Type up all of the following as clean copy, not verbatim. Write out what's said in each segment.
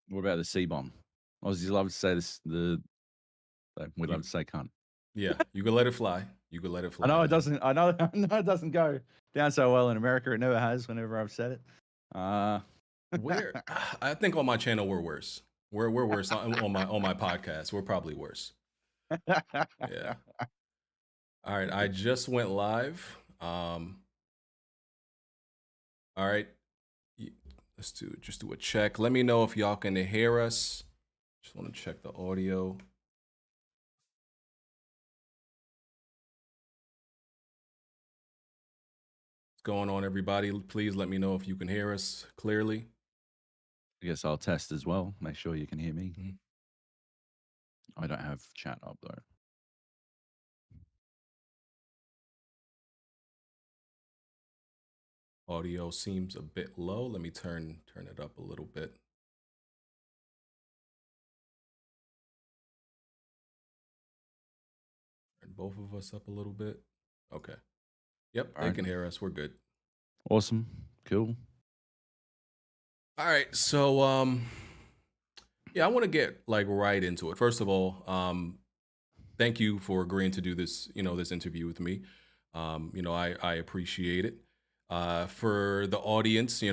What about the C bomb? Aussies love to say this. We love You, to say cunt. yeah, you can let it fly. You can let it I fly, know it man. doesn't. I know. I know it doesn't go down so well in America. It never has. Whenever I've said it. Uh, Where I think on my channel we're worse. We're worse on my podcast. We're probably worse. Yeah. All right. I just went live. All right. y- Let's do a check. Let me know if y'all can hear us. Just want to check the audio. What's going on, everybody? Please let me know if you can hear us clearly. I guess I'll test as well. Make sure you can hear me. Mhm. I don't have chat up though. Audio seems a bit low. Let me turn it up a little bit. Turn both of us up a little bit. Okay. Yep, All they right. can hear us. We're good. Awesome. Cool. All right. So yeah, I want to get like right into it. First of all, thank you for agreeing to do this, this interview with me. I appreciate it. For the audience,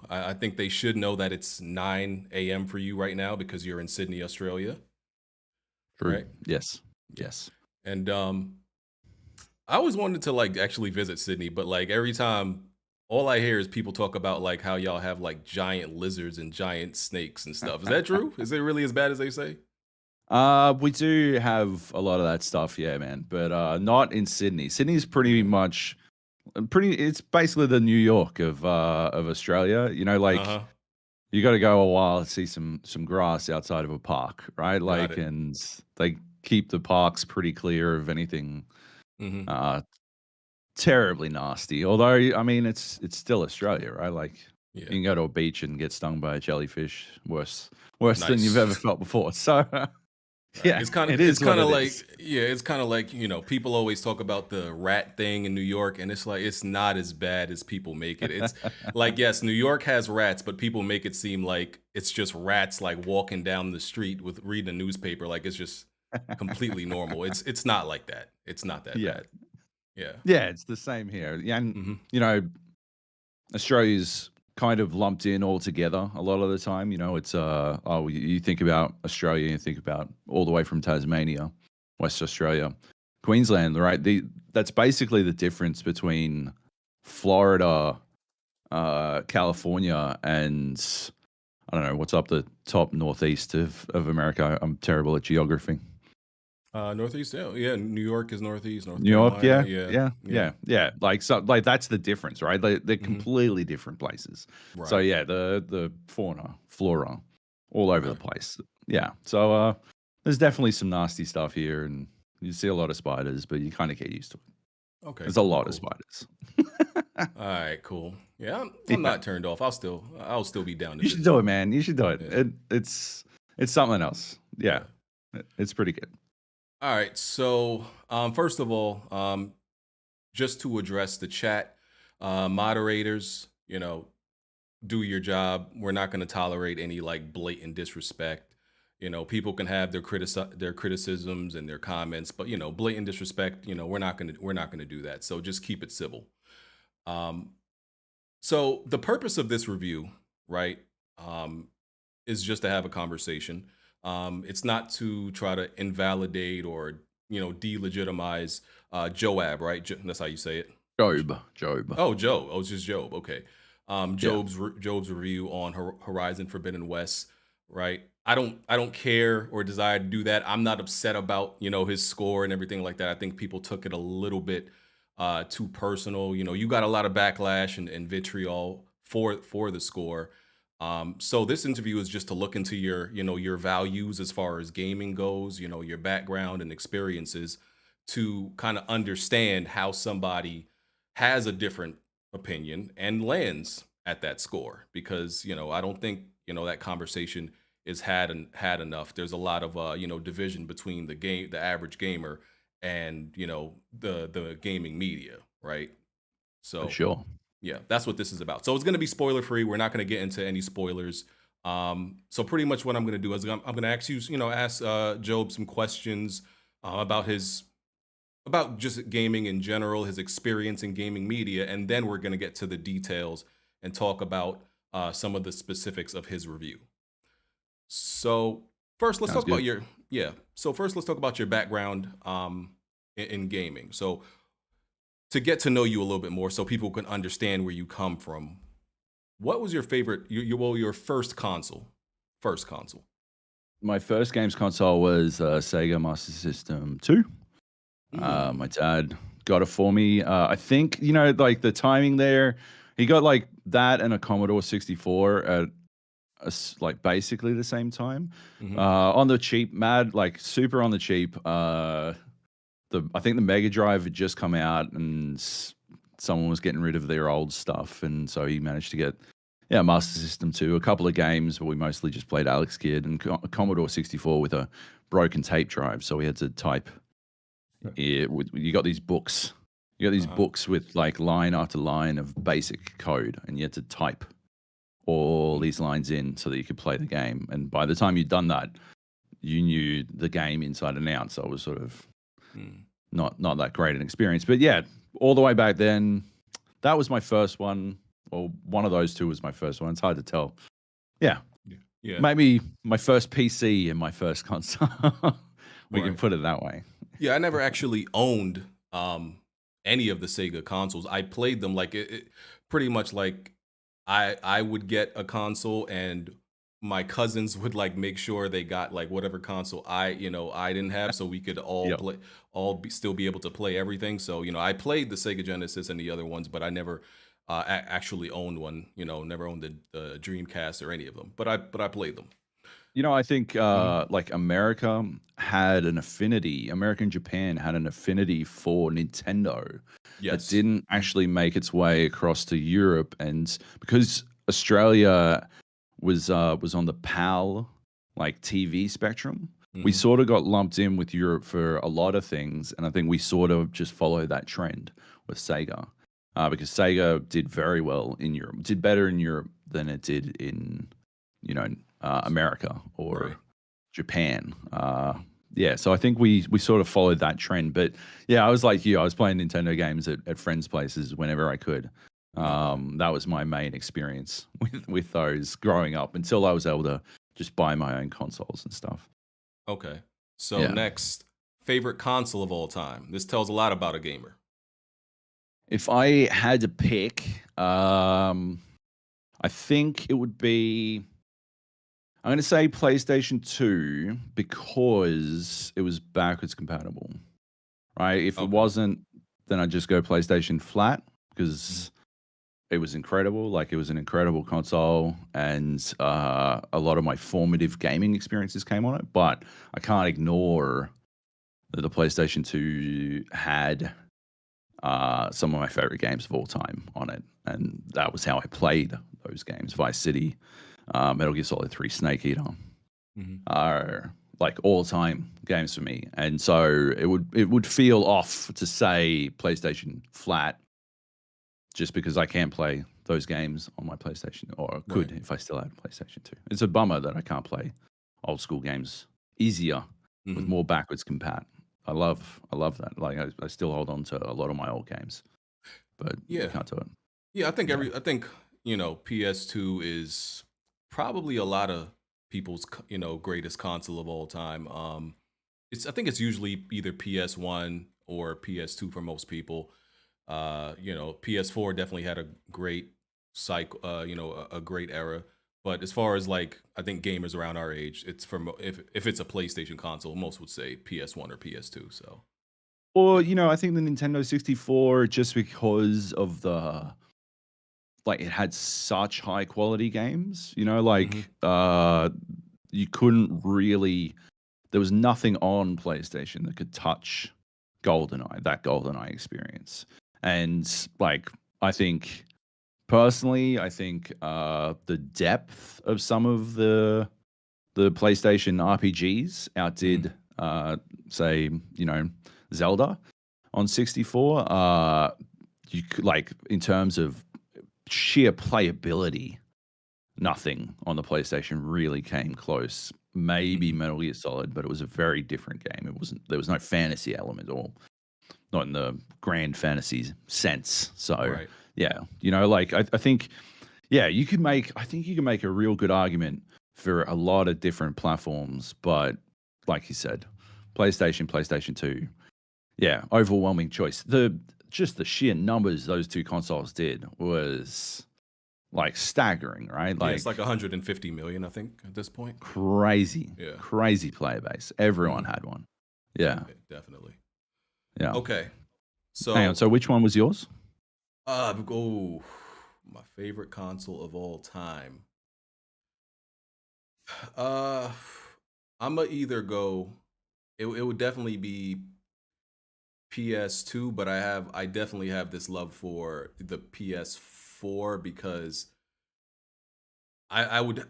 I think they should know that it's 9 a.m. for you right now because you're in Sydney, Australia, True. right? Yes. Yeah. Yes. And I always wanted to like actually visit Sydney, but like every time all I hear is people talk about like how y'all have like giant lizards and giant snakes and stuff. Is that true? Is it really as bad as they say? We do have a lot of that stuff, yeah, man. But not in Sydney. Sydney's pretty Okay. much pretty. It's basically the New York of Australia. Like Uh-huh. you got to go a while to see some grass outside of a park, right? Got Like, it. and they keep the parks pretty clear of anything Hmm. uh terribly nasty. Although, I mean, it's still Australia, right? Like Yeah. you can go to a beach and get stung by a jellyfish, worse than you've ever Nice. felt before. So Right. yeah, It's kind of it it's is what kind of it like is. yeah, it's kind of like, people always talk about the rat thing in New York and it's like it's not as bad as people make it. It's like yes, New York has rats, but people make it seem like it's just rats like walking down the street with reading a newspaper like it's just completely normal. It's not like that. It's not that Yeah. bad. Yeah. Yeah, it's the same here. Yeah, and Mhm. you know, Australia's kind of lumped in all together a lot of the time. It's you think about Australia, you think about all the way from Tasmania, West Australia, Queensland, right? That's basically the difference between Florida, California, and I don't know what's up the top northeast of America. I'm terrible at geography. Northeast, yeah, yeah, New York is Northeast, North New York, Carolina, yeah, yeah. yeah, Yeah. yeah, yeah. Like that's the difference, right? They're Mhm. completely different places. So Right. yeah, the flora, all over the Okay. place. Yeah. So there's definitely some nasty stuff here, and you see a lot of spiders, but you kind of get used to it. Okay, There's a cool, lot of cool. spiders. All right, cool. Yeah, I'm Yeah, not turned off. I'll still be down to you should visit. do it, man. You should do it. Yeah, It's something else. Yeah, yeah. it's pretty good. All right. So, first of all, just to address the chat, moderators, do your job. We're not going to tolerate any like blatant disrespect. People can have their criticisms and their comments, but blatant disrespect. We're not gonna do that. So just keep it civil. Um, so the purpose of this review, right? Um, is just to have a conversation. It's not to try to invalidate or delegitimize Joab, right? That's how you say it. Job. Oh, Job. Oh, it's just Job. Okay. Yeah, Job's review on Horizon Forbidden West, right? I don't care or desire to do that. I'm not upset about his score and everything like that. I think people took it a little bit too personal. You got a lot of backlash and vitriol for the score. So this interview is just to look into your values as far as gaming goes, your background and experiences to kind of understand how somebody has a different opinion and lands at that score because I don't think that conversation is had enough. There's a lot of division between the average gamer and the gaming media, right? for So sure. yeah, that's what this is about. So it's going to be spoiler free. We're not going to get into any spoilers. So pretty much what I'm going to do is I'm going to ask you, ask Job some questions about his about just gaming in general, his experience in gaming media, and then we're going to get to the details and talk about some of the specifics of his review. So first, let's Sounds talk about good. your yeah. So first, let's talk about your background in gaming. So to get to know you a little bit more, so people can understand where you come from. What was your favorite? Your first console? First console. My first games console was Sega Master System 2. My Mm. dad got it for me. I think, like the timing there, he got like that and a Commodore 64 at like basically the same time. Hmm. On the cheap, mad, like super on the cheap. I think the Mega Drive had just come out and someone was getting rid of their old stuff. And so he managed to get, yeah, Master System 2, a couple of games, but we mostly just played Alex Kidd and Commodore 64 with a broken tape drive. So we had to type you got these books. You got these Uh-huh. books with like line after line of basic code, and you had to type all these lines in so that you could play the game. And by the time you'd done that, you knew the game inside and out. So it was sort of Mm. not that great an experience. But yeah, all the way back then, that was my first one. Or one of those two was my first one. It's hard to tell. Yeah, Yeah. Yeah. maybe my first PC and my first console. We can Right. put it that way. Yeah, I never actually owned any of the Sega consoles. I played them like pretty much like I would get a console and my cousins would like make sure they got like whatever console I didn't have, so we could all Yep. play still be able to play everything. So I played the Sega Genesis and the other ones, but I never actually owned one. Never owned the Dreamcast or any of them, but I played them. I think Hmm. like America and Japan had an affinity for Nintendo that Yes. didn't actually make its way across to Europe. And because Australia was on the PAL like TV spectrum, we Hmm. sort of got lumped in with Europe for a lot of things. And I think we sort of just followed that trend with Sega. Because Sega did very well in Europe, did better in Europe than it did in you know, America or Right. Japan. Yeah, so I think we sort of followed that trend. But yeah, I was like you. I was playing Nintendo games at friends' places whenever I could. Okay. That was my main experience with those growing up until I was able to just buy my own consoles and stuff. Okay. So Yeah. next, favorite console of all time. This tells a lot about a gamer. If I had to pick, I think it would be I'm going to say PlayStation 2 because it was backwards compatible, right? If it Okay. wasn't, then I'd just go PlayStation flat Mhm. because it was incredible. Like it was an incredible console, and a lot of my formative gaming experiences came on it. But I can't ignore that the PlayStation 2 had some of my favorite games of all time on it, and that was how I played those games: Vice City, Metal Gear Solid 3, Snake Eater Mhm. are like all time games for me. And so it would feel off to say PlayStation flat just because I can't play those games on my PlayStation or Right. could if I still had a PlayStation 2. It's a bummer that I can't play old school games easier with Mhm. more backwards compat. I love that. Like I still hold on to a lot of my old games, but you Yeah. can't do it. Yeah, Yeah. I think, PS2 is probably a lot of people's, greatest console of all time. I think it's usually either PS1 or PS2 for most people. PS4 definitely had a great cycle, a great era. But as far as like, I think gamers around our age, it's if it's a PlayStation console, most would say PS1 or PS2. So Or, yeah. I think the Nintendo 64 just because of the like it had such high quality games, Hmm. like you couldn't really there was nothing on PlayStation that could touch that GoldenEye experience. And like I think personally, I think the depth of some of the PlayStation RPGs Hmm. outdid say, Zelda on 64. You could like in terms of sheer playability, nothing on the PlayStation really came close. Maybe Mhm. Metal Gear Solid, but it was a very different game. It wasn't. There was no fantasy element, or not in the grand fantasy sense. So Right. yeah, like I think yeah, you could make. I think you can make a real good argument for a lot of different platforms, but like you said, PlayStation 2, yeah, overwhelming choice. The sheer numbers those two consoles did was like staggering, right? Yeah, it's Like like 150 million, I think, at this point. crazy, Yeah. crazy player base. Everyone Mhm. had one. Yeah, Definitely. yeah. Okay. Hang on. So, So which one was yours? oh, my favorite console of all time. Uh, I'ma either go. It would definitely be PS2, but I definitely have this love for the PS4 because I would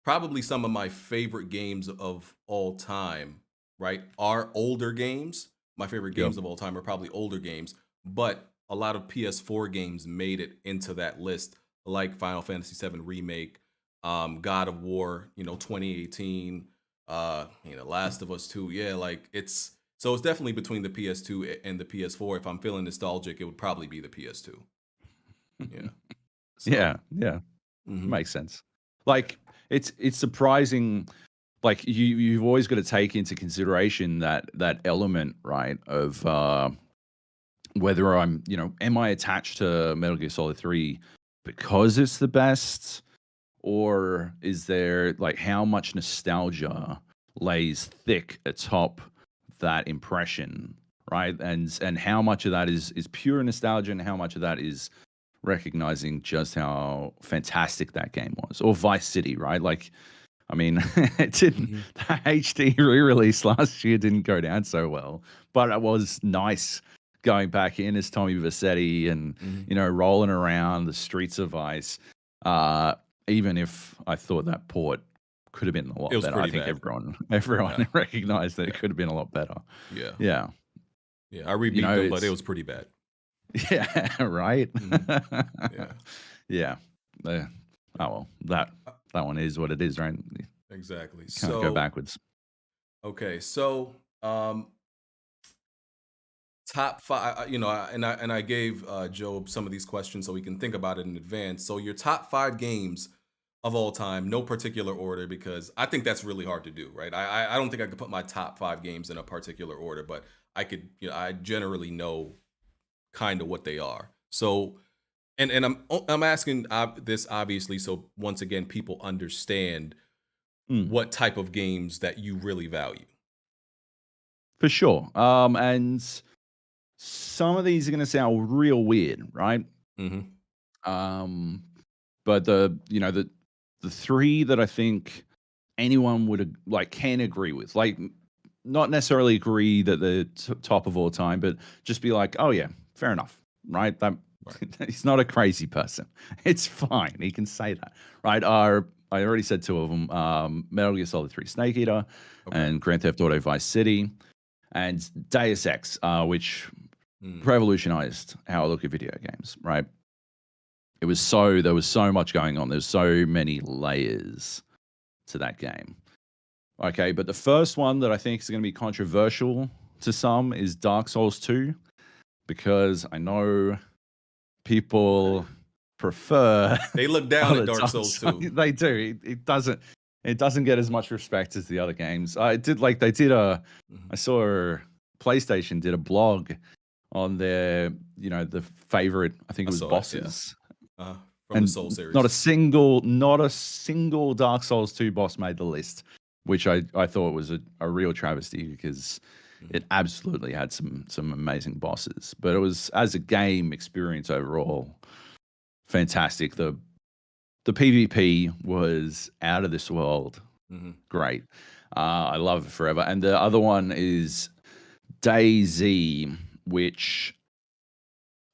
probably some of my favorite games of all time, right, are older games. My favorite Yep. games of all time are probably older games, but a lot of PS4 games made it into that list, like Final Fantasy VII Remake, God of War, 2018, Last of Us 2. Yeah, like it's definitely between the PS2 and the PS4. If I'm feeling nostalgic, it would probably be the PS2. Yeah. Yeah, So, yeah. mhm, Makes sense. yeah. Like it's surprising. Like you've always got to take into consideration that element, right? Of whether am I attached to Metal Gear Solid 3 because it's the best, or is there like how much nostalgia lays thick atop that impression, right? And how much of that is pure nostalgia, and how much of that is recognizing just how fantastic that game was, or Vice City, right? Like, I mean, it didn't. Mhm. The HD re-release last year didn't go down so well, but it was nice going back in as Tommy Vercetti and Mhm. rolling around the streets of Vice. Uh, Even if I thought that port could have been a It lot was better, I pretty think bad. everyone Yeah, recognized that it yeah, could have been a lot better. yeah, Yeah, yeah. I rebeat them, but it it's was pretty bad. yeah, right. Mhm. Yeah. Yeah. Uh, oh well, that one is what it is, right? You Exactly. can't go So, backwards. okay, so top five. And I gave Job some of these questions so we can think about it in advance. So, your top five games of all time, no particular order, because I think that's really hard to do, right? I don't think I could put my top five games in a particular order, but I could. I generally know kind of what they are. So, and I'm asking this obviously, so once again, people understand Mm, what type of games that you really value. for sure. And some of these are going to sound real weird, right? Hmm. Um, but the three that I think anyone would like can agree with, like not necessarily agree that they're top of all time, but just be like, oh yeah, fair enough, right? That Right. he's not a crazy person. It's fine. He can say that, right? I already said two of them: Metal Gear Solid 3 Snake Eater Okay. and Grand Theft Auto Vice City, and Deus Ex, which Mm. revolutionized how I look at video games. Right? There was so much going on. There's so many layers to that game. Okay, but the first one that I think is going to be controversial to some is Dark Souls 2, because I know Okay. people prefer They look down at other Dark Dark Souls Souls. too. They do. It doesn't get as much respect as the other games. I did like they did a Mhm. I saw PlayStation did a blog on their, the favorite, I think I it was saw it. Yeah. bosses. uh from the Soul And not a series. single Dark Souls 2 boss made the list, which I thought was a real travesty, because Mhm. it absolutely had some amazing bosses. But it was, as a game experience overall, fantastic. The PvP was out of this world. Mhm. Great. I love it forever. And the other one is DayZ, which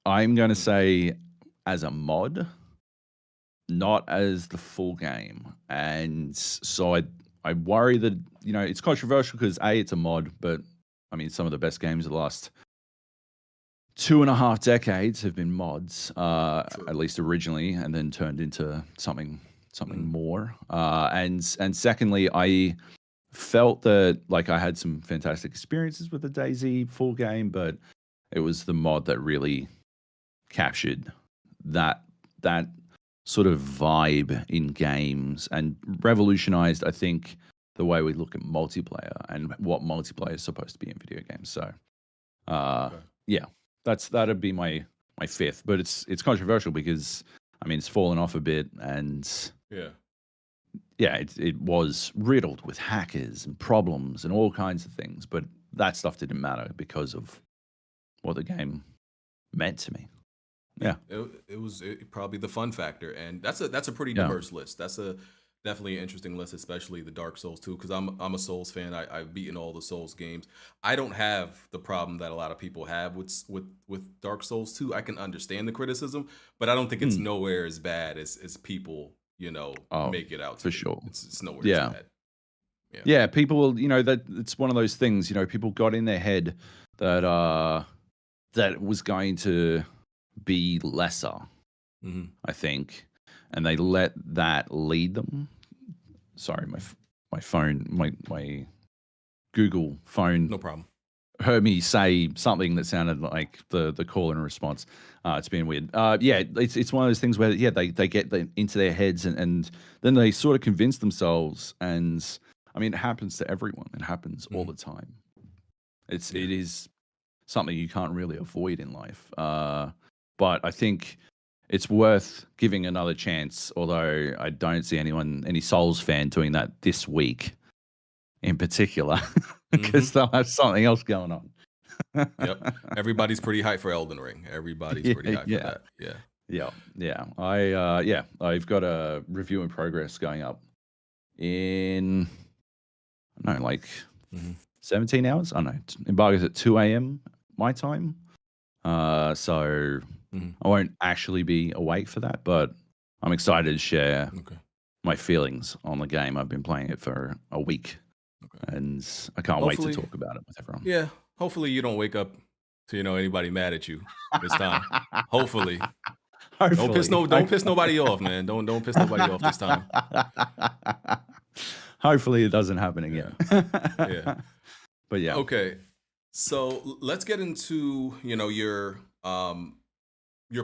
I'm going to Mhm. say as a mod, not as the full game. And so I worry that, it's controversial because it's a mod, but I mean, some of the best games of the last 2.5 decades have been mods, True. at least originally, and then turned into something something Mm, more. And secondly, I felt that like I had some fantastic experiences with the DayZ full game, but it was the mod that really captured that that sort of vibe in games and revolutionized, I think, the way we look at multiplayer and what multiplayer is supposed to be in video games. So, uh, okay. yeah, that'd be my fifth, but it's controversial because I mean it's fallen off a bit, and Yeah. yeah, it was riddled with hackers and problems and all kinds of things, but that stuff didn't matter because of what the game meant to me. Yeah, Yeah, it was probably the fun factor, and that's a pretty yeah. diverse list. That's a definitely an interesting list, especially the Dark Souls too, because I'm a Souls fan. I've beaten all the Souls games. I don't have the problem that a lot of people have with Dark Souls 2. I can understand the criticism, but I don't think it's Mm. nowhere as bad as people Oh, make it out to for be. sure. It's nowhere as Yeah. bad. Yeah. Yeah, people will, that it's one of those things, people got in their head that that it was going to be lesser, Hmm. I think, and they let that lead them. Sorry, my phone, my Google phone No problem. heard me say something that sounded like the call and response. It's been weird. Yeah, it's one of those things where they get into their heads, and then they sort of convince themselves. And I mean, it happens to everyone. It happens all Hmm. the time. Yeah. It is something you can't really avoid in life. But I think it's worth giving another chance. Although I don't see any Souls fan doing that this week in particular, because Hmm. they'll have something else going on. Yep. Everybody's pretty hyped for Elden Ring. Everybody's Yeah, pretty hyped for yeah, that. Yeah. yeah, yeah. I've got a review in progress going up in I don't know, like Hmm. 17 hours. I don't know. Embargo's at 2 a.m. my time. So Hmm. I won't actually be awake for that, but I'm excited to share Okay. my feelings on the game. I've been playing it for a week, Okay. and I can't wait to Hopefully, talk about it with everyone. yeah. Hopefully you don't wake up to anybody mad at you this time. Hopefully, Hopefully, don't piss nobody off, man. Don't piss nobody off this time. hopefully it doesn't happen Yeah. again. Yeah. But yeah, Okay. So let's get into your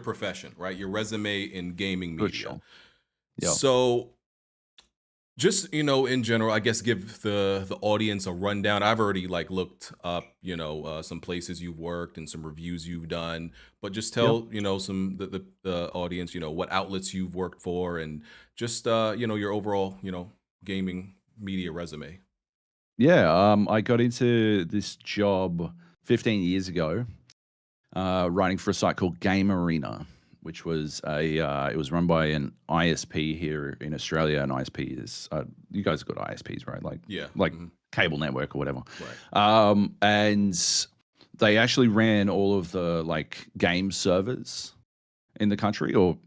profession, right? Your resume in gaming for media. sure. Yeah. So just in general, I guess give the audience a rundown. I've already like looked up some places you've worked and some reviews you've done, but just Yep. tell some the audience what outlets you've worked for, and just your overall gaming media resume. Yeah. I got into this job 15 years ago, writing for a site called Game Arena, which was it was run by an ISP here in Australia. An ISP is you guys have got ISPs, right? Yeah. Like Hmm. cable network or whatever. Right. And they actually ran all of the like game servers in the country, or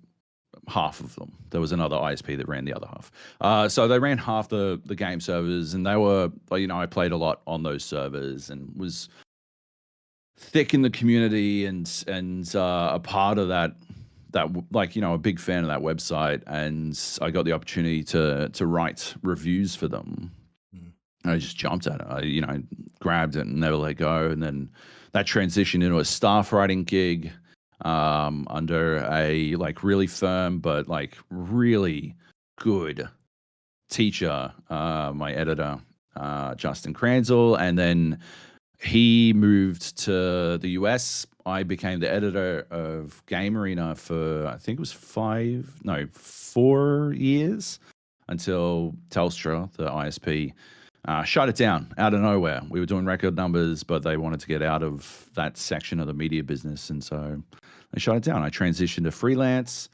half of them. There was another ISP that ran the other half. So they ran half the game servers, and they were, I played a lot on those servers and was thick in the community, and a part of a big fan of that website, and I got the opportunity to write reviews for them. Mhm. And I just jumped at it. I grabbed it and never let go. And then that transitioned into a staff writing gig, under a like really firm but like really good teacher, my editor, Justin Kranzel. And then he moved to the US. I became the editor of Game Arena for, I think it was 4 years, until Telstra, the ISP, shut it down out of nowhere. We were doing record numbers, but they wanted to get out of that section of the media business. And so they shut it down. I transitioned to freelance.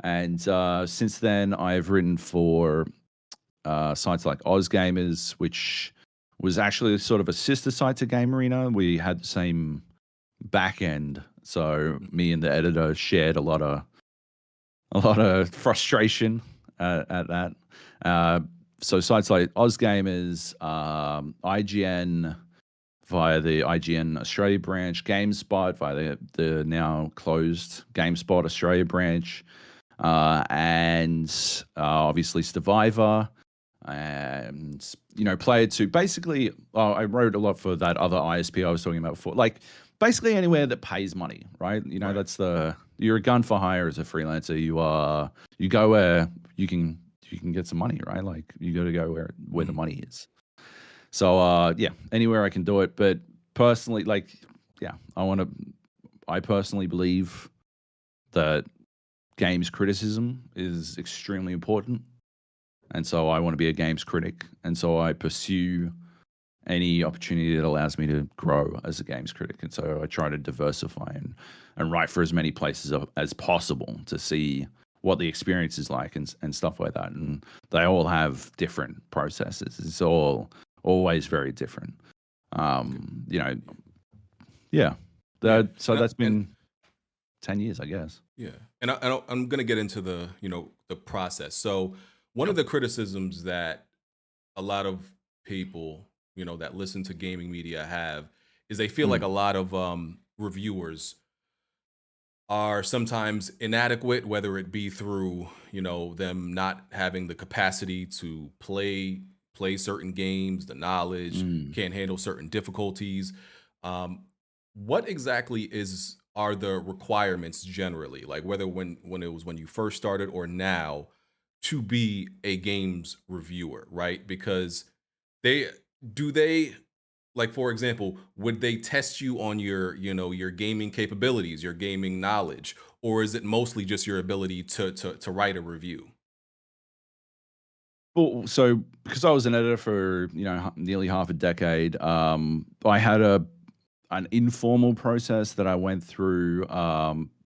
And since then, I've written for sites like OzGamers, which was actually sort of a sister site to Game Arena. We had the same back end, so me and the editor shared a lot of frustration at that. Uh, so sites like OzGamers, IGN via the IGN Australia branch, GameSpot via the now closed GameSpot Australia branch, and obviously Stevivor, and Player Two. Basically, I wrote a lot for that other ISP I was talking about before. Like basically anywhere that pays money, right? Right. That's you're a gun for hire as a freelancer. You go where you can get some money, right? Like you got to go where the Mhm. money is. So yeah, anywhere I can do it. But personally, like yeah, I personally believe that games criticism is extremely important. And so I want to be a games critic. And so I pursue any opportunity that allows me to grow as a games critic. And so I try to diversify and write for as many places as possible to see what the experience is like and stuff like that. And they all have different processes. It's all always very different. Okay. You know, yeah. Yeah. So that's been 10 years, I guess. Yeah, and I'm gonna get into the the process. So one of Sure. the criticisms that a lot of people that listen to gaming media have is they feel like Mm, a lot of reviewers are sometimes inadequate, whether it be through them not having the capacity to play certain games, the knowledge, mm. can't handle certain difficulties. Um, what exactly is are the requirements generally, like whether when it was when you first started or now, to be a games reviewer, right? Because they they like, for example, would they test you on your your gaming capabilities, your gaming knowledge, or is it mostly just your ability to write a review? Well, so because I was an editor for nearly half a decade, I had an informal process that I went through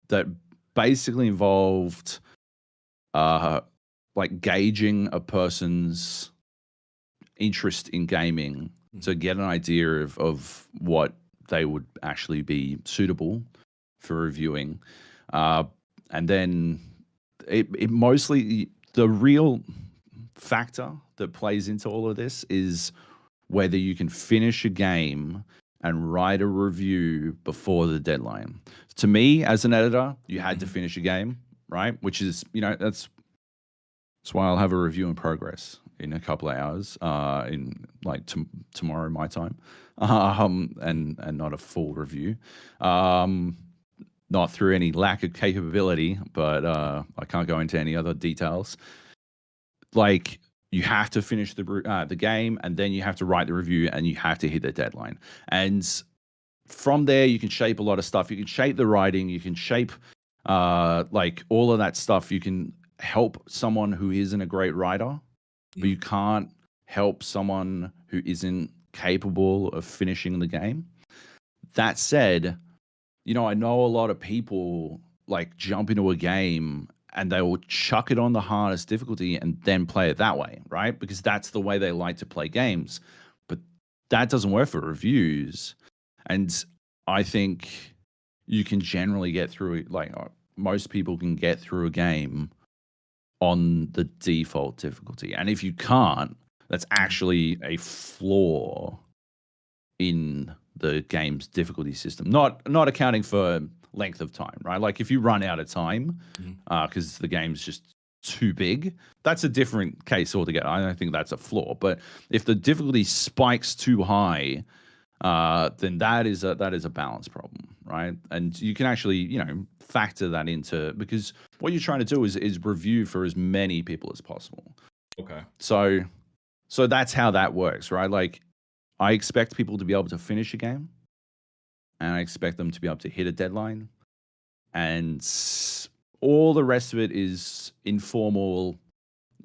that basically involved uh, like gauging a person's interest in gaming Mhm. to get an idea of what they would actually be suitable for reviewing. Uh, and then it mostly, the real factor that plays into all of this is whether you can finish a game and write a review before the deadline. To me, as an editor, you had to Mhm. finish a game, right? Which is, that's why I'll have a review in progress in a couple of hours, in like tomorrow my time, Mhm. and not a full review, um, not through any lack of capability, but I can't go into any other details. Like you have to finish the game, and then you have to write the review, and you have to hit the deadline. And from there, you can shape a lot of stuff. You can shape the writing. You can shape like all of that stuff. You can help someone who isn't a great writer, but you Mhm. can't help someone who isn't capable of finishing the game. That said, I know a lot of people like jump into a game and they will chuck it on the hardest difficulty and then play it that way, right? Because that's the way they like to play games. But that doesn't work for reviews. And I think you can generally get through it. Like most people can get through a game on the default difficulty. And if you can't, that's Mhm. actually a flaw in the game's difficulty system. Not accounting for length of time, right? Like if you run out of time Mhm. because the game's just too big, that's a different case altogether. I don't think that's a flaw. But if the difficulty spikes too high, then that is a balance problem, right? And you can actually factor that into, because what you're trying to do is review for as many people as possible. Okay. So that's how that works, right? Like I expect people to be able to finish a game, and I expect them to be able to hit a deadline, and all the rest of it is informal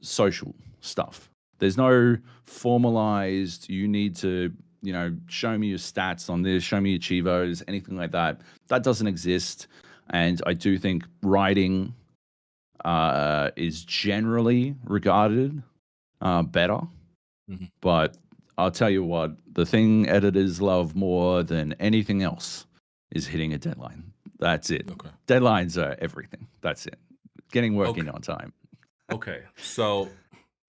social stuff. There's no formalized, you need to, show me your stats on this, show me your Chivos, anything like that. That doesn't exist. And I do think writing is generally regarded better. Mhm. But I'll tell you what, the thing editors love more than anything else is hitting a deadline. That's it. Okay. Deadlines are everything. That's it. Getting work in Okay. on time. Okay. So,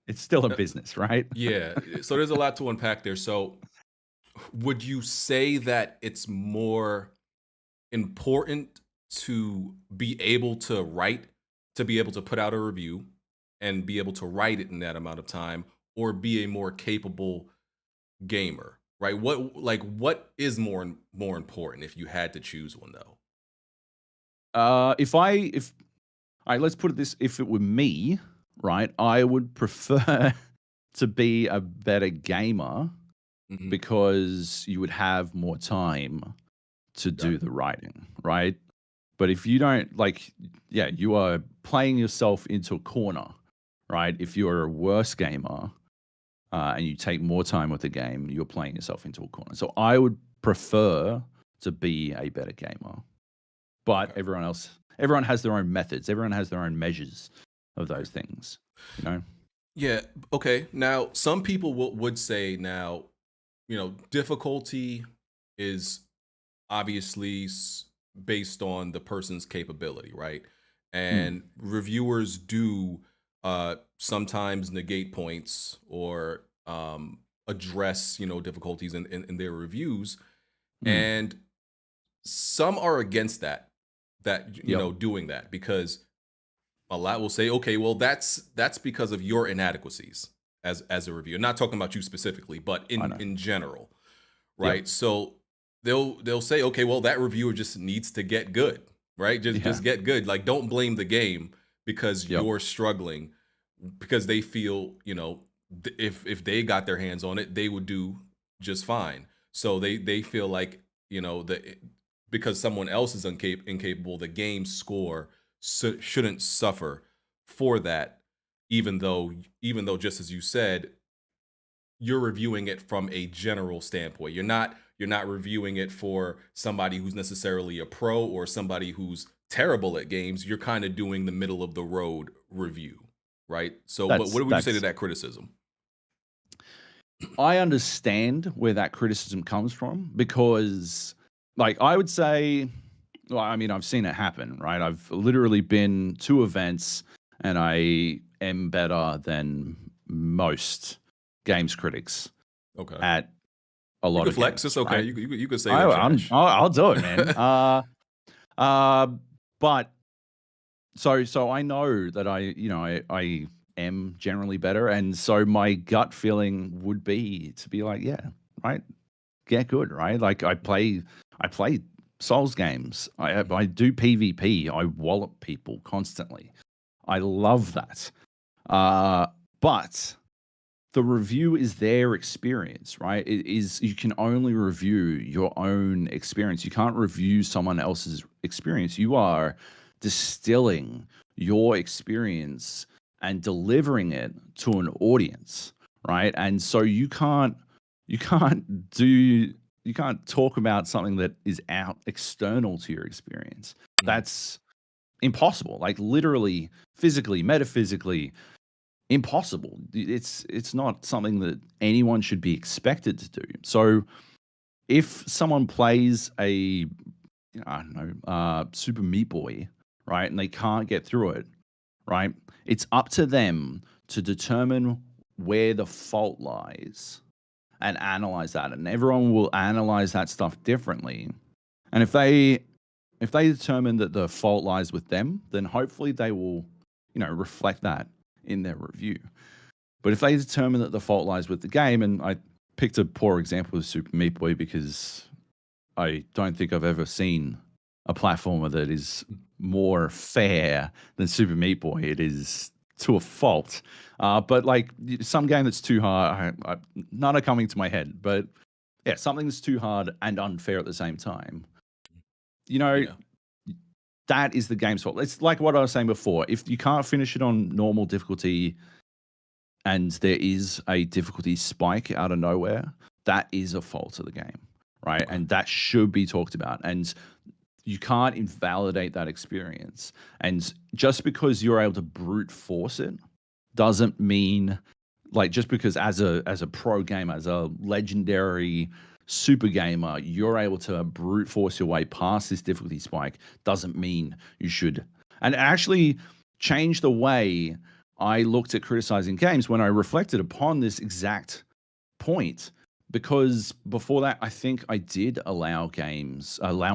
It's still a uh, business, right? yeah. So there's a lot to unpack there. So, would you say that it's more important to be able to write to be able to put out a review and be able to write it in that amount of time, or be a more capable gamer, right? What is more important if you had to choose one though? If all right, let's put it this: if it were me, right, I would prefer to be a better gamer Mhm. because you would have more time to Got do it. the writing, right? But if you don't like, yeah, you are playing yourself into a corner, right? If you're a worse gamer and you take more time with the game, you're playing yourself into a corner. So I would prefer to be a better gamer. But Okay. everyone has their own methods. Everyone has their own measures of Right. those things, you know? Yeah. Okay. Now, some people would say now, difficulty is obviously based on the person's capability, right? Mm, And reviewers do sometimes negate points or address, difficulties in their reviews. mm, And some are against that, yep, doing that because a lot will say, okay, well, that's because of your inadequacies as a reviewer. Not talking about you specifically, but I in know. in general, Yep, right? So they'll say, okay, well, that reviewer just needs to get good, right? Just yeah, get good. Like, don't blame the game because yep. you're struggling, because they feel, if they got their hands on it, they would do just fine. So they feel like, the because someone else is incapable, the game score shouldn't suffer for that, even though just as you said, you're reviewing it from a general standpoint. You're not reviewing it for somebody who's necessarily a pro or somebody who's terrible at games. You're kind of doing the middle of the road review, right? So, but That's what would you say to that's that criticism? I understand where that criticism comes from because, like, I would say, well, I mean, I've seen it happen, right? I've literally been to events and I am better than most games critics Okay, at a you lot could of flex. games, It's okay. right? You could say I, that I'm, trash. I'll do it, man. Uh, but so I know that I am generally better, and so my gut feeling would be to be like, yeah, right, get good, right? Like I play Souls games. I Mhm. do PvP. I wallop people constantly. I love that. Uh, but the review is their experience, right? It is you can only review your own experience. You can't review someone else's experience. You are distilling your experience and delivering it to an audience, right? And so you can't do you can't talk about something that is out external to your experience. Mhm. That's impossible. Like literally, physically, metaphysically, impossible. It's not something that anyone should be expected to do. So if someone plays I don't know, Super Meat Boy, right, and they can't get through it, right, it's up to them to determine where the fault lies and analyze that. And everyone will analyze that stuff differently. And if they determine that the fault lies with them, then hopefully they will, reflect that in their review. But if they determine that the fault lies with the game, and I picked a poor example of Super Meat Boy because I don't think I've ever seen a platformer that is more fair than Super Meat Boy. It is to a fault. But like some game that's too hard, none are coming to my head. But yeah, something that's too hard and unfair at the same time. You know, Yeah. that is the game's fault. It's like what I was saying before. If you can't finish it on normal difficulty and there is a difficulty spike out of nowhere, that is a fault of the game, right? Okay. And that should be talked about. And you can't invalidate that experience. And just because you're able to brute force it doesn't mean like just because as a pro gamer, as a legendary super gamer, you're able to brute force your way past this difficulty spike doesn't mean you should. And it actually change the way I looked at criticizing games when I reflected upon this exact point. Because before that, I think I did allow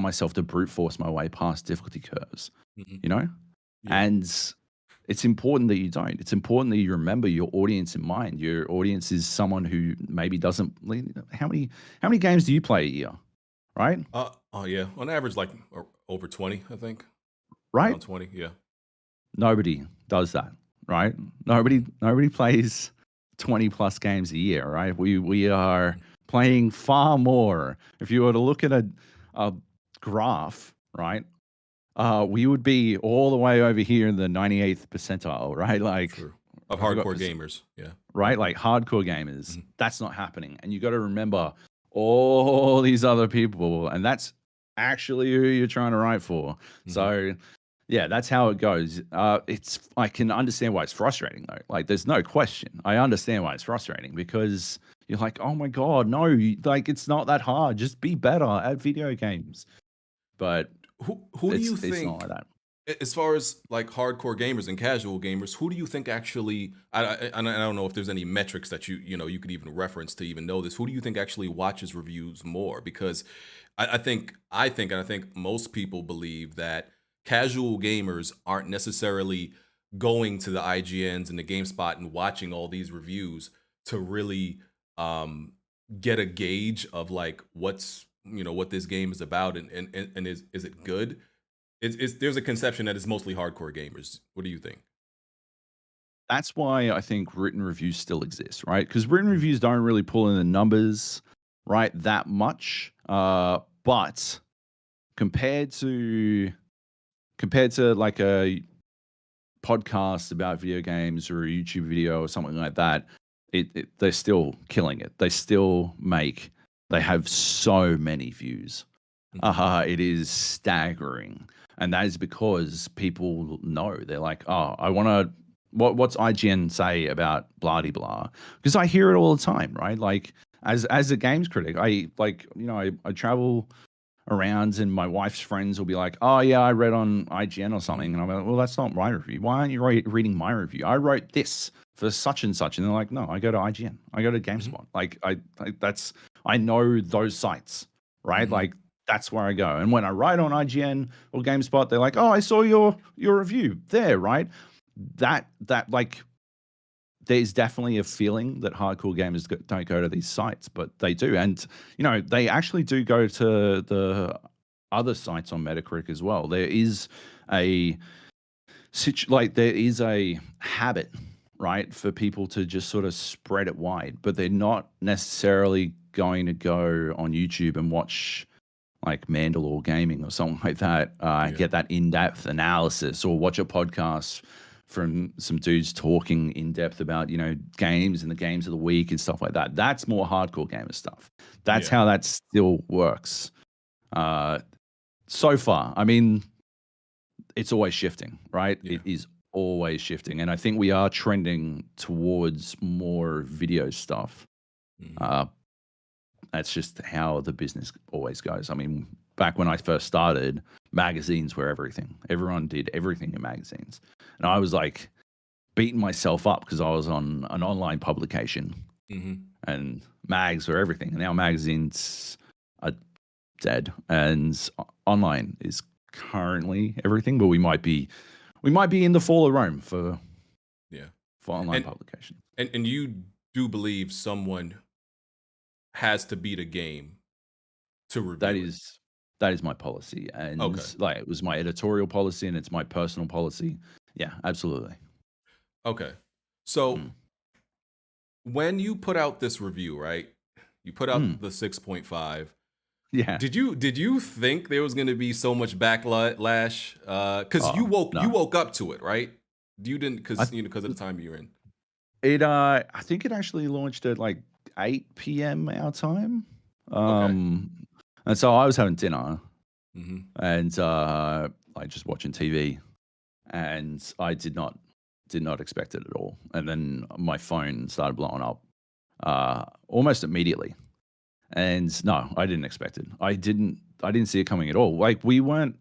myself to brute force my way past difficulty curves, Mhm. you know? Yeah. And it's important that you don't. It's important that you remember your audience in mind. Your audience is someone who maybe doesn't. How many games do you play a year? Right, Oh yeah, on average, like over 20, I think, right. around 20. Yeah. Nobody does that, right? Mhm. Nobody plays 20 plus games a year, right? We are playing far more. If you were to look at a graph, right, we would be all the way over here in the 98th percentile, right? Like True. Of I forgot, hardcore gamers. Yeah. right? Like hardcore gamers. Mhm. That's not happening, and you got to remember all these other people, and that's actually who you're trying to write for. Mhm. So yeah, that's how it goes. It's I can understand why it's frustrating though. Like, there's no question. I understand why it's frustrating because you're like, oh my god, no, like it's not that hard. Just be better at video games. But Who do you it's not like think, that. as far as like hardcore gamers and casual gamers, who do you think actually? I don't know if there's any metrics that you could even reference to even know this. Who do you think actually watches reviews more? Because and I think most people believe that casual gamers aren't necessarily going to the IGNs and the GameSpot and watching all these reviews to really um, get a gauge of like what this game is about, and is it good? There's a conception that it's mostly hardcore gamers. What do you think? That's why I think written reviews still exist, right? Because written Mhm. reviews don't really pull in the numbers, right, that much. But compared to like a podcast about video games or a YouTube video or something like that, they're still killing it. They have so many views. Mhm. It is staggering. And that is because people know. They're like, oh, I want to. What's IGN say about blah de blah? Because I hear it all the time, right? Like, as a games critic, I travel around and my wife's friends will be like, oh yeah, I read on IGN or Mhm. something, and I'm like, well, that's not my review. Why aren't you reading my review? I wrote this for such and such, and they're like, no, I go to IGN, I go to Mhm. GameSpot. Like, I know those sites, right? Mhm. Like, that's where I go. And when I write on IGN or GameSpot, they're like, oh, I saw your review there, right? That like, there's definitely a feeling that hardcore gamers don't go to these sites, but they do. And, they actually do go to the other sites on Metacritic as well. There is a there is a habit, right, for people to just sort of spread it wide, but they're not necessarily going to go on YouTube and watch like Mandalore Gaming or something like that, Yeah. get that in-depth analysis, or watch a podcast from some dudes talking in depth about games and the games of the week and stuff like that. That's more hardcore gamer stuff. That's Yeah. how that still works. Uh, so far, I mean, it's always shifting, right? Yeah. It is always shifting, and I think we are trending towards more video stuff. Mhm. Uh, That's just how the business always goes. I mean, back when I first started, magazines were everything. Everyone did everything in magazines. And I was like beating myself up because I was on an online publication Mhm. and mags were everything. And now magazines are dead and online is currently everything, but we might be in the fall of Rome Yeah. for online And publication. and you do believe someone has to beat a game to That review it. is that is my policy, and Okay. like it was my editorial policy, and it's my personal policy. Yeah, absolutely. Okay. Mm. So when you put out this review, right? You put Mm. out the 6.5. Yeah. Did you think there was going to be so much backlash? Because Oh you no. woke up to it, right? You didn't, I because of the time you're in. I think it actually launched at like 8 p.m. our time. Okay. Um, and so I was having dinner Hmm. and like just watching TV, and I did not expect it at all. And then my phone started blowing up almost immediately. And no, I didn't expect it. I didn't see it coming at all. Like, we weren't.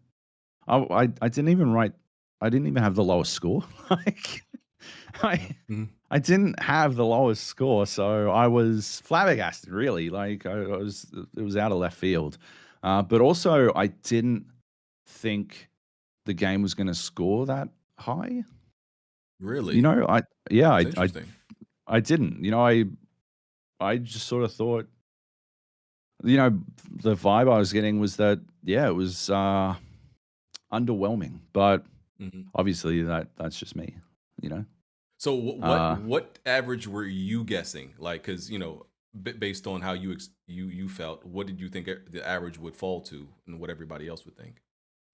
I didn't even write. I didn't even have the lowest score. Like, I Hmm. I didn't have the lowest score, so I was flabbergasted. Really, like I was. It was out of left field. But also, I didn't think the game was going to score that high. You Really? know, yeah, That's interesting. I didn't. You know, I just sort of thought, you know, the vibe I was getting was that, yeah, it was underwhelming. But Mhm. obviously that's just me, you know. So what Uh what average were you guessing? Like, because based on how you felt, what did you think the average would fall to, and what everybody else would think?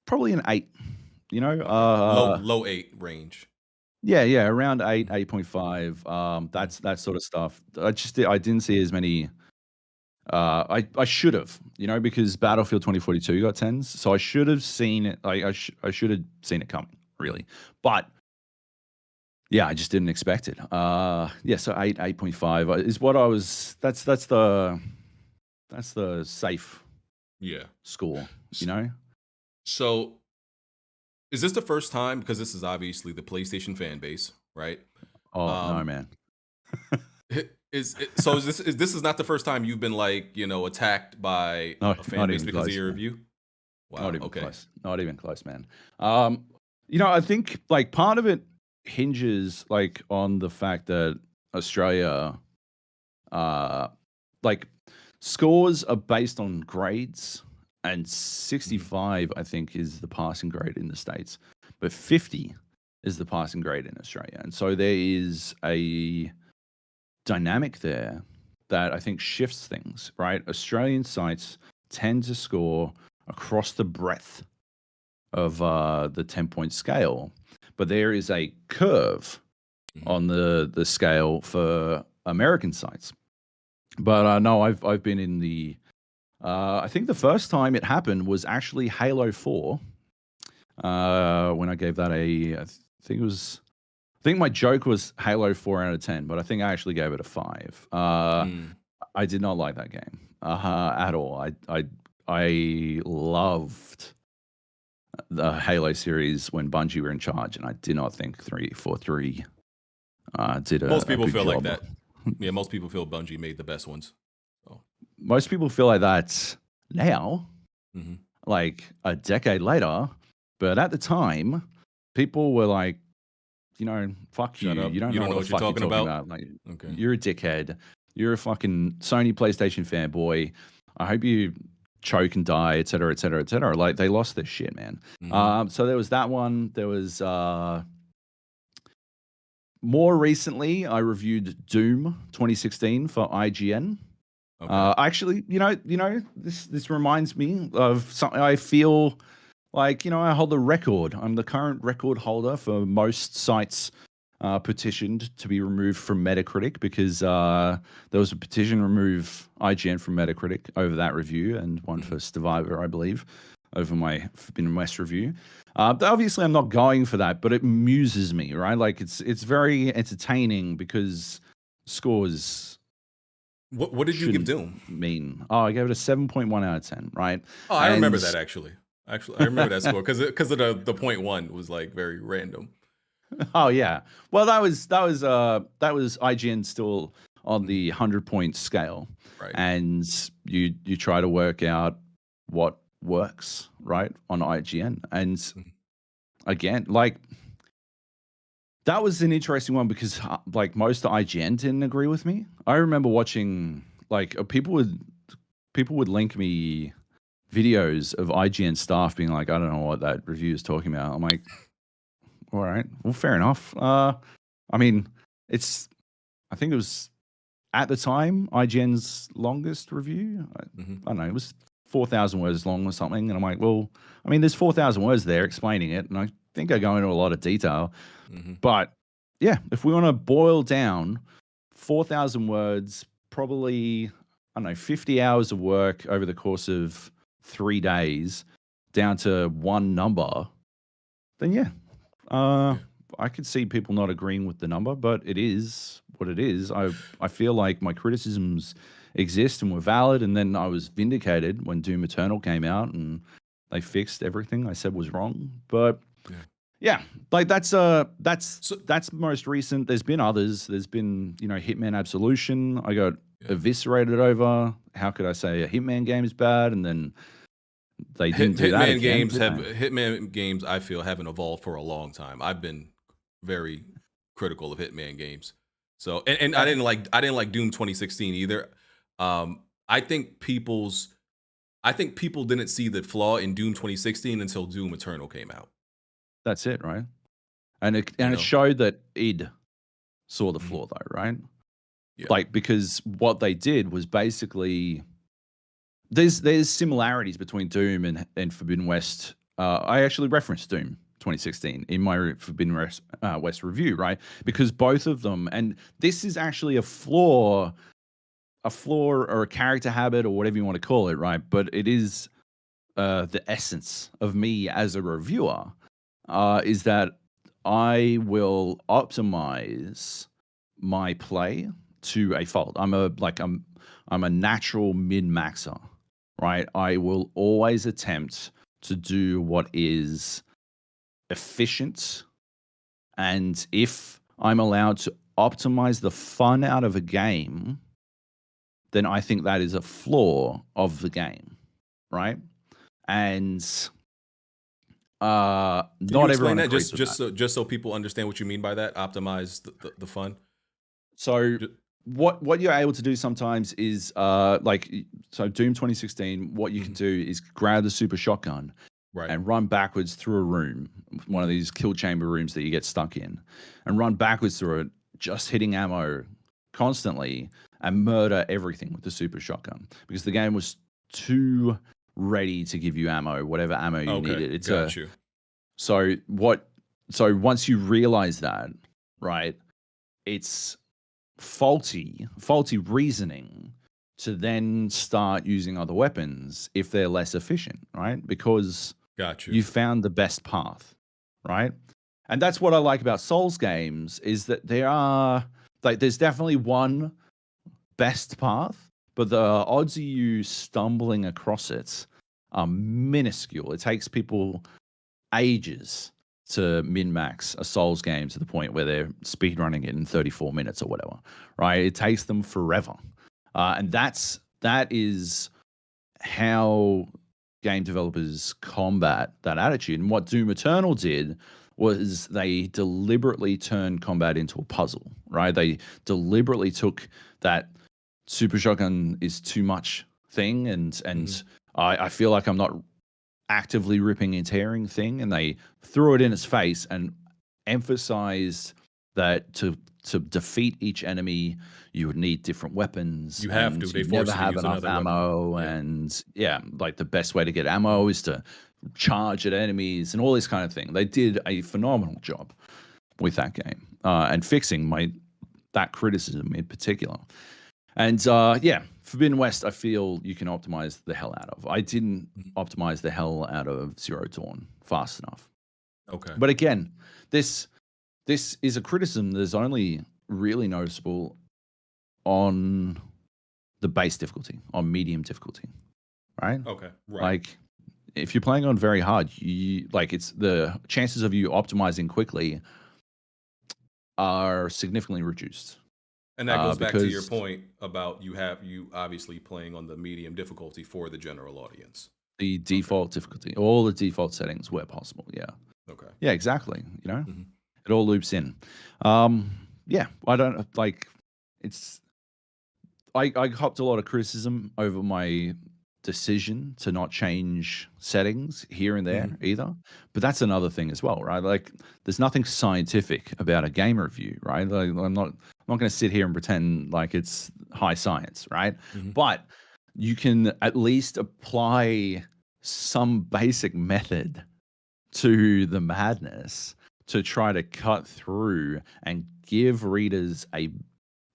Probably an 8, you know. Okay, low eight range. Yeah, yeah, around 8, Mhm, 8.5. mhm, That's that sort of stuff. I didn't see as many. I should have, you know, because Battlefield 2042 got tens, so I should have seen it. Like I should have seen it coming, mhm. really. But yeah, I just didn't expect it. Yeah, so 8, 8.5 is what I was. That's the safe Yeah. score, you S- know. So is this the first time? Because this is obviously the PlayStation fan base, right? Oh no, Um, man. is this is not the first time you've been like attacked by No, a fan not base even because of close, your man. review? Not Wow. even Okay. close. Not even close, man. Um, you know, I think like part of it hinges like on the fact that Australia, uh, like scores are based on grades, and Mhm, 65, I think, is the passing grade in the States, but 50 is the passing grade in Australia. And so there is a dynamic there that I think shifts things, right? Australian sites tend to score across the breadth of the 10-point scale, but there is a curve mhm. on the scale for American sites. But no, I've been in the. I think the first time it happened was actually Halo 4. When I gave that I think it was. I think my joke was Halo 4 out of 10, but I think I actually gave it a 5. Mm. I did not like that game at all. I loved the Halo series when Bungie were in charge, and I do not think 343 did Most a people good feel like job. that. Yeah, most people feel Bungie made the best ones. So, Most people feel like that now, mhm. like a decade later, but at the time, people were like, you know, fuck you. Shut You up. don't You know don't what know the what you're fuck you're talking talking about? about. Like, Okay. you're a dickhead. You're a fucking Sony PlayStation fanboy. I hope you choke and die, et cetera, et cetera, et cetera. Like, they lost their shit, man. Mhm. So there was that one. There was more recently, I reviewed Doom 2016 for IGN. Okay. Actually, this reminds me of something I feel like, I hold the record. I'm the current record holder for most sites petitioned to be removed from Metacritic because there was a petition to remove IGN from Metacritic over that review and one for Mhm. Stevivor, I believe, over my Forbidden West review. But obviously, I'm not going for that, but it amuses me, right? Like it's very entertaining because scores What did you give shouldn't Doom? mean. Oh, I gave it a 7.1 out of 10, right? Oh, I And remember that actually. Actually, I remember that score because of the point one was like very random. oh yeah, well that was IGN still on Mhm. the 100-point scale, Right. and you try to work out what works right on IGN, and Mhm. again, like that was an interesting one because like most IGN didn't agree with me. I remember watching like people would link me videos of IGN staff being like, I don't know what that review is talking about. I'm like, all right, well, fair enough. I mean, it's I think it was at the time IGN's longest review. Mhm. I don't know, it was 4,000 words long or something. And I'm like, well, I mean, there's 4,000 words there explaining it, and I think I go into a lot of detail. Mhm. But yeah, if we want to boil down 4,000 words, probably, I don't know, 50 hours of work over the course of 3 days down to one number, then yeah, uh, Yeah. I could see people not agreeing with the number, but it is what it is. I feel like my criticisms exist and were valid, and then I was vindicated when Doom Eternal came out and they fixed everything I said was wrong. But Yeah. yeah, like So that's most recent. There's been others. There's been, Hitman Absolution. I got yeah. eviscerated over. How could I say a Hitman game is bad? And then they didn't do that again, did they? Hitman games I feel haven't evolved for a long time. I've been very critical of Hitman games. So, and Uh, I didn't like Doom 2016 either. I think people didn't see the flaw in Doom 2016 until Doom Eternal came out. that's it, right? And You it know? showed that id saw the Mhm. flaw though, right? Yeah. Like because what they did was basically there's similarities between Doom and Forbidden West. I actually referenced Doom 2016 in my West review, right? Because both of them, and this is actually a flaw or a character habit or whatever you want to call it, right? But it is the essence of me as a reviewer is that I will optimize my play to a fault. I'm a natural min maxer, right? I will always attempt to do what is efficient, and if I'm allowed to optimize the fun out of a game, then I think that is a flaw of the game, right? And Can you not explain everyone that agrees with that. just so people understand what you mean by that? Optimize the fun. So Ju- what you're able to do sometimes is so Doom 2016, what you can mhm. do is grab the super shotgun Right. and run backwards through a room, one of Mhm. these kill chamber rooms that you get stuck in, and run backwards through it, just hitting ammo constantly and murder everything with the super shotgun because the game was too ready to give you ammo, whatever ammo you Okay, needed. It's a got you. so what so once you realize that, right, it's faulty reasoning to then start using other weapons if they're less efficient, right? Because Got you. you found the best path, right? And that's what I like about Souls games is that there are like there's definitely one best path, but the odds of you stumbling across it are minuscule. It takes people ages to min max a Souls game to the point where they're speedrunning it in 34 minutes or whatever, right? It takes them forever. And that is how game developers combat that attitude. And what Doom Eternal did was they deliberately turned combat into a puzzle, right? They deliberately took that super shotgun is too much thing Mhm. and I feel like I'm not actively ripping and tearing thing, and they threw it in his face and emphasized that to defeat each enemy, you would need different weapons, You have to. and They you'd never force you to have use enough another weapon. ammo. Yeah. And yeah, like the best way to get Mhm. ammo is to charge at enemies and all this kind of thing. They did a phenomenal job with that game and fixing my that criticism in particular. And yeah, Forbidden West, I feel you can optimize the hell out of. I didn't Mhm. optimize the hell out of Zero Dawn fast enough. Okay. But again, this this is a criticism that is only really noticeable on the base difficulty, on medium difficulty, right? Okay. Right. Like if you're playing on very hard, you like it's the chances of you optimizing quickly are significantly reduced. And that goes back to your Because point about you obviously playing on the medium difficulty for the general audience. the Okay. default difficulty, all the default settings where possible. Yeah. Okay. Yeah, exactly. You know, Mhm. it all loops in. Um, yeah, I don't like it's I copped a lot of criticism over my decision to not change settings here and there Mhm. either. But that's another thing as well, right? Like there's nothing scientific about a game review, right? Like, I'm not going to sit here and pretend like it's high science, right? Mhm. But you can at least apply some basic method to the madness to try to cut through and give readers a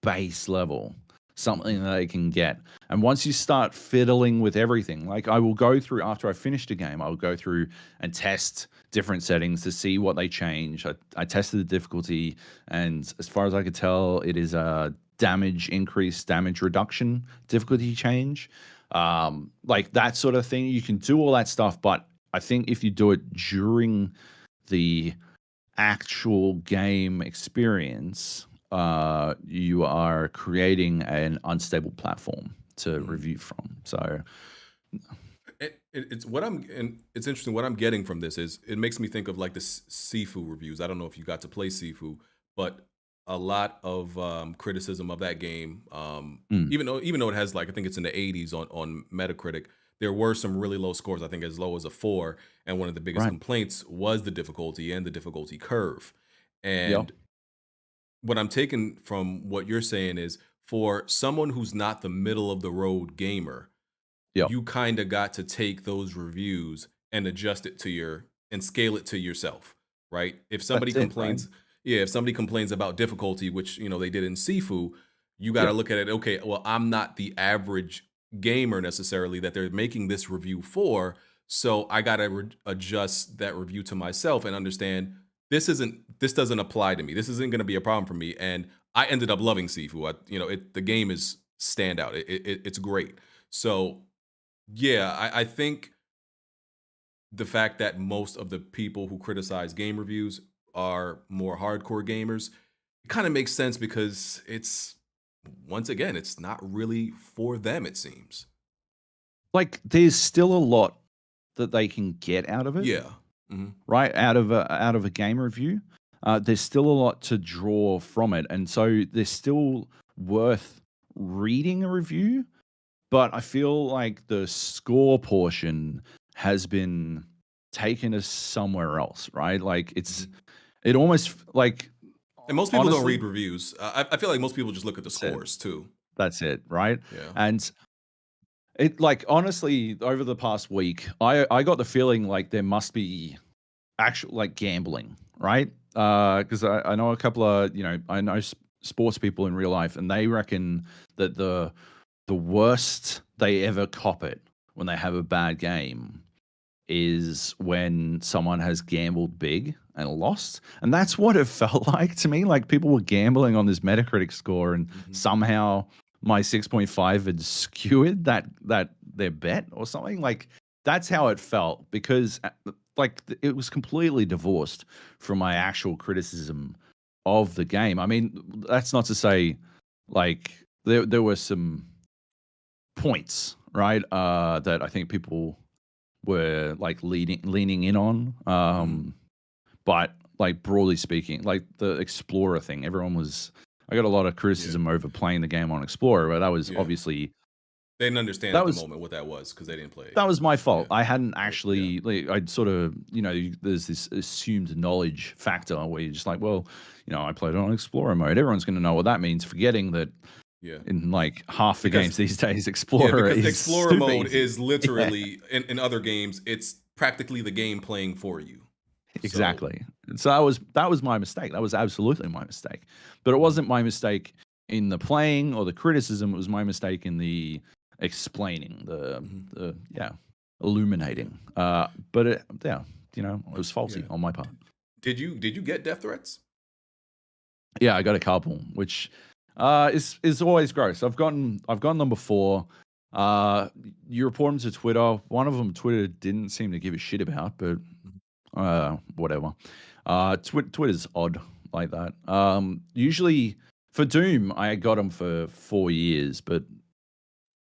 base level, something Mhm. that they can get. And once you start fiddling with everything, like I will go through after I finished a game, I'll go through and test different settings to see what they change. I tested the difficulty, and as far as I could tell, it is a damage increase, damage reduction difficulty change. Like that sort of thing. You can do all that stuff, but I think if you do it during the actual game experience, you are creating an unstable platform to Mhm. review from. So, It's what and it's interesting. What I'm getting from this is it makes me think of like the Sifu reviews. I don't know if you got to play Sifu, but a lot of criticism of that game. Mm. Even though it has, like, I think it's in the 80s on Metacritic, there were some really low scores. I think as low as a 4, and one of the biggest Right. complaints was the difficulty and the difficulty curve. Yep. And what I'm taking from what you're saying is, for someone who's not the middle of the road gamer, Yep. you kind of got to take those reviews and adjust it to your and scale it to yourself, right? If somebody That's it, right? complains, yeah, if somebody complains about difficulty, which they did in Sifu, you got to Yep. look at it. Okay, well, I'm not the average gamer necessarily that they're making this review for, so I got to adjust that review to myself and understand this doesn't apply to me. This isn't going to be a problem for me. And I ended up loving Sifu. The game is standout. It's great. So yeah, I think the fact that most of the people who criticize game reviews are more hardcore gamers, it kind of makes sense because once again, it's not really for them, it seems. Like, there's still a lot that they can get out of it, Yeah. Hmm. right? Out of a game review. There's still a lot to draw from it, and so there's still worth reading a review. But I feel like the score portion has been taken us somewhere else, right? Like Hmm. it almost like And most people don't honestly, read reviews. I feel like most people just look at the that's it. scores too. That's it, right? Yeah. And it like honestly, over the past week, I got the feeling like there must be actual like gambling, right? Because I know a couple of I know sports people in real life, and they reckon that the worst they ever cop it when they have a bad game is when someone has gambled big and lost. And that's what it felt like to me. Like people were gambling on this Metacritic score, and Hmm. somehow my 6.5 had skewed that their bet or something. Like that's how it felt because it was completely divorced from my actual criticism of the game. I mean, that's not to say like there were some points, right? That I think people were like leaning in on. Hmm. But like broadly speaking, like the Explorer thing, I got a lot of Yeah. criticism over playing the game on Explorer, but that was Yeah. obviously They didn't understand that at the was moment what that was because they didn't play it that yet. was my fault. Yeah. I hadn't Right. Yeah. actually like I'd sort of there's this assumed knowledge factor where you're just like, well, I played it on Explorer mode. Everyone's going to know what that means, forgetting that Yeah. in like half the Because games these days, Yeah, Explorer because is explorer super mode easy. is Yeah. literally in other games, it's practically the game playing for you. So, Exactly. So that was my mistake. That was absolutely my mistake. But it mhm, wasn't my mistake in the playing or the criticism. It was my mistake in the explaining, mhm, the yeah, illuminating. But yeah, it was faulty yeah. on my part. Did you get death threats? Yeah, I got a couple, which is always gross. I've gotten them before. Uh, you report them to Twitter. One of them, Twitter didn't seem to give a shit about, but Mhm. whatever. Twitter's odd like that. Usually for Doom, I got them for 4 years, but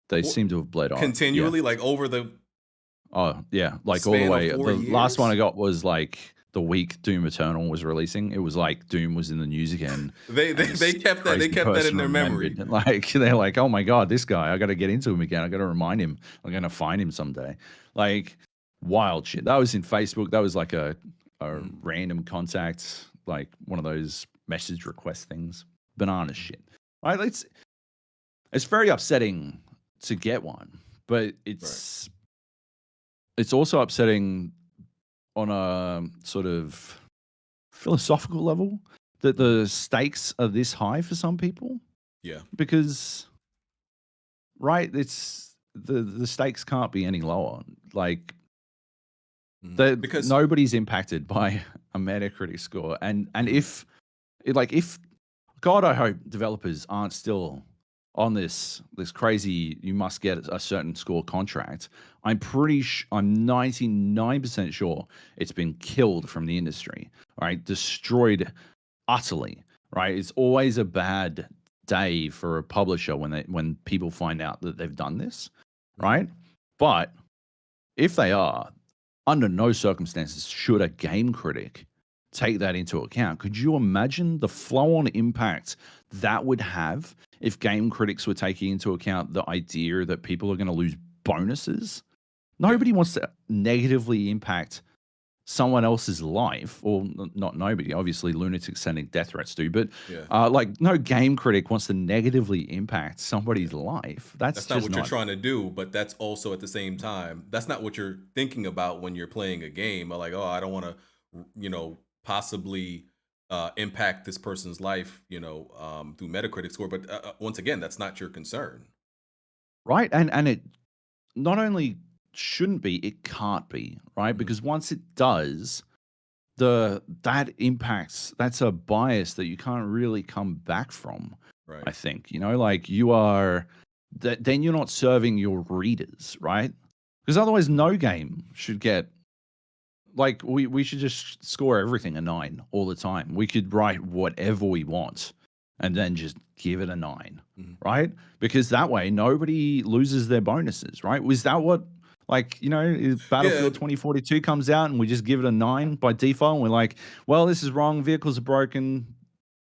they Or seem to have bled on. Yeah. continually, like over the Oh, yeah. Like all the span of way. 4 The last one I years? got was like the week Doom Eternal was releasing. It was like Doom was in the news again, They they and they this kept that they crazy kept that in person their memory. remembered. Like they're like, "Oh my god, this guy! I got to get into him again. I got to remind him. I'm gonna find him someday." Like wild shit. That was in Facebook. That was like a Mhm, random contact, like one of those message request things. Banana mhm, shit. Right? It's very upsetting to get one, but right. it's also upsetting on a sort of philosophical level that Mhm, the stakes are this high for some people yeah, because right, it's the stakes can't be any lower. Like mhm. the Because nobody's impacted by a Metacritic score, and mhm, if God, I hope developers aren't still on this crazy you must get a certain score contract. I'm 99% sure it's been killed from the industry, right? Destroyed utterly, right? It's always a bad day for a publisher when people find out that they've done this, mhm, right? But if they are, under no circumstances should a game critic take that into account. Could you imagine the flow on impact that would have if game critics were taking into account the idea that people are going to lose bonuses? Yeah. Nobody wants to negatively impact someone else's life, or not nobody. Obviously, lunatics sending death threats do, but Yeah. like no game critic wants to negatively impact Yeah. somebody's life. That's That's not just what you're not trying to do, but that's also at the same time, that's not what you're thinking about when you're playing a game. Or like, oh, I don't want to, possibly impact this person's life, through Metacritic score. But once again, that's not your concern. right. And it not only shouldn't be, it can't be, right? Mhm. Because once it does, that impacts, that's a bias that you can't really come back from. I Right. think, like you are that then you're not serving your readers, right? Because otherwise no game should get, like, we should just score everything a 9 all the time. We could write whatever we want and then just give it a 9, Mhm. right? Because that way nobody loses their bonuses, right? Was that what, like, if Yeah. Battlefield 2042 comes out and we just give it a 9 by default and we're like, well, this is wrong, vehicles are broken,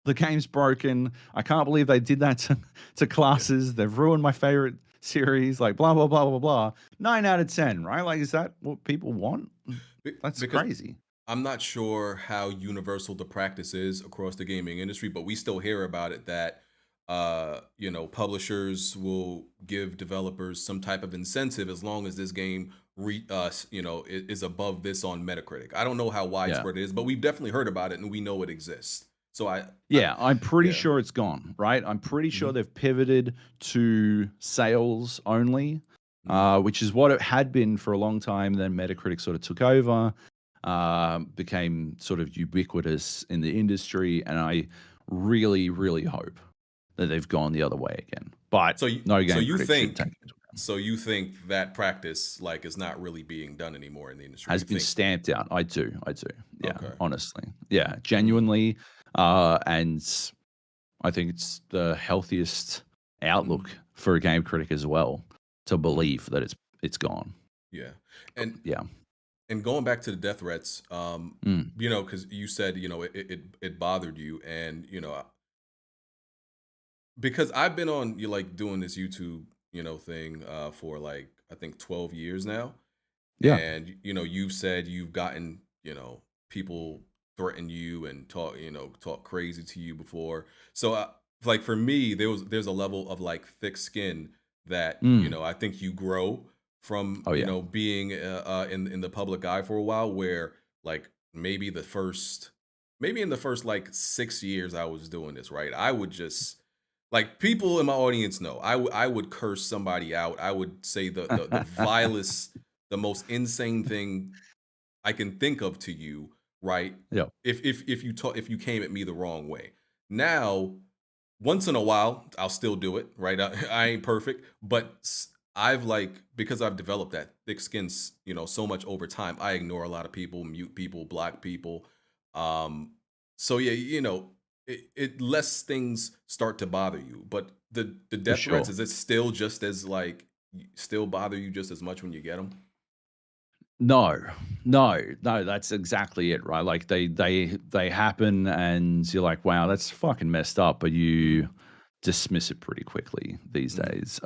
the game's broken. I can't believe they did that to Yeah. classes. They've ruined my favorite series, like blah blah blah blah blah. 9 out of 10, right? Like, is that what people want? That's Because crazy. I'm not sure how universal the practice is across the gaming industry, but we still hear about it that publishers will give developers some type of incentive as long as this game is above this on Metacritic. I don't know how Yeah. widespread it is, but we've definitely heard about it and we know it exists. So I Yeah, I'm pretty yeah. sure it's gone, right? I'm pretty sure Hmm. they've pivoted to sales only, Hmm. which is what it had been for a long time. Then Metacritic sort of took over, became sort of ubiquitous in the industry, and I really, really hope that they've gone the other way again. But So you no so game you critic should take think it into account. so you think that practice like is not really being done anymore in the industry. Has You been think stamped out. I do. Yeah, okay. honestly. Yeah, Mhm. genuinely. And I think it's the healthiest Mhm. outlook for a game critic as well to Mhm. believe that it's gone. Yeah. And Yeah. and going back to the death threats, Mm. because you said, it bothered you, and because I've been on you like doing this YouTube, thing for like I think 12 years now. Yeah. And you've said you've gotten, people threaten you and talk crazy to you before. So like for me, there's a level of like thick skin that Mm. I think you grow from Oh, yeah. being in the public eye for a while, where like maybe in the first like 6 years I was doing this, right, I would just like people in my audience know I would curse somebody out. I would say the vilest, the most insane thing I can think of to you, right? Yeah. If you came at me the wrong way. Now, once in a while, I'll still do it, right? I ain't perfect, but I've like because I've developed that thick skin, so much over time. I ignore a lot of people, mute people, block people. Um, so yeah, it less things start to bother you. But the For death threats, sure. is it still just as like still bother you just as much when you get them? No. No, that's exactly it, right? Like they happen and you're like, "Wow, that's fucking messed up," but Hmm. you dismiss it pretty quickly these Hmm. days.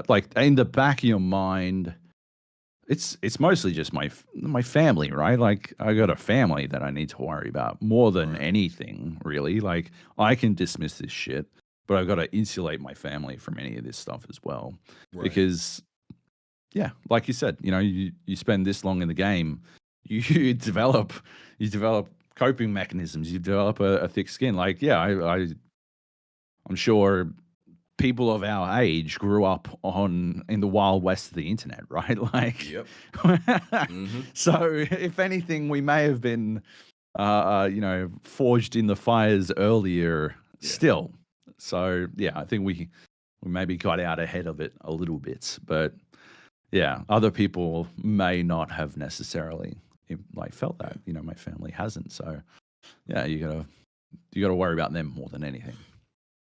Like in the back of your mind, it's mostly just my family, right? Like I got a family that I need to worry about more than Right, anything, really. Like I can dismiss this shit, but I've got to insulate my family from any of this stuff as well. right. Because yeah, like you said, you spend this long in the game, you develop coping mechanisms, you develop a thick skin. Like, yeah, I'm sure people of our age grew up on in the wild west of the internet, right? Like, Yep. Hmm. so if anything, we may have been, forged in the fires earlier Yeah. still. So yeah, I think we maybe got out ahead of it a little bit, but yeah, other people may not have necessarily like felt Yeah. that. My family hasn't. So yeah, you gotta worry about them more than anything.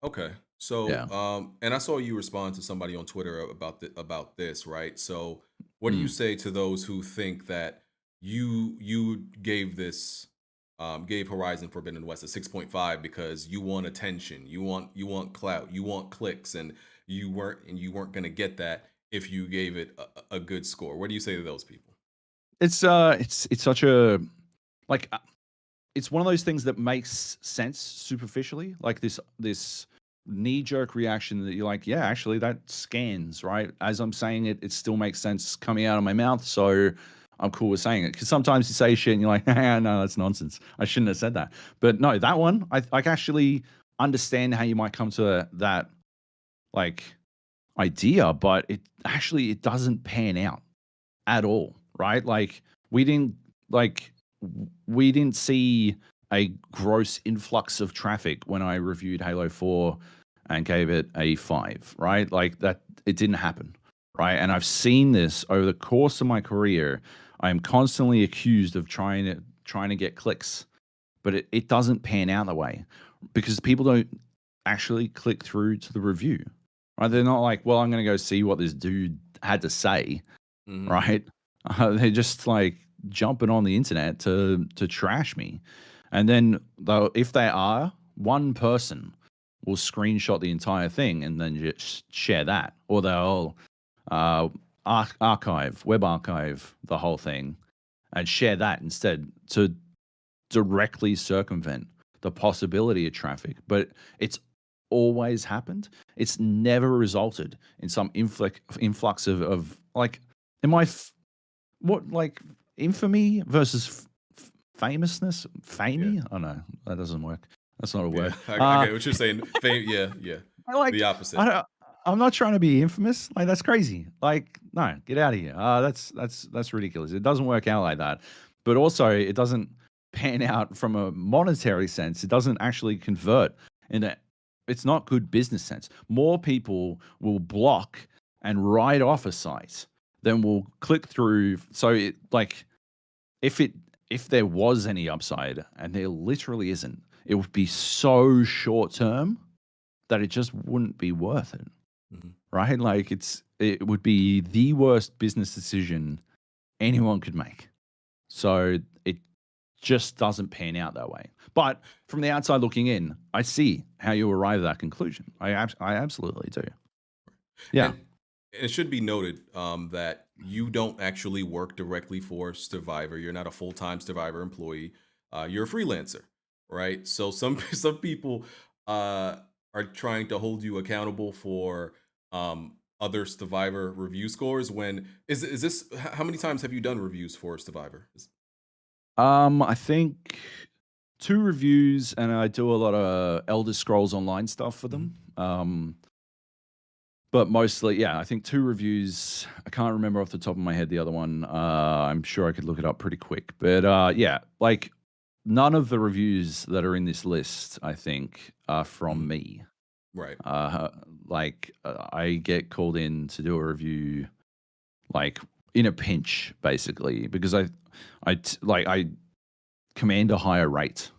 Okay. So, Yeah. and I saw you respond to somebody on Twitter about this, right? So, what do you Mm. say to those who think that you gave this gave Horizon Forbidden West a 6.5 because you want attention, you want clout, you want clicks, and you weren't going to get that if you gave it a good score. What do you say to those people? It's such a like it's one of those things that makes sense superficially, like this knee jerk reaction that you're like, yeah, actually that scans right as I'm saying it. It still makes sense coming out of my mouth, so I'm cool with saying it. Because sometimes you say shit and you're like, no, that's nonsense. I shouldn't have said that. But no, that one, I can actually understand how you might come to that like idea, but it doesn't pan out at all, right? We didn't like we didn't see a gross influx of traffic when I reviewed Halo 4 and gave it a 5, right? Like that it didn't happen, right? And I've seen this over the course of my career. I'm constantly accused of trying to get clicks, but it doesn't pan out that way because people don't actually click through to the review. Right? They're not like, well, I'm going to go see what this dude had to say, Hmm. right? They're just like jumping on the internet to trash me, and then though if they are one person will screenshot the entire thing and then just share that, or they'll uh, web archive the whole thing and share that instead to directly circumvent the possibility of traffic. But it's always happened. It's never resulted in some influx of like, am I what like infamy versus famousness? Yeah, Famey? Oh no, that doesn't work. That's not a yeah, word. I get what you're saying. Yeah, yeah, I like the I opposite. don't. I'm not trying to be infamous. Like that's crazy. Like no, get out of here. That's ridiculous. It doesn't work out like that. But also, it doesn't pan out from a monetary sense. It doesn't actually convert in a. It's not good business sense. More people will block and write off a site than will click through. So it like if it if there was any upside, and there literally isn't, it would be so short term that it just wouldn't be worth it, Mhm. right? Like it would be the worst business decision anyone could make. So it just doesn't pan out that way. But from the outside looking in, I see how you arrive at that conclusion. I absolutely do. Yeah. And it should be noted that you don't actually work directly for Stevivor. You're not a full time Stevivor employee. You're a freelancer, right? So some some people are trying to hold you accountable for other Stevivor review scores. When is this? How many times have you done reviews for Stevivor? I think two reviews, and I do a lot of Elder Scrolls Online stuff for them. Mhm. But mostly, yeah, I think two reviews. I can't remember off the top of my head the other one. I'm sure I could look it up pretty quick. But yeah, like none of the reviews that are in this list, I think, are from Mhm. me. Right. Uh, I get called in to do a review, like in a pinch, basically, because I command a higher rate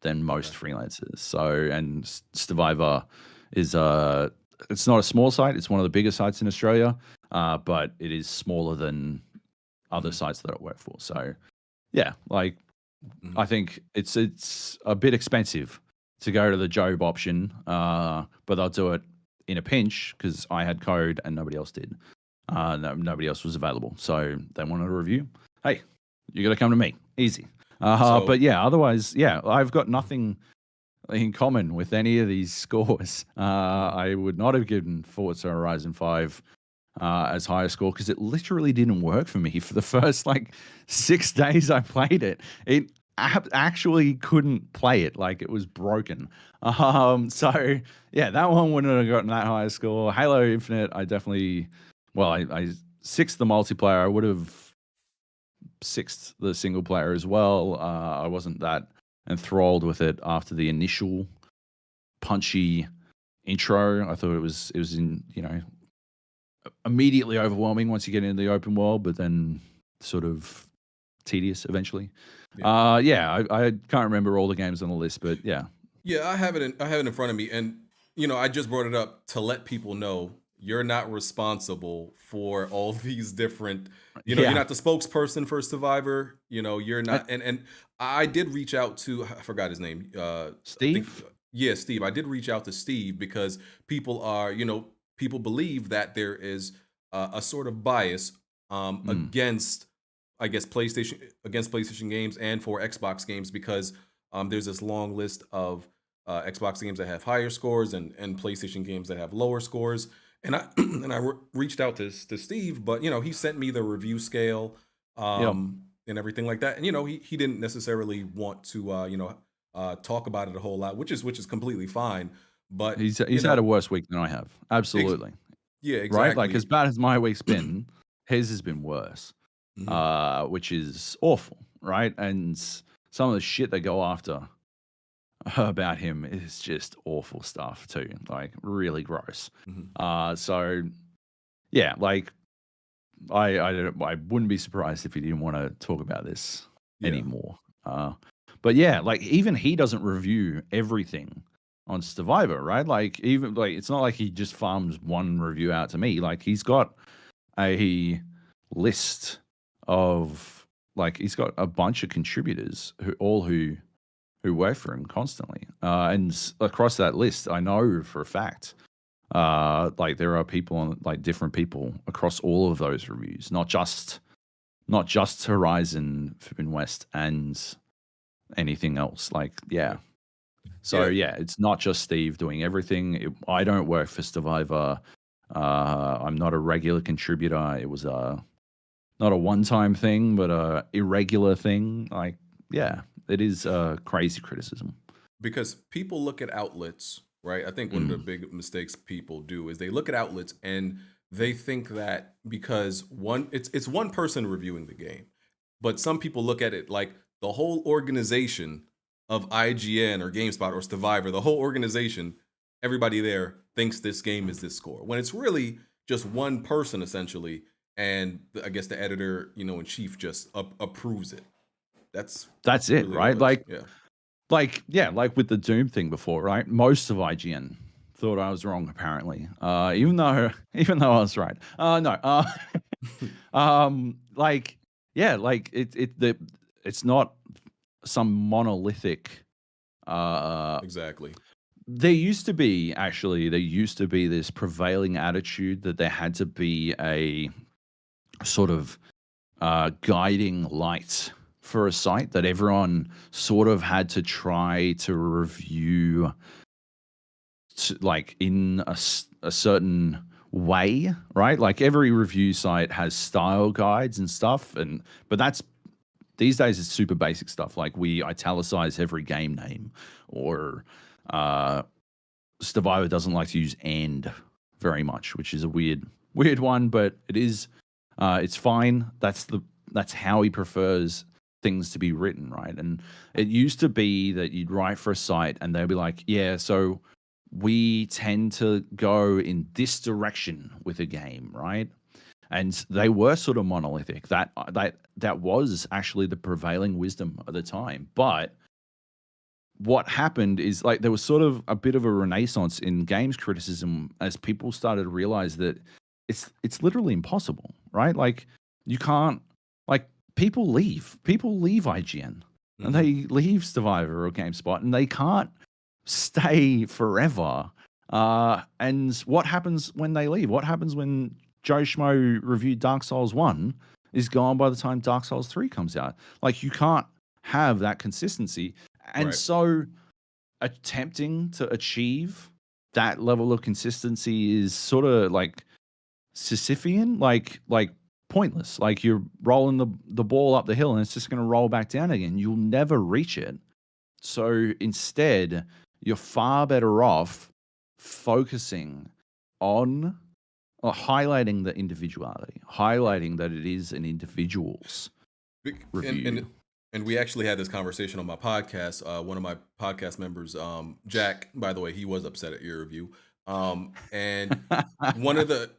than Okay. most freelancers. So, and Stevivor is it's not a small site. It's one of the bigger sites in Australia, but it is smaller than other Mhm. sites that I work for. So, yeah, like Mhm. I think it's a bit expensive to go to the Job option, but I'll do it in a pinch because I had code and nobody else did. Nobody else was available, so they wanted a review. Hey, you got to come to me. Easy. But So yeah, otherwise, yeah, I've got nothing in common with any of these scores. mhm. I would not have given Forza Horizon 5 as high a score because it literally didn't work for me for the first like 6 days I played it. It actually couldn't play it, like it was broken. So yeah, that one wouldn't have gotten that high a score. Halo Infinite, I definitely, well, I sixth the multiplayer. I would have sixth the single player as well. I wasn't that enthralled with it after the initial punchy intro. I thought it was in immediately overwhelming once you get into the open world, but then sort of tedious eventually. Yeah. Yeah, I can't remember all the games on the list, but yeah. Yeah, I have it in front of me, and I just brought it up to let people know. you're not responsible for all these different, you're Yeah. not the spokesperson for Stevivor. You're I, not, and I did reach out to, I forgot his name. I think, Steve. yeah, Steve. I did reach out to Steve because people are, people believe that there is a sort of bias Mm, against, I guess, PlayStation games and for Xbox games because there's this long list of Xbox games that have higher scores and PlayStation games that have lower scores. And I and reached out to Steve, but he sent me the review scale yep. and everything like that. And he didn't necessarily want to talk about it a whole lot, which is completely fine. But He's had a worse week than I have. ex- Absolutely. yeah, Right? Like, as exactly. bad as my week's been, his has been worse, Mhm. which is awful, right? And some of the shit they go after about him is just awful stuff too, like really gross. Mhm. So yeah, like I wouldn't be surprised if he didn't want to talk about this Yeah. anymore. But yeah, like even he doesn't review everything on Stevivor, right? Like even like it's not like he just farms one review out to me. Like he's got a list of like he's got a bunch of contributors who work for him constantly. Across that list, I know for a fact, like there are people on like different people across all of those reviews, not just Horizon Forbidden West and anything else. Like, yeah. Yeah. So Yeah. yeah, it's not just Steve doing everything. I don't work for Stevivor. I'm not a regular contributor. It was not a one-time thing, but a irregular thing. Like, Mhm. yeah, it is crazy criticism. Because people look at outlets, right? I think one of the Mm. big mistakes people do is they look at outlets and they think that because it's one person reviewing the game, but some people look at it like the whole organization of IGN or GameSpot or Stevivor, the whole organization, everybody there thinks this game is this score. When it's really just one person essentially, and I guess the editor, in chief just approves it. That's That's it, really all right? it is. Yeah. Like yeah, like with the Doom thing before, right? Most of IGN thought I was wrong, apparently. Even though I was right. No. Like yeah, like it's not some monolithic. Uh, Exactly. there used to be this prevailing attitude that there had to be a sort of guiding light for a site that everyone sort of had to try to review like in a certain way, right? Like every review site has style guides and stuff, but that's these days it's super basic stuff. Like we italicize every game name, or uh, Stevivor doesn't like to use "and" very much, which is a weird one, but it's fine. That's how he prefers things to be written, right? And it used to be that you'd write for a site and they'd be like, yeah, so we tend to go in this direction with a game, right? And they were sort of monolithic. That was actually the prevailing wisdom at the time. But what happened is like there was sort of a bit of a renaissance in games criticism as people started to realize that it's literally impossible, right? Like you can't like people leave IGN and Hmm. they leave Stevivor or GameSpot and they can't stay forever. And what happens when they leave? What happens when Joe Schmo reviewed Dark Souls 1 is gone by the time Dark Souls 3 comes out? Like you can't have that consistency. And Right. so attempting to achieve that level of consistency is sort of like Sisyphean, like pointless. Like you're rolling the ball up the hill and it's just going to roll back down again. You'll never reach it. So instead, you're far better off focusing on or highlighting the individuality, Right. highlighting that it is an individual's And review. and we actually had this conversation on my podcast. One of my podcast members, Jack, by the way, he was upset at your review. And one of the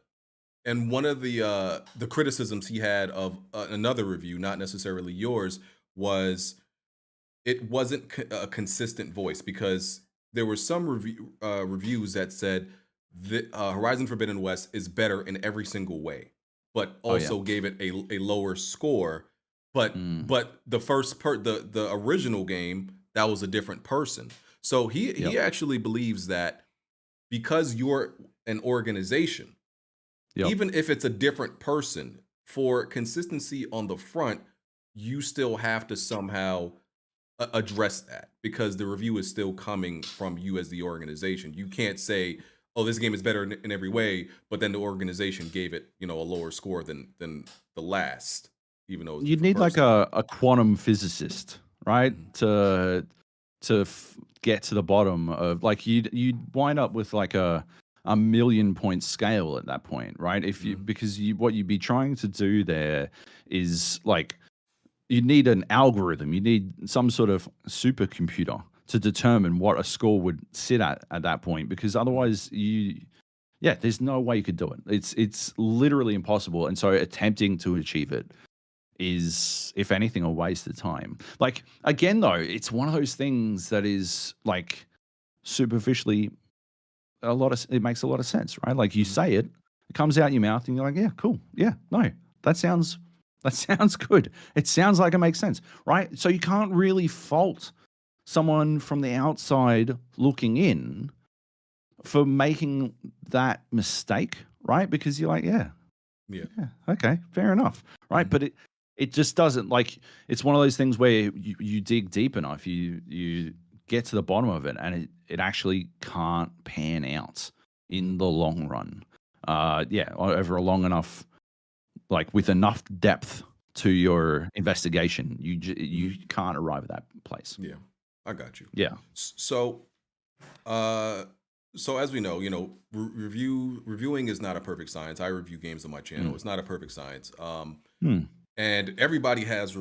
the criticisms he had of another review, not necessarily yours, was it wasn't a consistent voice because there were some reviews that said the Horizon Forbidden West is better in every single way, but Oh yeah. also gave it a lower score. But Mm, the original game, that was a different person. So yep. he actually believes that because you're an organization, Yep. even if it's a different person, for consistency on the front, you still have to somehow address that because the review is still coming from you as the organization. You can't say, "Oh, this game is better in every way," but then the organization gave it, a lower score than the last, even though it's a You'd different need like person. a quantum physicist, right? Mhm, To get to the bottom of like you'd wind up with like a million point scale at that point, right? If you mhm, because you what you'd be trying to do there is like you need an algorithm, you need some sort of supercomputer to determine what a score would sit at that point because mhm, otherwise yeah, there's no way you could do it. It's literally impossible. And so attempting to achieve it is, if anything, a waste of time. Like again, though, it's one of those things that is like superficially it makes a lot of sense, right? Like you mhm, say it comes out your mouth, and you're like, yeah, cool, yeah, no, that sounds that sounds good. It sounds like it makes sense, right? So you can't really fault someone from the outside looking in for making that mistake, right? Because you're like, yeah, yeah, yeah, okay, fair enough, right? mhm, But it just doesn't like it's one of those things where you dig deep enough, you get to the bottom of it, and it actually can't pan out in mhm, the long run. Yeah, over a long enough, like with enough depth to your investigation, you mhm, can't arrive at that place. yeah. I got you. Yeah. So, uh, so as we know, reviewing is not a perfect science. I review games on my channel. Mm. It's not a perfect science. Hmm. And everybody has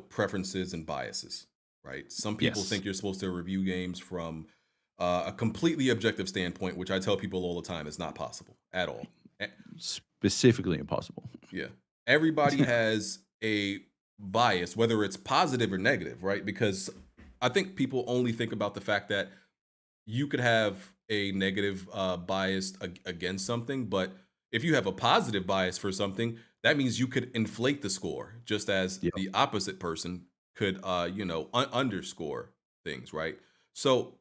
preferences and biases, right? Some people Yes. think you're supposed to review games from a completely objective standpoint, which I tell people all the time is not possible at all. Eh, Specifically impossible. yeah, everybody has a bias, whether it's positive or negative, right? Because I think people only think about the fact that you could have a negative bias against something, but if you have a positive bias for something, that means you could inflate the score, just as Yeah. the opposite person could, underscore things, right? So,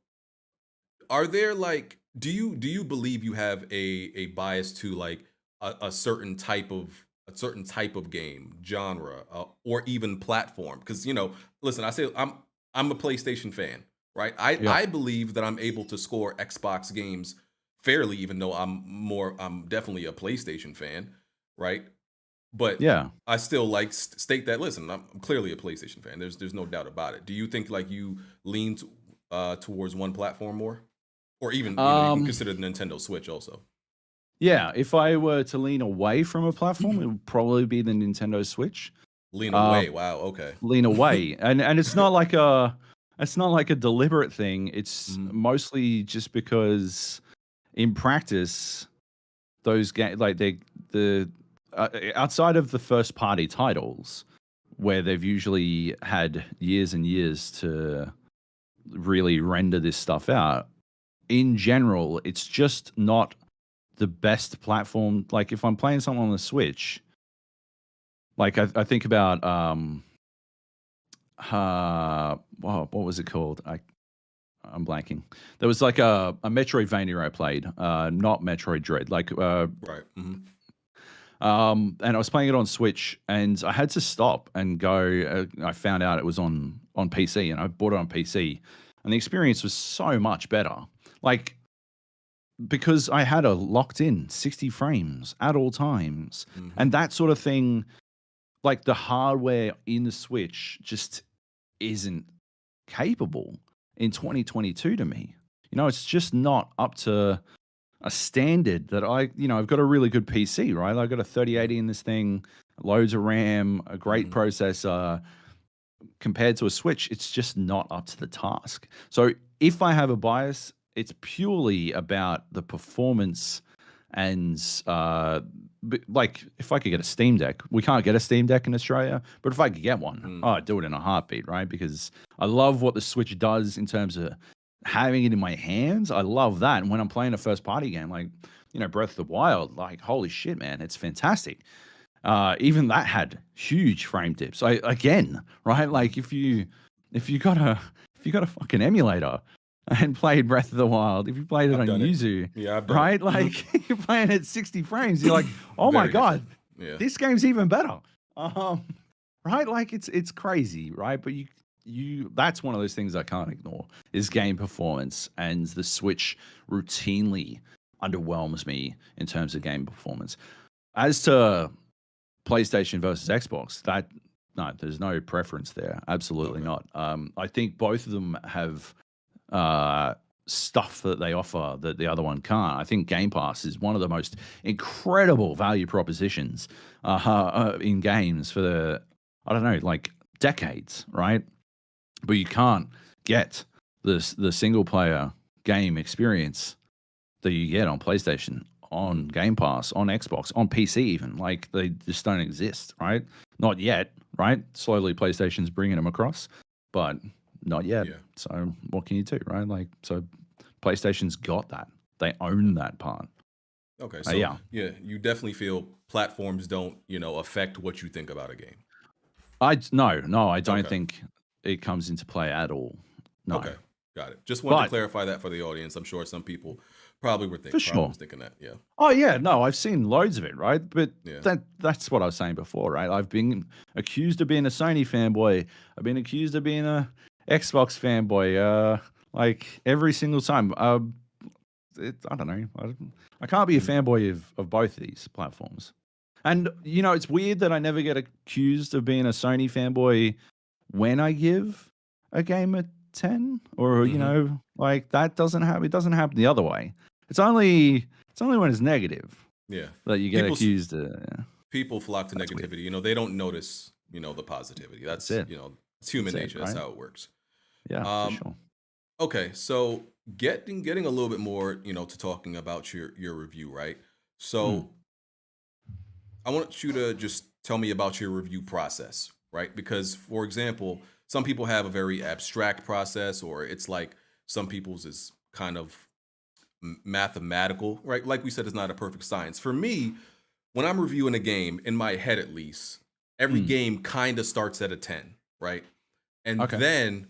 are there like, do you believe you have a bias to like a certain type of game genre or even platform? Because listen, I say I'm a PlayStation fan, right? I Yep. I believe that I'm able to score Xbox games fairly, even though I'm definitely a PlayStation fan, right? But Yeah. I still like state that, listen, I'm clearly a PlayStation fan. There's no doubt about it. Do you think like you lean towards one platform more? Or even, you can Um. consider the Nintendo Switch also. Yeah, if I were to lean away from a platform, it would probably be the Nintendo Switch. Lean Uh, away. Wow, okay. lean away, and it's not like a deliberate thing. It's Mhm, mostly just because in practice, those games like the outside of the first party titles, where they've usually had years and years to really render this stuff out. In general, it's just not the best platform. Like if I'm playing something on the Switch, like I think about what was it called? I'm blanking. There was like a Metroidvania I played, not Metroid Dread, like right, mhm, and I was playing it on Switch, and I had to stop and go. I found out it was on PC, and I bought it on PC, and the experience was so much better. Like because I had a locked in 60 frames at all times, mhm, and that sort of thing. Like the hardware in the Switch just isn't capable in mhm, 2022 to me. It's just not up to a standard that I've got a really good PC, right? I've got a mhm, 3080 in this thing, loads of RAM, a great mhm, processor. Compared to a Switch, it's just not up to the task. So if I have a bias, it's purely about the performance and like if I could get a Steam Deck, we can't get a Steam Deck in Australia, but if I could get one, mhm, oh, I'd do it in a heartbeat, right? Because I love what the Switch does in terms of having it in my hands, I love that. And when I'm playing a first party game, like, Breath of the Wild, like, holy shit, man, it's fantastic. Even that had huge frame dips. Again, right? Like if you got a fucking emulator and played Breath of the Wild, if you played it I've on done it. Yuzu, Yeah, I've done it. right? Like you're playing at 60 frames, you're like, oh my Very different. god, Yeah. this game's even better. Um, right? Like it's crazy, right? But you that's one of those things I can't ignore is game performance, and the Switch routinely underwhelms me in terms of game performance. As to PlayStation versus Xbox, no, there's no preference there. Absolutely Okay. not. I think both of them have uh, stuff that they offer that the other one can't. I think Game Pass is one of the most incredible value propositions in games for I don't know, like decades, right? But you can't get the single player game experience that you get on PlayStation, on Game Pass, on Xbox, on PC even. Like they just don't exist, right? Not yet, right? Slowly PlayStation's bringing them across, but not yet. Yeah. So what can you do, right? Like, so PlayStation's got that. They own that part. Okay. So Yeah. you definitely feel platforms don't, affect what you think about a game. No, I don't Okay. think it comes into play at all. No. Okay. Got it. Just wanted to But clarify that for the audience. I'm sure some people probably for probably sure. was thinking that. Yeah. Oh yeah, no, I've seen loads of it, right? But Yeah. that's what I was saying before, right? I've been accused of being a Sony fanboy. I've been accused of being a Xbox fanboy. Like every single time. I don't know. I can't be a Mhm. fanboy of both of these platforms. And it's weird that I never get accused of being a Sony fanboy when I give a game a 10, or Mhm. like that doesn't happen. It doesn't happen the other way. It's only when it's negative Yeah. that you get People s- accused. people flock to That's weird. negativity. They don't notice, the positivity. That's That's, it. it's That's human it, nature. That's right? how it works. Yeah, for Um, sure. okay, so getting a little bit more, to talking about your review, right? Mm, So I want you to just tell me about your review process, right? Because, for example, some people have a very abstract process, or it's like some people's is kind of mathematical, right? Like we said, it's not a perfect science. For me, when I'm reviewing a game, in my head at least, every mm. game kind of starts at a 10, right? And Okay. then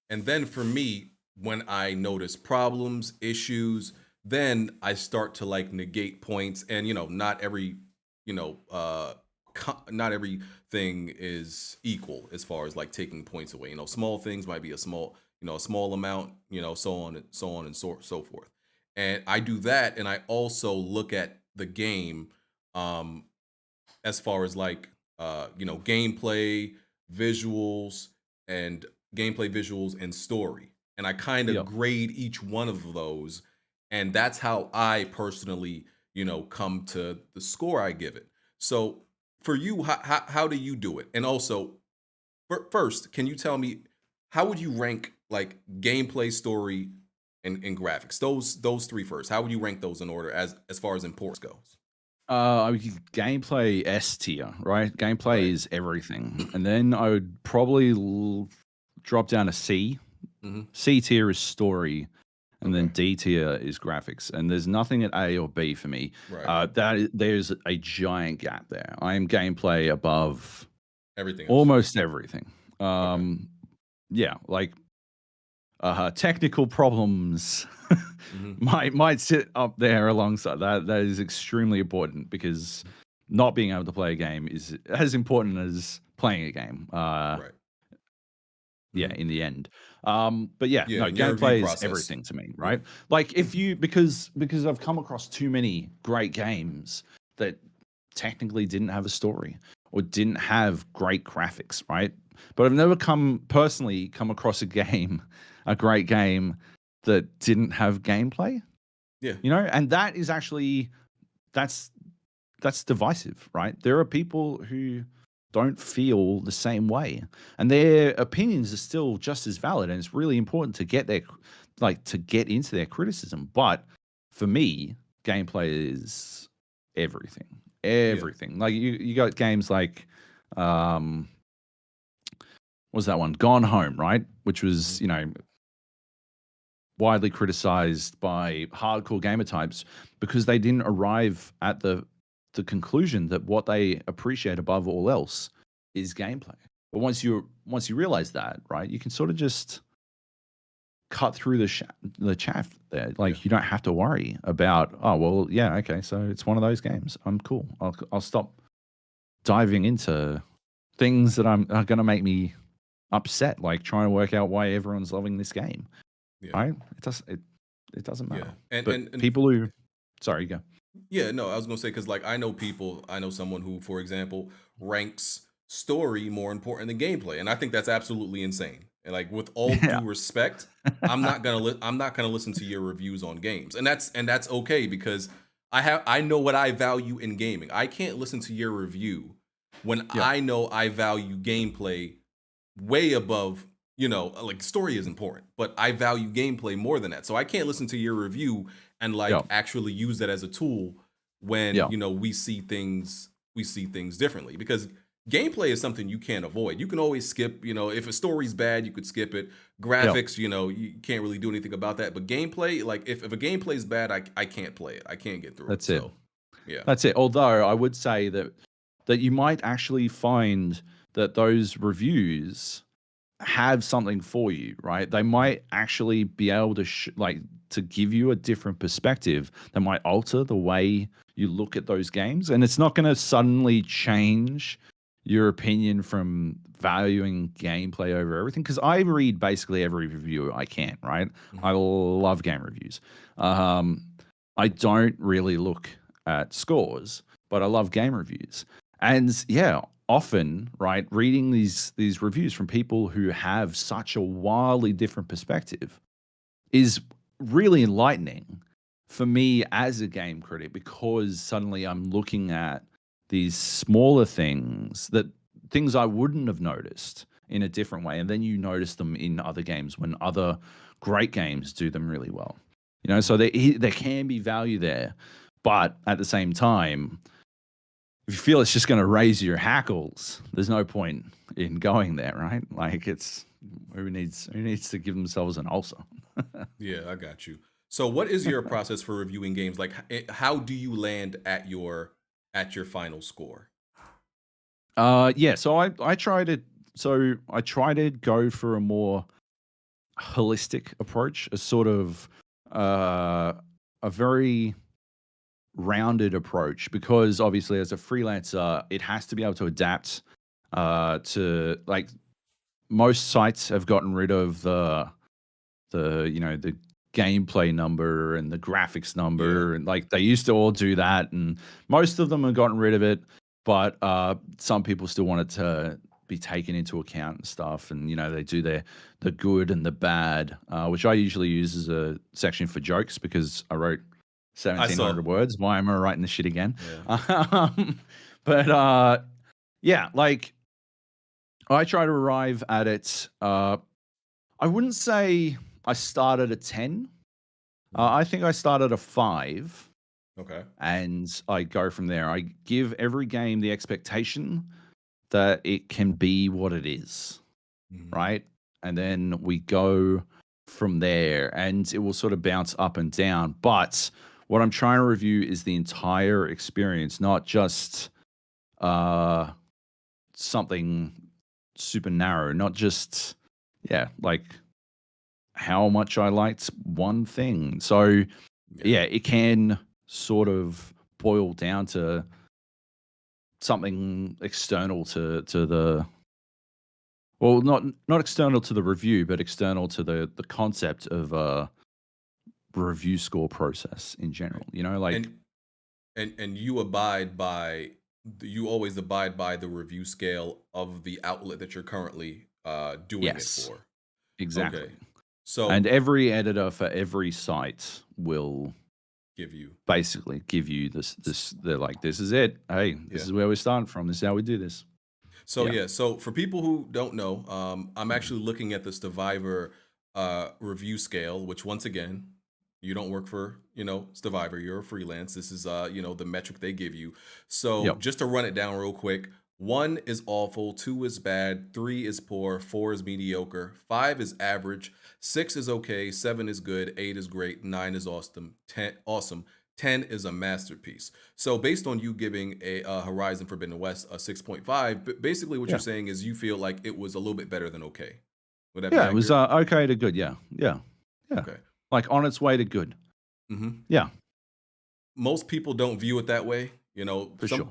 and then for me, when I notice problems, issues, then I start to like negate points. And not every, you know, uh not everything is equal as far as like taking points away. Small things might be a small amount, so on and so forth. And I do that, and I also look at the game um as far as like gameplay, visuals, and story. And I kind of Yep. grade each one of those, and that's how I personally, come to the score I give it. So for you, how do you do it? And also, first, can you tell me how would you rank like gameplay, story, and graphics? Those three first. How would you rank those in order as far as importance goes? I would give gameplay S tier, right? Gameplay Right. is everything, and then I would probably drop down to C. Hmm. C tier is story, and then Okay. D tier is graphics. And there's nothing at A or B for me. Right. There's a giant gap there. I am gameplay above Everything else. almost everything. Okay. Yeah, like technical problems Hmm. might sit up there alongside that. That is extremely important, because not being able to play a game is as important as playing a game. Right. Yeah, Hmm. in the end. But yeah, Yeah, no, in your review gameplay is process. everything to me, Yeah. right? Like if you because I've come across too many great games that technically didn't have a story or didn't have great graphics, right? But I've never personally come across a great game that didn't have gameplay, Yeah. and that is actually that's that's divisive, right? There are people who don't feel the same way, and their opinions are still just as valid, and it's really important to get to get into their criticism. But for me, gameplay is everything. Yeah. Everything. Like you got games like um what was that one? Gone Home, right? Which Hmm. was, widely criticized by hardcore gamer types because they didn't arrive at the conclusion that what they appreciate above all else is gameplay. But once you realize that, right, you can sort of just cut through the chaff there. Yeah. Like you don't have to worry about, oh well, yeah, okay, so it's one of those games. I'm cool. I'll stop diving into things that are going to make me upset, like trying to work out why everyone's loving this game. Yeah. Right? It doesn't Yeah. matter. And But and people who, sorry, go. yeah, no, I was gonna say because like I know someone who, for example, ranks story more important than gameplay, and I think that's absolutely insane. And like with all Yeah. due respect, I'm not gonna listen to your reviews on games, and that's okay because I know what I value in gaming. I can't listen to your review when Yep. I know I value gameplay way above, like story is important, but I value gameplay more than that. So I can't listen to your review and like Yep. actually use that as a tool when, Yeah. we see things differently because gameplay is something you can't avoid. You can always skip, if a story's bad, you could skip it. Yep. Graphics, you can't really do anything about that. But gameplay, like if a gameplay is bad, I can't play it. I can't get through it. That's it. So yeah. That's it. Although I would say that you might actually find that those reviews have something for you, right? They might actually be able to like to give you a different perspective that might alter the way you look at those games, and it's not going to suddenly change your opinion from valuing gameplay over everything. Because I read basically every review I can, right? I Mhm. love game reviews. Um, I don't really look at scores, but I love game reviews. And yeah, often, right, reading these reviews from people who have such a wildly different perspective is really enlightening for me as a game critic because suddenly I'm looking at these smaller things I wouldn't have noticed in a different way, and then you notice them in other games when other great games do them really well. So there can be value there, but at the same time, if you feel it's just going to raise your hackles, there's no point in going there, right? Like it's who needs to give themselves an ulcer? Yeah, I got you. So what is your process for reviewing games? Like how do you land at your final score? Yeah. So I try to go for a more holistic approach, a sort of uh, a very rounded approach, because obviously as a freelancer, it has to be able to adapt to like most sites have gotten rid of the gameplay number and the graphics Yeah, number, and like they used to all do that, and most of them have gotten rid of it, but some people still want it to be taken into account and stuff, and they do the good and the bad, which I usually use as a section for jokes because I wrote I saw. 1,700 words. Why am I writing this shit again? Yeah. um, but yeah, like I try to arrive at it. I wouldn't say I start at a 10. Mhm. I think I start at a 5 Okay. and I go from there. I give every game the expectation that it can be what it is, Mhm. right? And then we go from there and it will sort of bounce up and down. But what I'm trying to review is the entire experience, not just uh, something super narrow, not just, yeah, like how much I liked one thing. So Yeah. yeah, it can sort of boil down to something external to the, well, not external to the review, but external to the concept of a review score process in general. Right. Like And and you always abide by the review scale of the outlet that you're currently doing it yes, for. exactly. Okay. And So every editor for every site will give you. basically give you this. They're like, this is it. Hey, this Yeah. is where we're starting from. This is how we do this. So Yeah. yeah, so for people who don't know, I'm actually looking at the Stevivor review scale, which once again, you don't work for, Stevivor, you're a freelance. This is the metric they give you. So Yep. just to run it down real quick, 1 is awful, 2 is bad, 3 is poor, 4 is mediocre, 5 is average, 6 is okay, 7 is good, 8 is great, 9 is awesome, 10 is a masterpiece. So based on you giving Horizon Forbidden West a 6.5, basically what you're Yeah. saying is you feel like it was a little bit better than okay. Would that be Yeah, it was accurate? okay to good. Yeah. Yeah. Yeah. Okay. Like on its way to good. Mhm. Yeah, Most people don't view it that way. You know, for sure.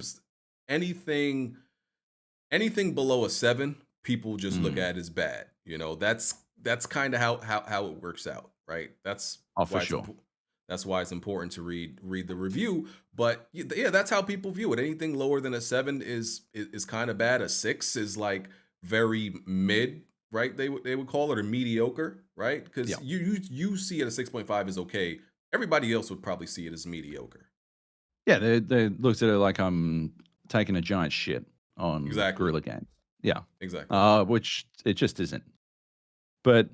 anything anything below a 7, people just look Mm. at as bad. You know, that's kind of how it works out, right? Oh, for Why it's sure. important. That's why it's important to read the review. But yeah, that's how people view it. Anything lower than a 7 is kind of bad. A 6 is like very mid, right? They would call it, or mediocre, right? Yeah. Because you see it, a 6.5 is okay. Everybody else would probably see it as mediocre. Yeah, they looked at it like I'm taking a giant shit on Exactly. Guerrilla Games. Yeah. Exactly. Which it just isn't. But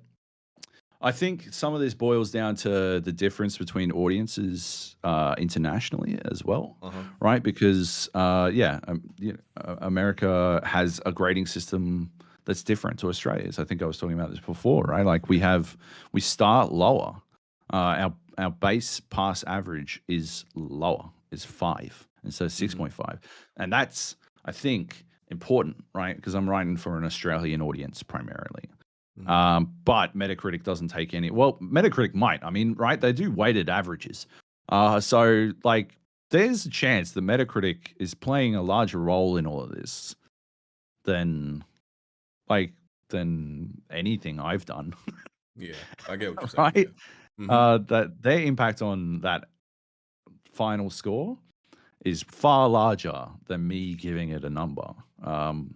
I think some of this boils down to the difference between audiences internationally as well, Uh-huh. right? Because America has a grading system that's different to Australia's. I think I was talking about this before, right? Like we start lower. Our base pass average is lower, is 5 instead of Mhm. 6.5, and that's, I think, important, right? Because I'm writing for an Australian audience primarily. Mhm. But Metacritic doesn't take any. Well, Metacritic might. I mean, right? They do weighted averages. So like, there's a chance that Metacritic is playing a larger role in all of this than like than anything I've done, Yeah, I get what you're saying. right? Yeah. Mhm. That their impact on that final score is far larger than me giving it a number. Um,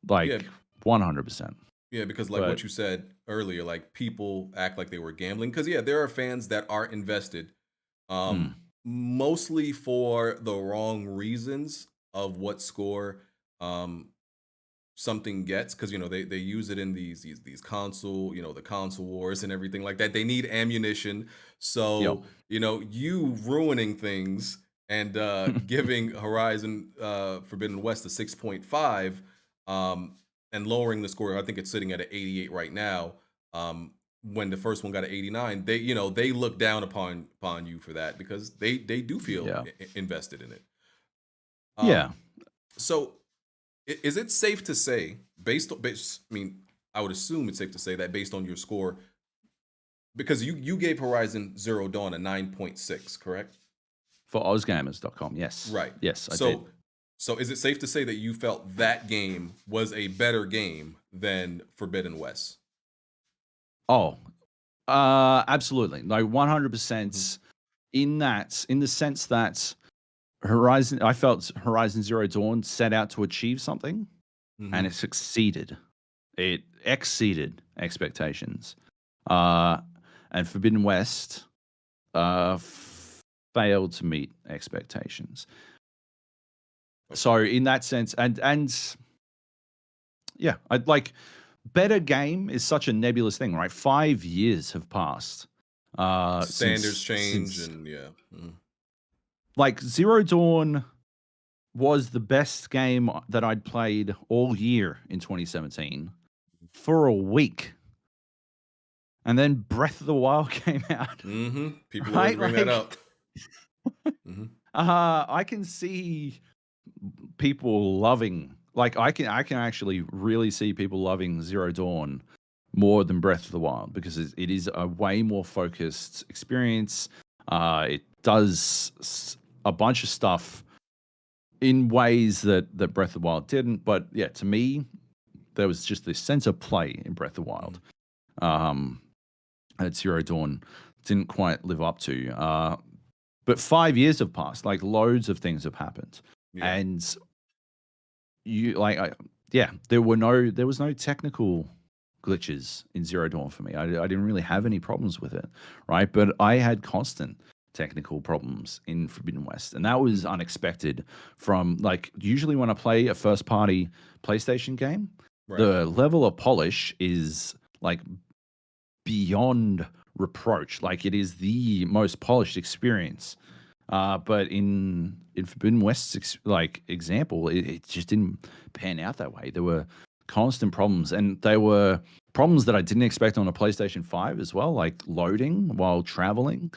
Yeah, like 100%. yeah, because like But what you said earlier, like people act like they were gambling. Because yeah, there are fans that are invested, mm, mostly for the wrong reasons of what score um something gets, because they use it in these console, the console wars and everything like that. They need ammunition. yep, So you ruining things and giving Horizon Forbidden West a 6.5, and lowering the score. I think it's sitting at an 88 right now. When the first one got an 89, they look down upon you for that, because they do feel yeah, invested in it. yeah. um so is it safe to say, I mean, I would assume it's safe to say that based on your score, because you gave Horizon Zero Dawn a 9.6, correct? For ozgamers.com, yes. Right. Yes, I did. So is it safe to say that you felt that game was a better game than Forbidden West? Oh, absolutely. Like Mhm. 100% in the sense that I felt Horizon Zero Dawn set out to achieve something and it Mhm. succeeded. It exceeded expectations. Uh, and Forbidden West failed to meet expectations. Okay. So in that sense, and yeah, I'd like better game is such a nebulous thing, right? 5 years have passed Standards change, since and yeah. Mhm. like Zero Dawn was the best game that I'd played all year in 2017 for a week, and then Breath of the Wild came out, People always right? bring that Like, up. Mhm. I can see people loving, like, I can actually really see people loving Zero Dawn more than Breath of the Wild, because it is a way more focused experience. It does a bunch of stuff in ways that Breath of the Wild didn't. But yeah, to me, there was just this sense of play in Breath of the Wild Mhm. um, that Zero Dawn didn't quite live up to. But 5 years have passed, like loads of things have happened, Yeah. and you like, yeah, there was no technical glitches in Zero Dawn for me. I didn't really have Mhm. any problems with it, right? But I had constant technical problems in Forbidden West, and that was Mhm. unexpected. From like, usually when I play a first party PlayStation game, Right. the level of polish is like beyond reproach. Like, it is the most polished experience But in Forbidden West's example, it just didn't pan out that way. There were constant problems, and they were problems that I didn't expect on a PlayStation 5 as well, like loading while traveling.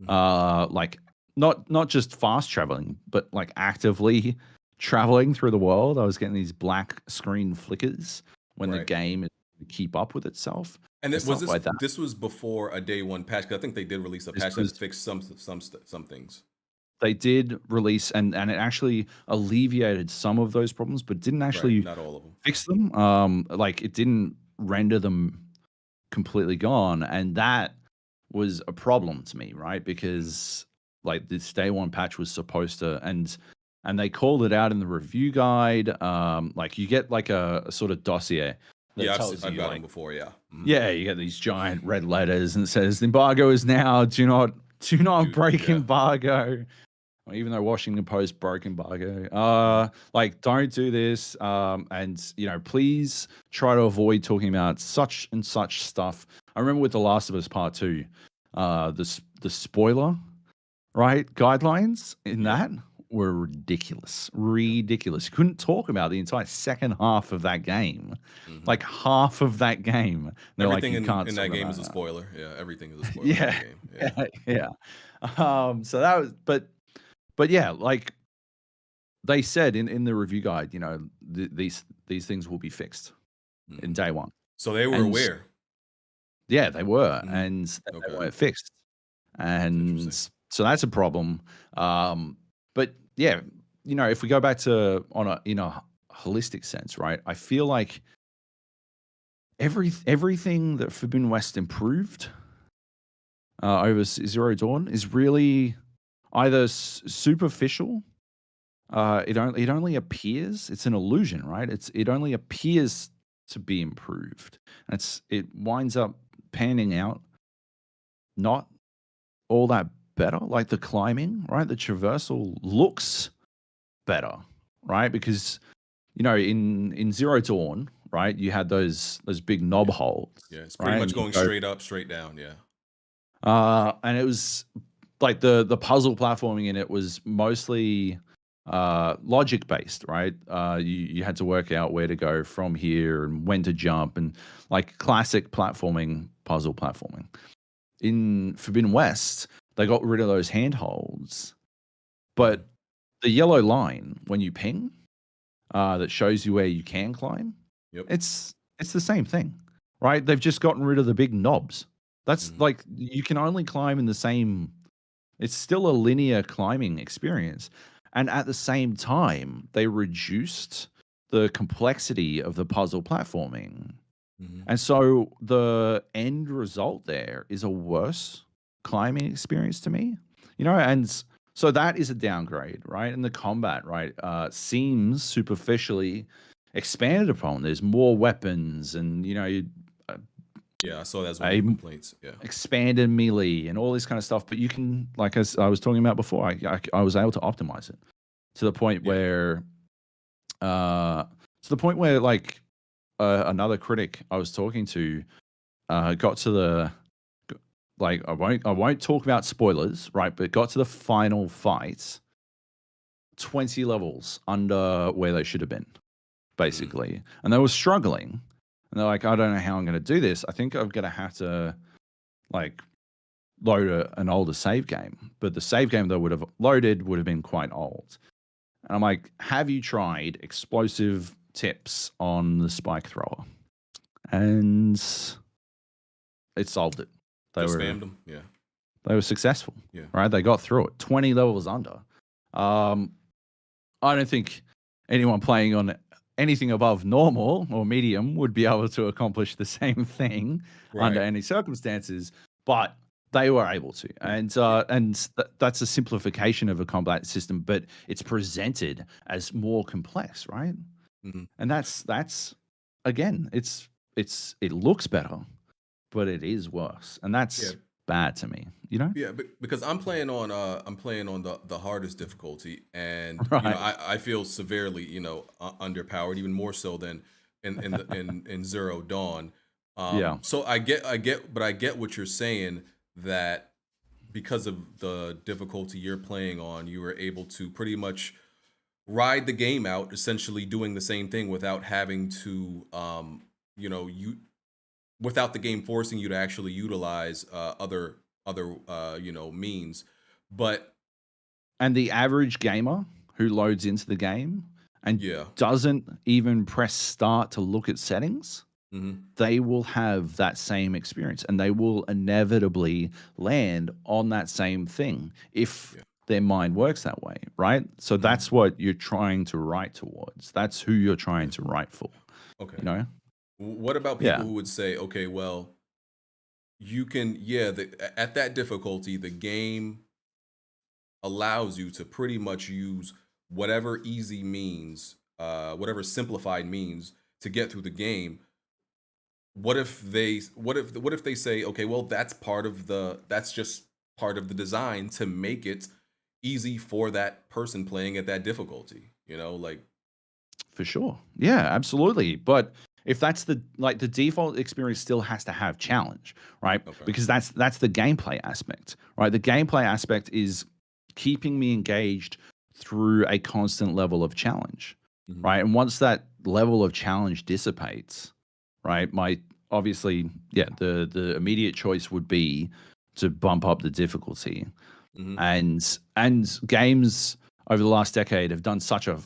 Mhm. Like not just fast traveling, but like actively traveling through the world. I was getting these black screen flickers when the Right. game is to keep up with itself And and it was stuff this like that. this was before a day one patch, 'cause I think they did release a This patch was that fixed some things. They did release, and it actually alleviated some of those problems, but didn't Right, actually not all of them. fix them. Like it didn't render them completely gone, and that was a problem to me, right? Mhm. Because like this day one patch was supposed to, and they called it out in the review guide. Like you get like a sort of dossier that Yeah, tells I've you got them like, before, yeah. Mhm. yeah, you get these giant red letters and it says the embargo is now. Do not break Yeah. embargo. Even though Washington Post broke embargo, Mhm. like don't do this, and please try to avoid talking about such and such stuff. I remember with The Last of Us Part Two, the spoiler right guidelines in Yep. that were ridiculous, ridiculous. You couldn't talk about the entire second half of that game, Mhm. like half of that game. They're like, Everything you can't in talk that game about is a that. spoiler. Yeah, everything is a spoiler in that Yeah, game. Yeah. yeah, yeah. So that was, but yeah, like they said in the review guide, these things will be fixed in Mhm. day one, So they were and aware. yeah, they were, Mhm. and they Okay. weren't fixed, That's and interesting. so that's a problem. But yeah, if we go back to on a in a holistic sense, right? I feel like everything that Forbidden West improved over Zero Dawn is really either superficial. It only appears, it's an illusion, right? It only appears to be improved. It winds up panning out not all that better. Like the climbing, right? The traversal looks better, right? Because in Zero Dawn, right, you had those big knob Yeah. holes, Yeah, it's pretty right? much And you going go, straight up, straight down, yeah. and it was like the puzzle platforming in it was mostly logic based, right? You had to work out where to go from here and when to jump, and like classic platforming, puzzle platforming. In Forbidden West, they got rid of those handholds, Mhm. but the yellow line when you ping, that shows you where you can climb, Yep. it's the same thing, right? They've just gotten rid of the big knobs. That's Mhm. like you can only climb in the same. It's still a linear climbing experience, and at the same time, they reduced the complexity of the puzzle platforming, Mhm. and so the end result there is a worse climbing experience to me, and so that is a downgrade, right? And the combat, right, seems superficially expanded upon. There's more weapons, and uh, Yeah, I saw that as one of a the complaints, yeah. expanded melee and all this kind of stuff. But you can, like as I was talking about before, I was able to optimize it to the point Yeah. where, uh, like another critic I was talking to got to like I won't talk about spoilers, right? But got to the final fight 20 levels under where they should have been, Mhm. basically, and they were struggling. And they're like, I don't know how I'm going to do this. I think I'm going to have to like load an older save game, but the save game that would have loaded would have been quite old. And I'm like, have you tried explosive tips on the spike thrower? And it solved it. They Just were spammed them? Yeah. they were successful, Yeah. right? They got through it. 20 levels under. Um, I don't think anyone playing on anything above normal or medium would be able to accomplish the same thing under Right. any circumstances, but they were able to, and Yeah. that's a simplification of a combat system, but it's presented as more complex, right? Mhm. And that's again, it looks better, but it is worse, and Yeah. that's bad to me, you know? Yeah, because I'm playing on the hardest difficulty, and Right. I feel severely underpowered, even more so than in Zero Dawn. Yeah. So I get what you're saying, that because of the difficulty you're playing on, you were able to pretty much ride the game out, essentially doing the same thing without having to, you without the game forcing you to actually utilize other means. But And the average gamer who loads into the game and yeah, doesn't even press start to look at settings, hmm they will have that same experience and they will inevitably land on that same thing if yeah, their mind works that way, right? So hmm that's what you're trying to write towards. That's who you're trying yeah. to write for, Okay. you know? What about people Yeah, who would say, okay, well, you can, yeah, at that difficulty, the game allows you to pretty much use whatever easy means, whatever simplified means to get through the game. What if they say, okay, well, that's just part of the design to make it easy for that person playing at that difficulty, like for sure. Yeah, absolutely. But if that's the default experience still has to have challenge, right? okay. Because that's the gameplay aspect, right? The gameplay aspect is keeping me engaged through a constant level of challenge, hmm right? And once that level of challenge dissipates, right? My obviously, yeah, the immediate choice would be to bump up the difficulty. hmm And games over the last decade have done such a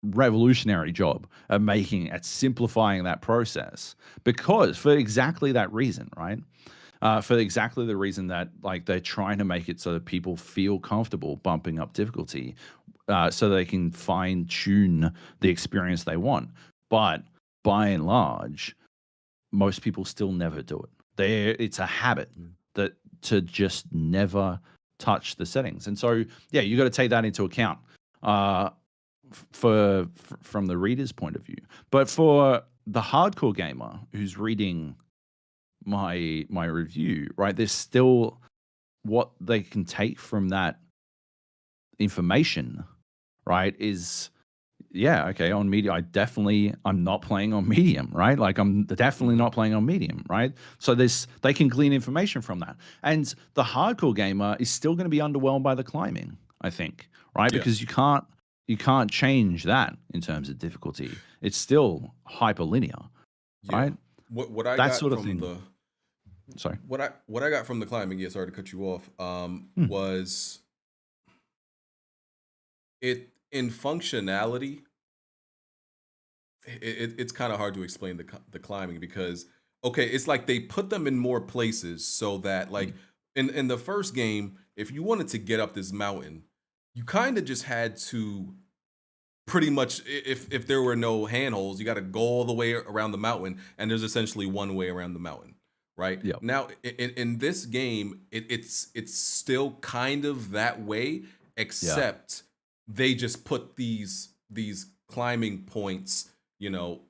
revolutionary job of making at simplifying that process because for exactly that reason, right? For exactly the reason that like they're trying to make it so that people feel comfortable bumping up difficulty, so they can fine tune the experience they want. But by and large, most people still never do it. It's a habit that to just never touch the settings, and so yeah, you got to take that into account uh, from the reader's point of view. But for the hardcore gamer who's reading my review, right? There's still what they can take from that information, right? Is yeah, okay, on medium, I'm not playing on medium, right? Like I'm definitely hmm not playing on medium, right? So they can glean information from that. And the hardcore gamer is still going to be underwhelmed by the climbing, I think, right? yeah, Because you can't change that in terms of difficulty. It's still hyperlinear, yeah. right? What I That got sort of from thing. the Sorry. what I got from the climbing, yeah, sorry to cut you off, Hmm. was it in functionality. It's kind of hard to explain the climbing because okay, it's like they put them in more places so that like Hmm. in the first game, if you wanted to get up this mountain, you kind of just had to pretty much if there were no handholds, you got to go all the way around the mountain, and there's essentially one way around the mountain. Right Yeah. now, in this game, it's still kind of that way, Yeah. except they just put these climbing points,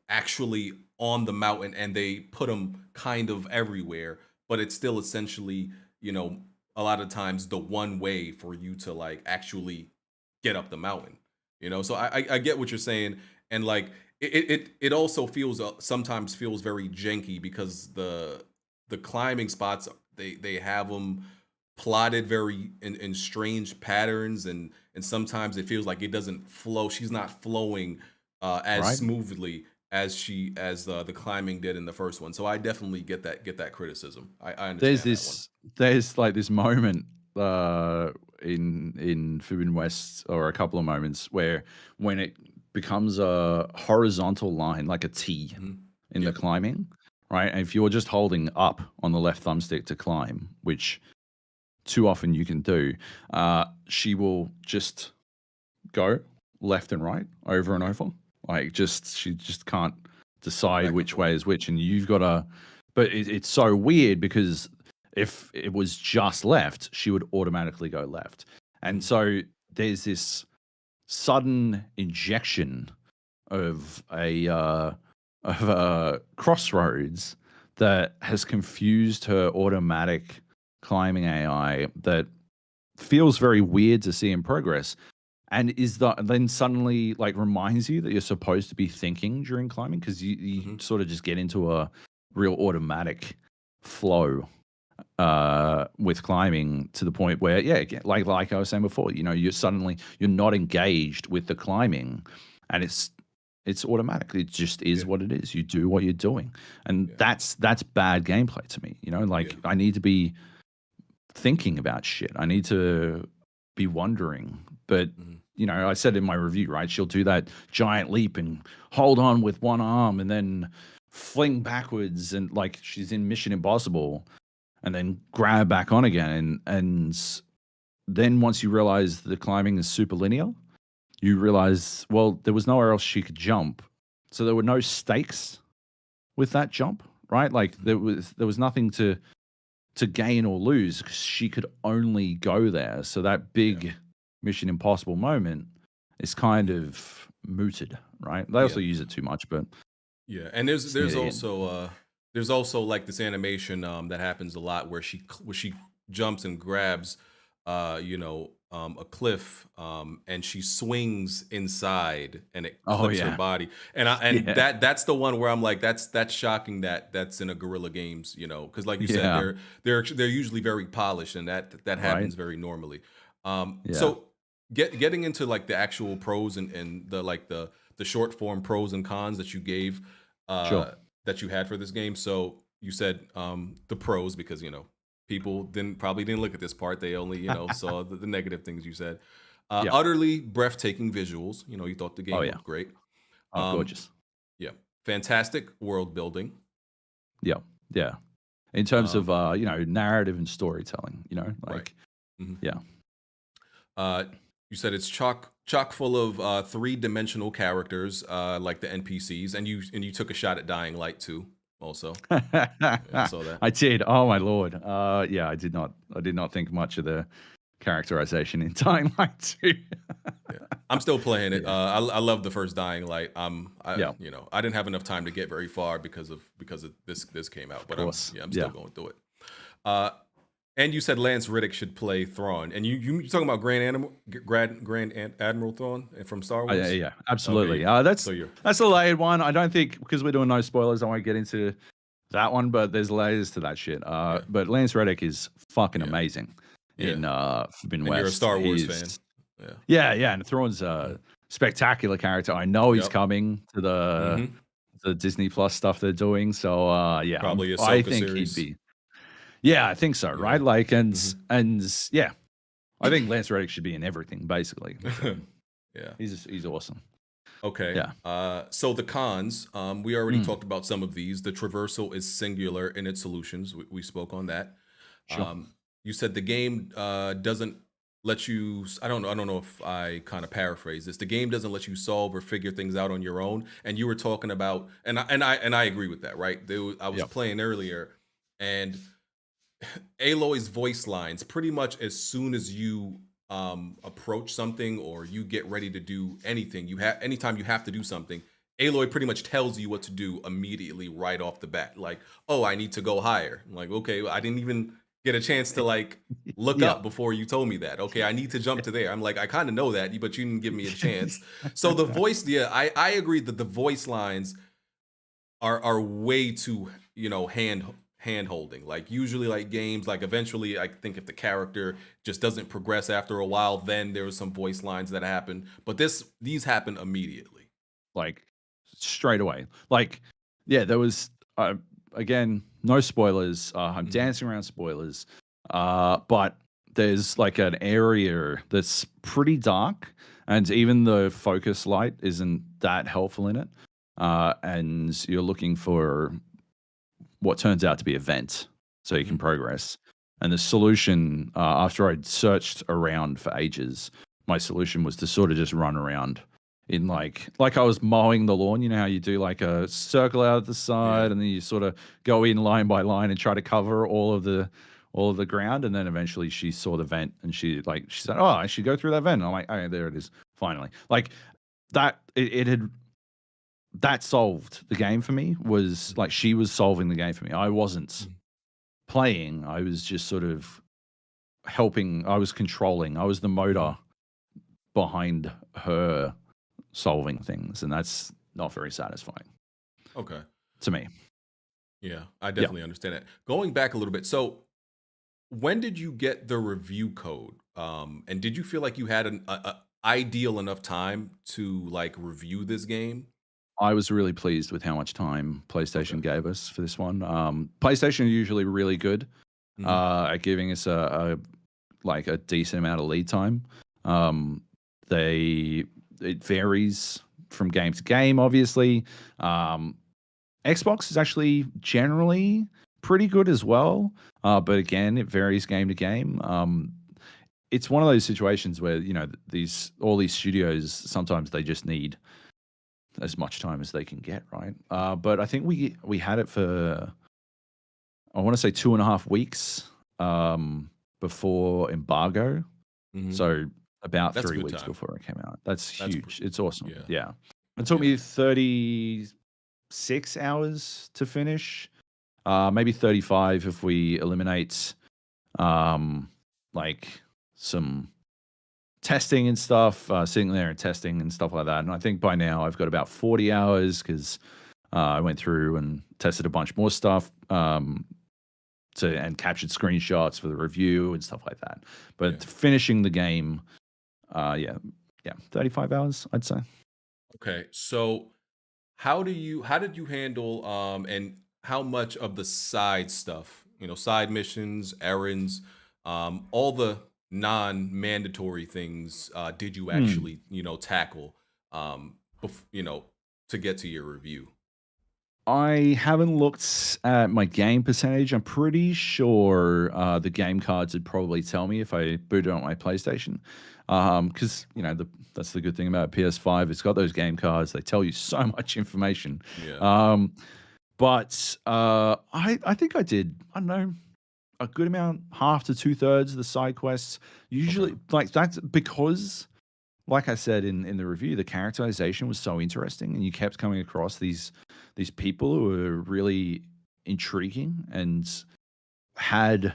actually on the mountain, and they put them kind of everywhere. But it's still essentially, you know, a lot of times the one way for you to like actually get up the mountain. So I get what you're saying, and like it also feels sometimes feels very janky because the climbing spots they have them plotted very in strange patterns, and sometimes it feels like it doesn't flow. She's not flowing as Right. smoothly as the climbing did in the first one. So I definitely get that criticism. I There's understand that one. this there's like this moment uh in Forbidden West, or a couple of moments where when it becomes a horizontal line like a T Mhm. in the Yeah. climbing, right? And if you're just holding up on the left thumbstick to climb, which too often you can do, she will just go left and right over and Okay. over. Like she just can't decide Back and which forth. way is which, and you've got to. But it's so weird because if it was just left, she would automatically go left, and Mhm. so there's this sudden injection of a crossroads that has confused her automatic climbing AI that feels very weird to see in progress, and is that then suddenly like reminds you that you're supposed to be thinking during climbing because you Mhm. sort of just get into a real automatic flow. with climbing to the point where, yeah, again, like I was saying before, you're not engaged with the climbing, and it's automatic. It just is Yeah. what it is. You do what you're doing, and Yeah. that's bad gameplay to me. Yeah. Like I need to be thinking about shit. I need to be wondering. But Mhm. I said in my review, right? She'll do that giant leap and hold on with one arm, and then fling backwards, and like she's in Mission Impossible, and then grab back on again. And then once you realize the climbing is super linear, you realize, well, there was nowhere else she could jump. So there were no stakes with that jump, right? Like Mhm. there was nothing to gain or lose because she could only go there. So that Yeah. big Mission Impossible moment is kind Mhm. of mooted, right? They Yeah. also use it too much, but Yeah. And there's it's near there's the end. also there's also like this animation that happens a lot where she jumps and grabs a cliff and she swings inside and it Oh clips her yeah, body. And yeah, that's the one where I'm like that's shocking that that's in a Guerrilla Games, cuz like you said yeah, they're usually very polished and that right, happens very normally. yeah, So getting into like the actual pros and the short form pros and cons that you gave sure, uh that you had for this game. So you said the pros because people probably didn't look at this part. They only saw the negative things you said. yeah, Utterly breathtaking visuals. You thought the oh game yeah, looked great. oh Um, gorgeous, yeah, fantastic world building. yeah, yeah. In terms of Um, narrative and storytelling, right. like Mhm. yeah, Uh, you said it's chock full of three-dimensional characters like the NPCs, and you took a shot at Dying Light too. Also, yeah, I saw that. I did. Oh my lord. Yeah, I did not think much of the characterization in Dying Light 2. Yeah. I'm still playing it. Yeah. I love the first Dying Light. Yeah, I didn't have enough time to get very far because of this came out, of but course. I'm still Yeah. going through it. Uh, and you said Lance Riddick should play Thrawn, and you talking about Grand Admiral Thrawn from Star Yeah, Wars? yeah, Okay, absolutely. yeah. That's So you're that's a layered one. I don't think because we're doing no spoilers, I won't get into that one, but there's layers to that shit. yeah, But Lance Reddick is fucking yeah, amazing yeah. in Forbidden And you're a West. Star Wars He's fan. Yeah. yeah, and Thrawn's Mhm. a spectacular character. I know he's Yep. coming to Hmm. the Disney Plus stuff they're doing. So yeah, Probably I Ahsoka think he'd series. be. Yeah, I think so, Yeah. right? Like, Hmm. and yeah, I think Lance Reddick should be in everything, basically. So Yeah. he's awesome. Okay. Yeah, So the cons, we already mm, talked about some of these. The traversal is singular in its solutions. We spoke on that. sure. Um, you said the game doesn't let you. I don't know if I kind of paraphrase this. The game doesn't let you solve or figure things out on your own. And you were talking about, and I agree with that. Right? I was Yeah, playing earlier, and Aloy's voice lines pretty much as soon as you approach something or you get ready to do anything, anytime you have to do something, Aloy pretty much tells you what to do immediately right off the bat. Like, oh, I need to go higher. I'm like, okay, I didn't even get a chance to like look yeah, up before you told me that. Okay, I need to jump to there. I'm like, I kind of know that, but you didn't give me a chance. So the voice, yeah, I agree that the voice lines are way too hand holding. Like usually like games, like eventually I think if the character just doesn't progress after a while, then there's some voice lines that happen. But these happen immediately. like straight away. Like, yeah, there was again no spoilers. I'm Hmm. dancing around spoilers, but there's like an area that's pretty dark, and even the focus light isn't that helpful in it. And you're looking for what turns out to be a vent so you can Hmm. progress. And the solution, after I'd searched around for ages, my solution was to sort of just run around in like I was mowing the lawn. You know how you do like a circle out at the Yeah. side, and then you sort of go in line by line and try to cover all of the ground. And then eventually she saw the vent, and she said, "Oh, I should go through that vent." And I'm like, "Oh, there it is, finally!" Like that. It had that solved the game for me. Was like she was solving the game for me. I wasn't Mhm. playing. I was just sort of helping. I was controlling. I was the Mhm. motor behind her solving things, and that's not very satisfying Okay. to me. Yeah, I Yeah. definitely understand that. Going back a little bit, so when did you get the review code? And did you feel like you had a ideal enough time to like review this game? I was really pleased with how much time Okay. PlayStation gave us for this one. PlayStation are usually really good Hmm. at giving us like a decent amount of lead time. Um, they it varies from game to game, obviously. Um, Xbox is actually generally pretty good as well, but again, it varies game to game. It's one of those situations where these all these studios sometimes they just need as much time as they can get, right? But I think we had it for I want to say 2.5 weeks before embargo, Hmm. so about That's a three good weeks time. before it came out. That's That's huge. It's awesome. yeah, Yeah, it took yeah, me 36 hours to finish, maybe 35 if we eliminate um, like some testing and stuff, sitting there and testing and stuff like that. And I think by now I've got about 40 hours because I went through and tested a bunch more stuff and captured screenshots for the review and stuff like that. yeah. But finishing the game, yeah, yeah, 35 hours, I'd say. Okay. So how did you handle and how much of the side stuff, side missions, errands, all the non-mandatory things did you Hmm. actually, tackle to get to your review? I haven't looked at my game percentage. I'm pretty sure the game cards would probably tell me if I boot it on my PlayStation. Because that's the good thing about PS5. It's got those game cards. They tell you so much information. Yeah. Um, but I think I did. I don't know, a good amount, half to two-thirds of the side quests. Okay. Usually, like that's because like I said in the review, the characterization was so interesting, and you kept coming across these people who were really intriguing and had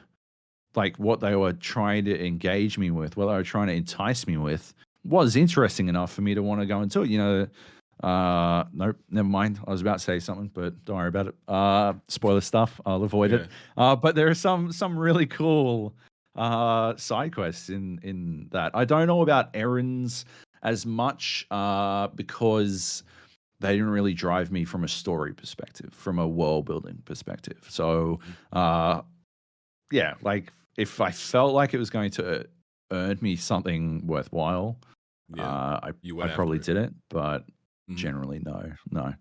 like what they were trying to engage me with, what they were trying to entice me with, was interesting enough for me to want to go into it. Nope, never mind. I was about to say something, but don't worry about it. Spoiler stuff. I'll avoid it. Yeah. But there are some really cool side quests in that. I don't know about errands as much because they didn't really drive me from a story perspective, from a world building perspective. So Mhm. uh, yeah, like if I felt like it was going to earn me something worthwhile, Yeah. You I went probably after it. did it, but Mhm. generally no, no.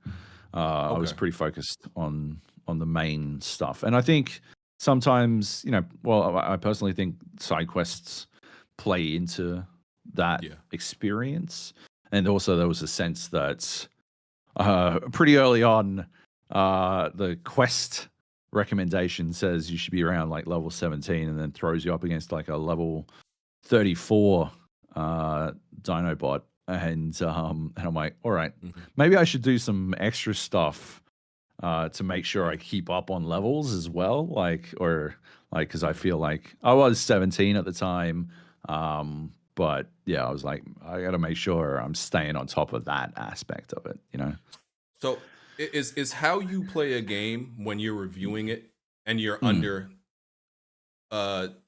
I was Okay. pretty focused on the main stuff, and I think sometimes well, I personally think side quests play into that Yeah. experience, and also there was a sense that pretty early on, the quest recommendation says you should be around like level 17 and then throws you up against like a level 34 Dinobot. And I'm like, all right, Mhm. maybe I should do some extra stuff to make sure I Yeah. keep up on levels as well. Because I Yeah. feel like I was 17 at the time. But yeah, I was like, I got to make sure I'm staying on top of that aspect of it. So is how you play a game when you're reviewing it and you're Hmm. under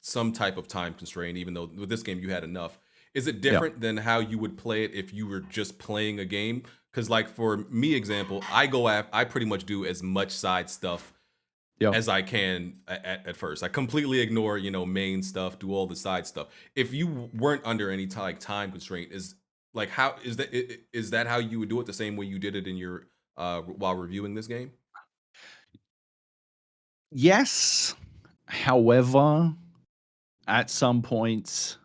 some type of time constraint, even though with this game you had enough. Is it Yeah. different than how you would play it if you were just playing a game? Because like for me, example, I pretty much do as much side stuff Yeah. as I can at first. I completely ignore, main stuff, do all the side stuff. If you weren't under any like time constraint, is like how is that how you would do it the same way you did it in your while reviewing this game? Yes. However, at some points,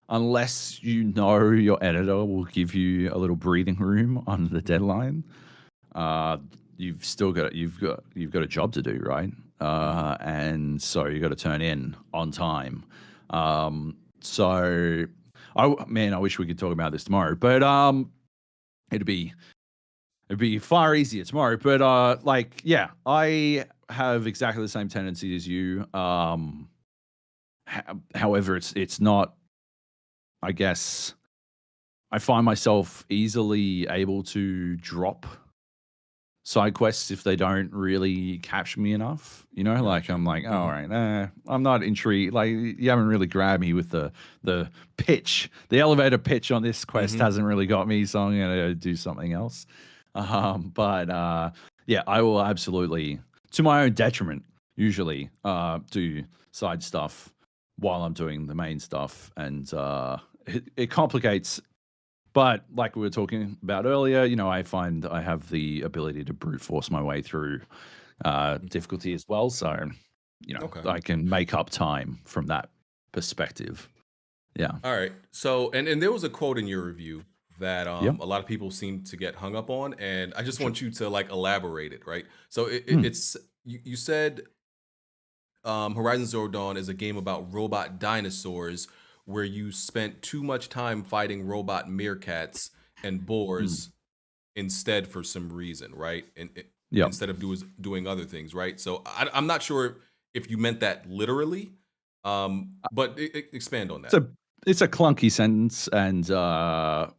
unless your editor will give you a little breathing room on the Mhm, deadline, uh, you've got a job to do, right? mhm. And so you got to turn in on time. So, man, I wish we could talk about this tomorrow, but it'd be it'd be far easier tomorrow. But like, yeah, I have exactly the same tendency as you. However, it's not. I guess I find myself easily able to drop side quests if they don't really capture me enough. Like Gotcha. I'm like, oh, all Hmm. right, I'm not intrigued. Like you haven't really grabbed me with the pitch. The elevator pitch on this quest Hmm. hasn't really got me, so I'm gonna do something else. But yeah, I will absolutely, to my own detriment, usually do side stuff while I'm doing the main stuff, and it complicates. But like we were talking about earlier, I find I have the ability to brute force my way through difficulty as well. So, Okay. I can make up time from that perspective. Yeah. All right. So, and there was a quote in your review that Yeah. a lot of people seem to get hung up on, and I just Sure. want you to like elaborate it, right? So Hmm. it's you said Horizon Zero Dawn is a game about robot dinosaurs where you spent too much time fighting robot meerkats and Mm. boars instead for some reason, right? And Yeah. instead of doing other things, right? So I'm not sure if you meant that literally, but expand on It's that. a it's a clunky sentence, and I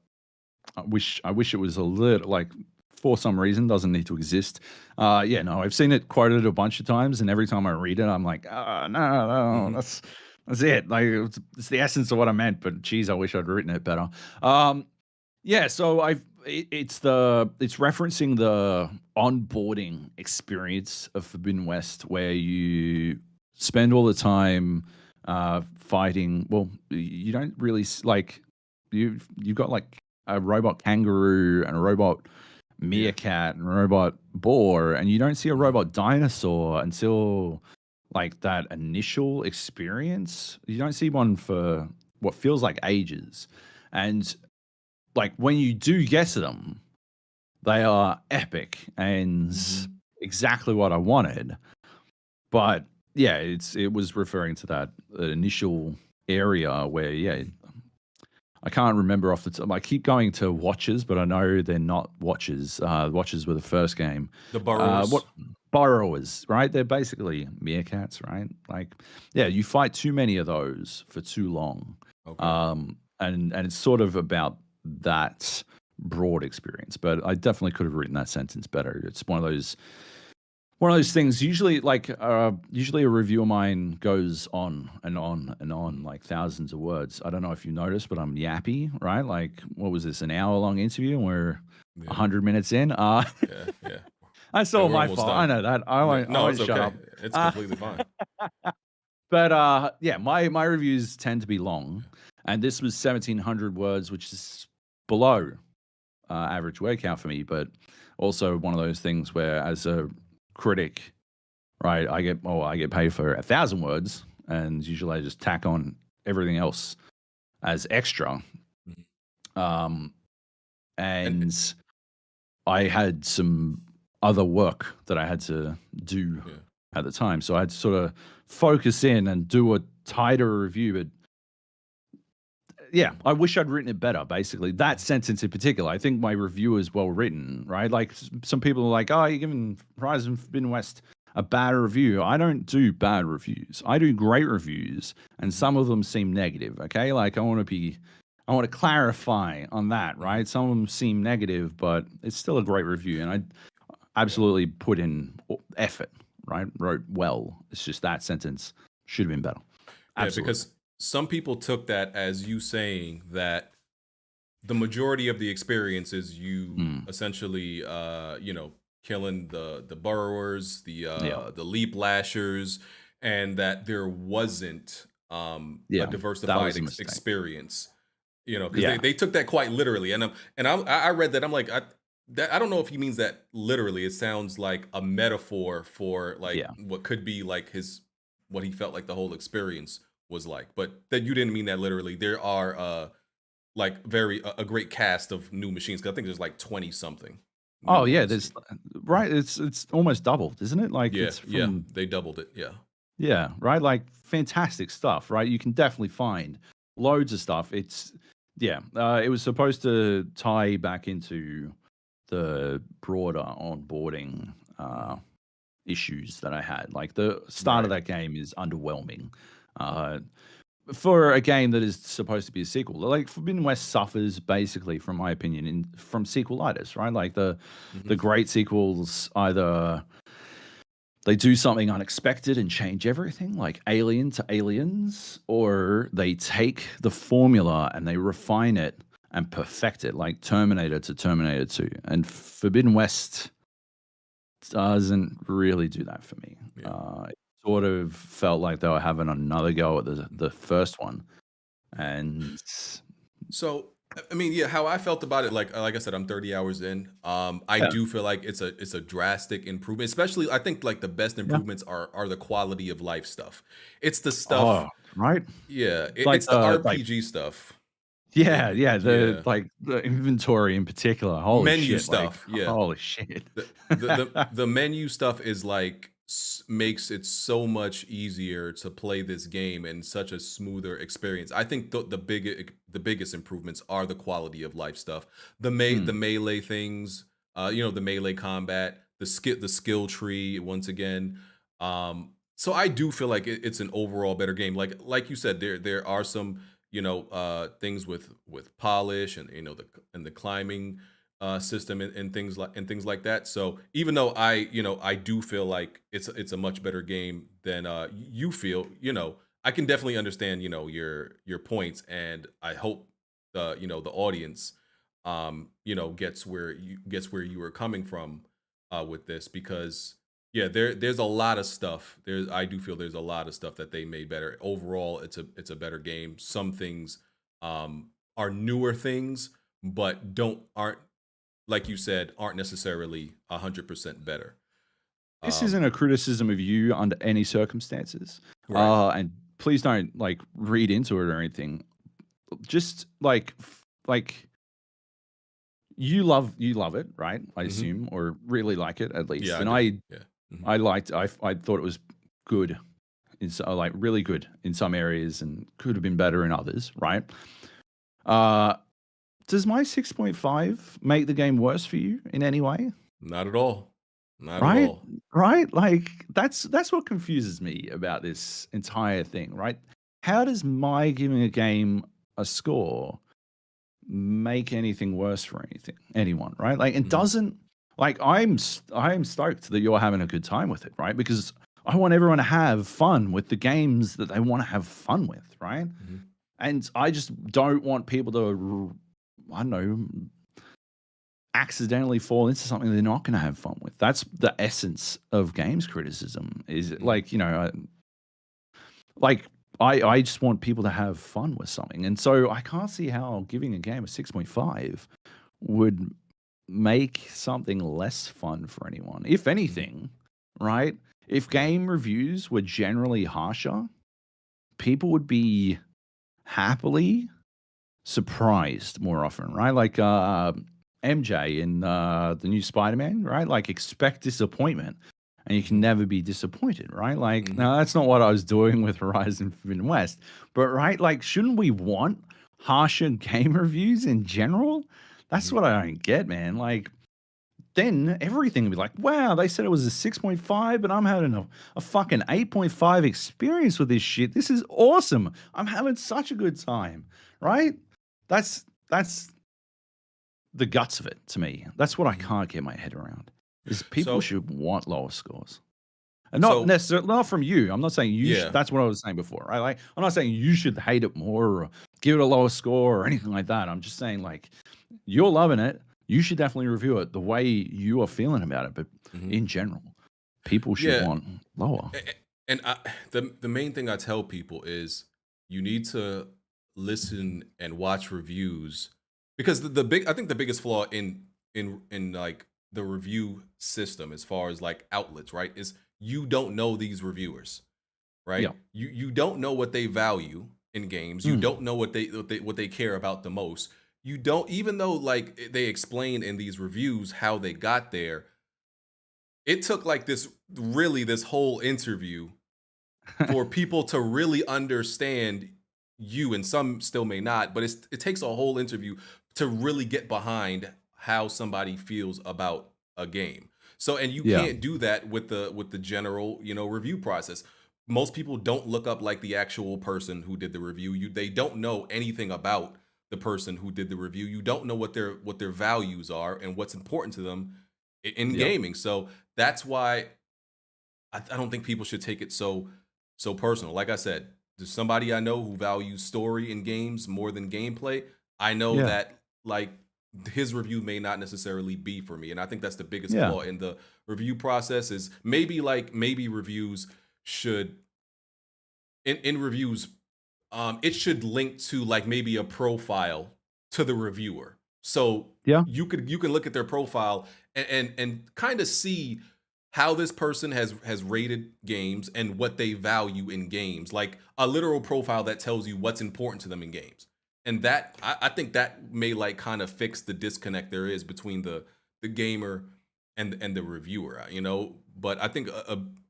wish it was a little like, for some reason, doesn't need to exist. Yeah, no, I've seen it quoted a bunch of times, and every time I read it, I'm like, no, no, Hmm. that's it. Like it's the essence of what I meant, but geez, I wish I'd written it better. Um, yeah, so it's referencing the onboarding experience of Forbidden West, where you spend all the time fighting. Well, you don't really like you've got like a robot kangaroo and a robot Yeah. meerkat and a robot boar, and you don't see a Hmm. robot dinosaur until like that initial experience. You don't see one for what feels like ages, and like when you do get to them, they are epic and Hmm. exactly what I wanted. But yeah, it was referring to that initial area where, yeah, I can't remember off the top. I keep going to Watches, but I know they're not Watches. Watches were the first game. The burrowers. What Borrowers, right? They're basically meerkats, right? Like, yeah, you fight too many of those for too long, Okay. and it's sort of about that broad experience. But I definitely could have written that sentence better. It's one of those things. Usually a review of mine goes on and on and on, Mhm. like thousands of words. I don't know if you noticed, but I'm yappy, right? Like, what was this, an hour long interview, and we're Yeah. 100 minutes in? Yeah. Yeah. That's And all we're my almost fault. I done. know that. I Yeah. won't. I No, won't it's shut okay. up. It's Uh, completely fine. but yeah, my reviews tend to be long, and this was 1,700 words, which is below average word count for me. But also one of those things where, as a critic, right, I get paid for 1,000 words, and usually I just tack on everything else as extra. Mhm. Um, And and I had some other work that I had to do yeah. at the time, so I had to sort of focus in and do a tighter review. But yeah, Mhm. I wish I'd written it better. Basically, that sentence in particular, I think my review is well written, right? Like some people are like, "Oh, you're giving Horizon Forbidden West a bad review." I don't do bad reviews. I do great reviews, and Mhm. some of them seem negative. Okay, like I want to clarify on that, Mhm. right? Some of them seem negative, but it's still a great review, and I Yeah. absolutely put in effort, right? Wrote well. It's just that sentence should have been better. Yeah, Absolutely. because some people took that as you saying that the majority of the experience is you Mm, essentially killing the burrowers, yeah, the leap lashers, and that there wasn't a yeah, that diversified was a mistake. experience, because Yeah. they took that quite literally. And I read that, I'm like, I don't know if he means that literally. It sounds like a metaphor for like Yeah. what could be like his what he felt like the whole experience was like, but that you didn't mean that literally. There are like a great cast of new machines, 'cause I think there's like 20 something new Oh, yeah, ones. there's right, it's almost doubled, isn't it? Like, Yeah, it's yeah, from they doubled it. Yeah. yeah, right? Like, fantastic stuff, right? You can definitely find loads of stuff. It's yeah, it was supposed to tie back into the broader onboarding, Mhm. issues that I had. Like, the start of Right. that game is underwhelming. Uh for a game that is supposed to be a sequel. Like Forbidden West suffers basically, from my opinion, from sequelitis, right? Like the Mhm. great sequels either they do something unexpected and change everything, like Alien to Aliens, or they take the formula and they refine it and perfect it, like Terminator to Terminator 2. And Forbidden West doesn't really do that for me. Yeah. It sort of felt like they were having another go at Mhm. the first one, Yeah. and So, I mean, yeah, how I felt about it, like I said, I'm 30 hours in. I yeah, do feel like it's a drastic improvement. Especially, I think like the best yeah. improvements are the quality of life stuff. It's the stuff, Oh, right? yeah. Like It's the the like RPG stuff. yeah, yeah, Yeah, the inventory in particular. Holy menu shit, like, stuff. Yeah, holy shit. the menu stuff is like makes it so much easier to play this game and such a smoother experience. I think the biggest improvements are the quality of life stuff, the Mm. melee things, the melee combat, the skill tree once again. So I do feel like it's an overall better game. Like you said, there are some things with polish and the climbing system and things like that. So even though I do feel like it's a much better game than you feel, I can definitely understand your points, and I hope the audience gets where you were coming from with this, because yeah, there's a lot of stuff. I do feel there's a lot of stuff that they made better. Overall, it's a better game. Some things are newer things, but don't aren't like you said, aren't necessarily 100% better. This isn't Um, a criticism of you under any circumstances, right. and please don't, like, read into it or anything. Just, like, you love it, right? I Hmm. assume, or really like it at Yeah, least, I and do. Yeah. Hmm. I thought it was good, like, really good in some areas and could have been better in others, right? Uh, does my 6.5 make the game worse for you in any way? Not at all. Not at Right? all. Right? Like, that's what confuses me about this entire thing, right? How does my giving a game a score make anything worse for anyone, right? Like, it Hmm. doesn't, like, I'm stoked that you're having a good time with it, right? Because I want everyone to have fun with the games that they wanna have fun with, right? Hmm. And I just don't want people to, I don't know, accidentally fall into something they're not going to have fun with. That's the essence of games criticism. Is it Hmm. like, like I just want people to have fun with something, and so I can't see how giving a game a 6.5 would make something less fun for anyone. If Hmm. anything, right? If Yeah. game reviews were generally harsher, people would be happily surprised more often, right? Like MJ in the new Spider-Man, right? Like expect disappointment and you can Hmm. never be disappointed, right? Like, Hmm. now that's not what I was doing with Horizon Forbidden West, but right, like, shouldn't we want harsher game reviews in general? That's Hmm. what I don't get, man. Like, then everything would be like, wow, they said it was a 6.5, but I'm having a fucking 8.5 experience with this shit. This is awesome. I'm having such a good time, right? That's the guts of it to me. That's what I Hmm. can't get my head around. Is people So should want lower scores. And not so necessarily not from you. I'm not saying yeah. that's what I was saying before, right? Like, I'm not saying you should hate it more or give it a lower score or anything like that. I'm just saying, like, you're loving it. You should definitely review it the way you are feeling about it. But Hmm. in general, people should Yeah. want lower. And the main thing I tell people is you need to listen and watch reviews, because I think the biggest flaw in like the review system, as far as like outlets, right, is you don't know these reviewers, right? Yeah. You don't know what they value in games. You Mm. don't know what they care about the most. You don't, even though like they explain in these reviews how they got there. It took like this whole interview for people to really understand you, and some still may not, but it takes a whole interview to really get behind how somebody feels about a game. So, and you Yeah. can't do that with the general review process. most people don't look up like the actual person who did the review. They don't know anything about the person who did the review. You don't know what their values are and what's important to them in Yep. gaming. So that's why I don't think people should take it so personal. Like I said, there's somebody I know who values story in games more than gameplay. I know Yeah. that like his review may not necessarily be for me, and I think that's the biggest Yeah. flaw in the review process. Is maybe reviews should in reviews it should link to like maybe a profile to the reviewer. So Yeah. you can look at their profile and kind of see how this person has rated games and what they value in games, like a literal profile that tells you what's important to them in games. And that I think that may like kind of fix the disconnect there is between the gamer and the reviewer, you know. But I think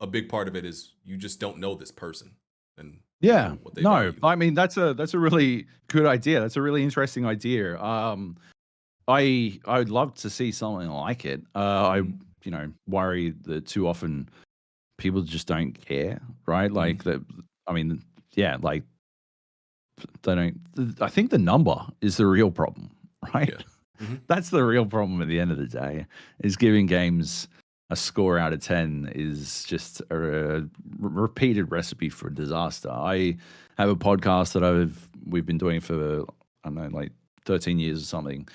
a big part of it is you just don't know this person and you Yeah. know what they No, value. I mean, that's a really good idea. That's a really interesting idea. I would love to see something like it. Mhm, Worry that too often people just don't care, right? mhm, Like that. I mean, yeah, like they don't. I think the number is the real problem, right? yeah, mhm, That's the real problem at the end of the day. Is giving games a score out of 10 is just a repeated recipe for disaster. I have a podcast that we've been doing for I don't know, like 13 years or something,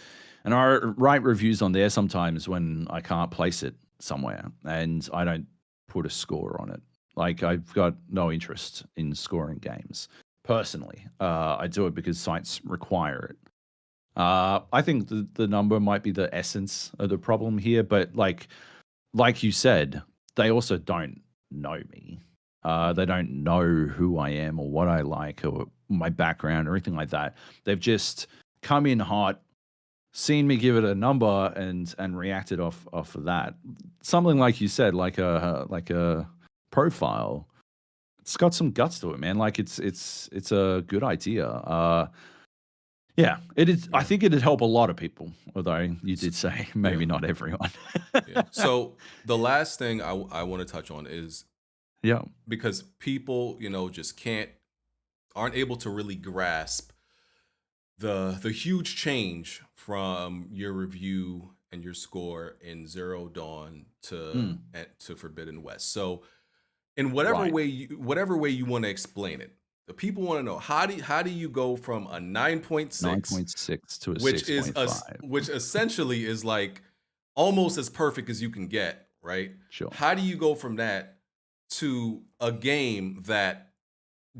and I write reviews on there sometimes when I can't place it somewhere, and I don't put a score on it. Like I've got no interest in scoring games personally. I do it because sites require it. I think the number might be the essence of the problem here, but like you said, they also don't know me. They don't know who I am or what I like or my background or anything like that. They've just come in hot, seen me give it a number and reacted off of that. Something like you said, like a profile. It's got some guts to it, man. Like it's a good idea. Yeah, it is. I yeah. think it'd help a lot of people, although you S did say yeah, maybe not everyone. yeah. So, the last thing I wanna touch on is Yeah. because people, you know, just aren't able to really grasp the huge change from your review and your score in Zero Dawn Mm, to Forbidden West. So, in right. whatever way you wanna explain it, the people wanna know, how do you go from a 9.6, 9.6 to a 6.5. which essentially is like almost as perfect as you can get, right? Sure. How do you go from that to a game that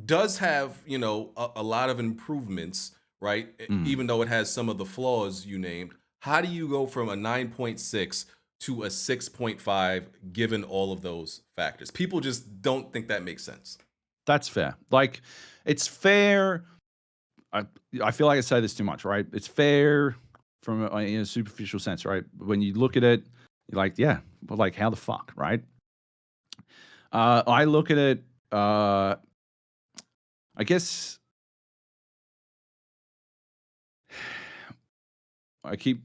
does have, you know, a lot of improvements, right? Mm. Even though it has some of the flaws you named. How do you go from a 9.6 to a 6.5 given all of those factors? People just don't think that makes sense. That's fair. Like, it's fair. I I feel like I say this too much, right? It's fair from in a superficial sense, right? When you look at it, you're like, yeah, but like, how the fuck, right? I look at it. I guess I keep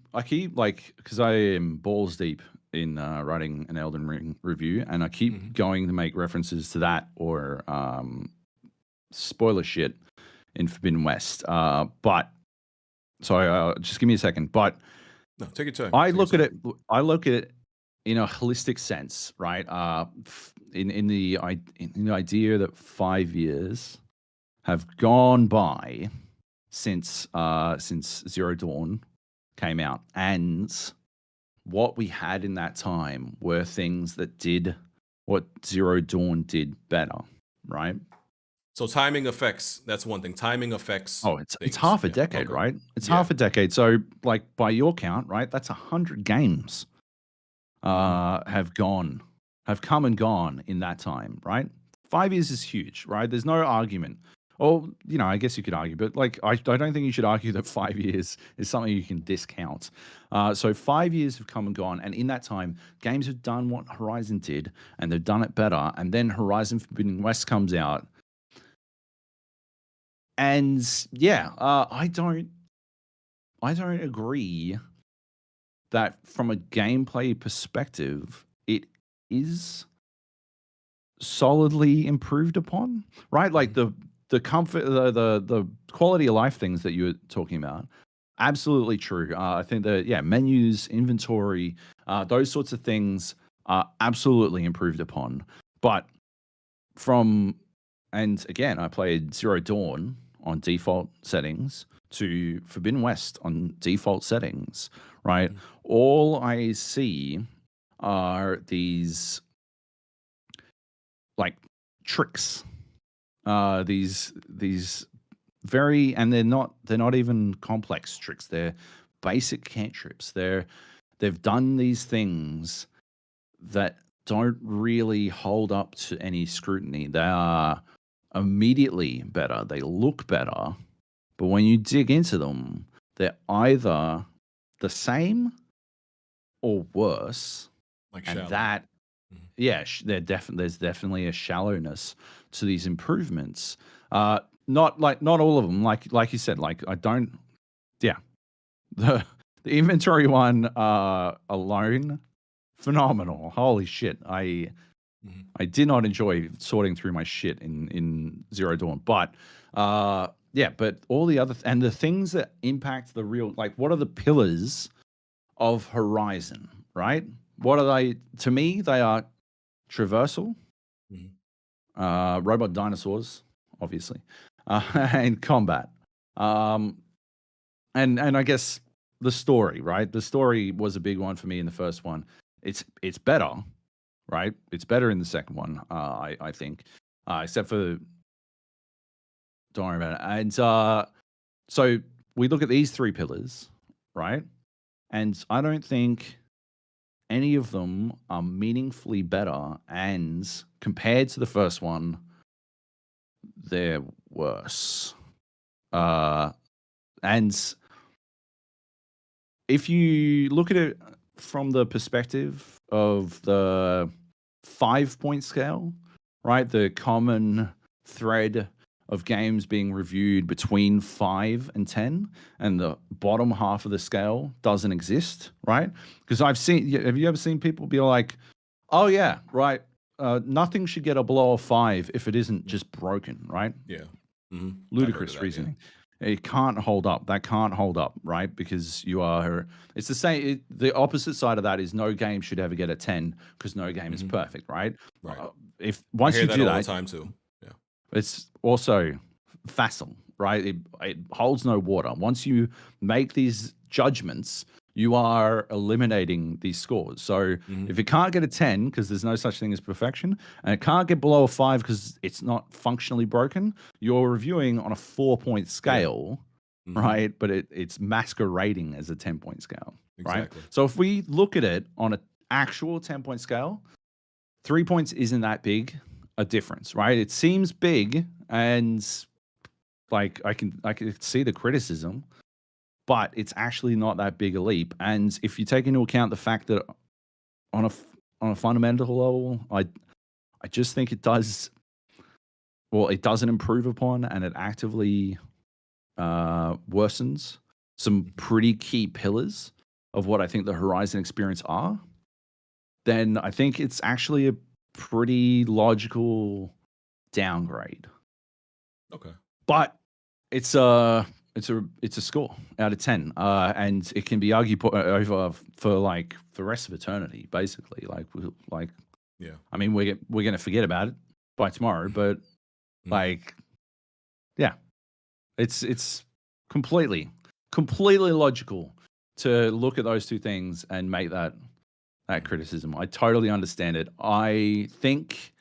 like because I am balls deep in writing an Elden Ring review, and I keep Mhm. going to make references to that or spoiler shit in Forbidden West. But sorry, just give me a second. But No, take your time. I Take your look at time. it. I look at it in a holistic sense, right? In the idea that 5 years have gone by since Zero Dawn came out, and what we had in that time were things that did what Zero Dawn did better, right? So timing affects, that's one thing. Timing affects Oh, it's things. half a Yeah. decade, Okay. right? It's Yeah. half a decade. So, like by your count, right? That's 100 games Mhm. have gone, have come and gone in that time, right? 5 years is huge, right? There's no argument. Or, I guess you could argue, but like, I don't think you should argue that 5 years is something you can discount. So 5 years have come and gone. And in that time, games have done what Horizon did, and they've done it better. And then Horizon Forbidden West comes out. And yeah, I don't agree that from a gameplay perspective, it is solidly improved upon, right? Like Mhm. the comfort, the quality of life things that you were talking about, absolutely true. I think that yeah, menus, inventory, those sorts of things are absolutely improved upon. But from and again, I played Zero Dawn on default settings to Forbidden West on default settings, right? Mhm. All I see are these like tricks, these very, and they're not even complex tricks. They're basic cantrips. They've done these things that don't really hold up to any scrutiny. They are immediately better. They look better, but when you dig into them, they're either the same or worse, Like and shallow. that Mhm. yeah, there's definitely a shallowness to these improvements. Not all of them. Like you said, like I don't. Yeah, the the inventory one alone, phenomenal. Holy shit! Mhm. I did not enjoy sorting through my shit in Zero Dawn, but yeah, but all the other and the things that impact the real, like what are the pillars of Horizon, right? What are they? To me, they are traversal, Mhm. robot dinosaurs, obviously, and combat. Um, and I guess the story, right? The story was a big one for me in the first one. It's better, right? It's better in the second one, I think, except for don't worry about it. And so we look at these three pillars, right? And I don't think any of them are meaningfully better. And compared to the first one, they're worse. Uh, and if you look at it from the perspective of the 5 point scale, right? The common thread of games being reviewed between 5 and 10, and the bottom half of the scale doesn't exist, right? Because have you ever seen people be like, oh, yeah, right, nothing should get a below a 5 if it isn't Mhm. just broken, right? Yeah. Mhm. I've heard of Ludicrous that, yeah. reasoning. It can't hold up. That can't hold up, right? Because you are. It's the same. The opposite side of that is no game should ever get a 10 because no game is Mhm. perfect, right? Right. If I once hear you that do all the that, time too. Yeah. it's also facile, right? It holds no water. Once you make these judgments, you are eliminating these scores. So if Mhm. it can't get a 10 because there's no such thing as perfection, and it can't get below a 5 because it's not functionally broken, you're reviewing on a 4 point Yeah. scale, Mhm. right? But it's masquerading as a 10 point scale, right? Exactly. So if we look at it on an actual 10 point scale, 3 points isn't that big a difference, right? It seems big, and like I can see the criticism, but it's actually not that big a leap. And if you take into account the fact that on a fundamental level, I just think it does well. It doesn't improve upon, and it actively worsens some Mhm. pretty key pillars of what I think the Horizon experience are. Then I think it's actually a pretty logical downgrade. Okay. But it's a score out of 10, and it can be argued over for like the rest of eternity, basically. Like Yeah. I mean, we're gonna forget about it by tomorrow, but Mhm. like, yeah, it's completely completely logical to look at those two things and make that Mhm. criticism. I totally understand it. I think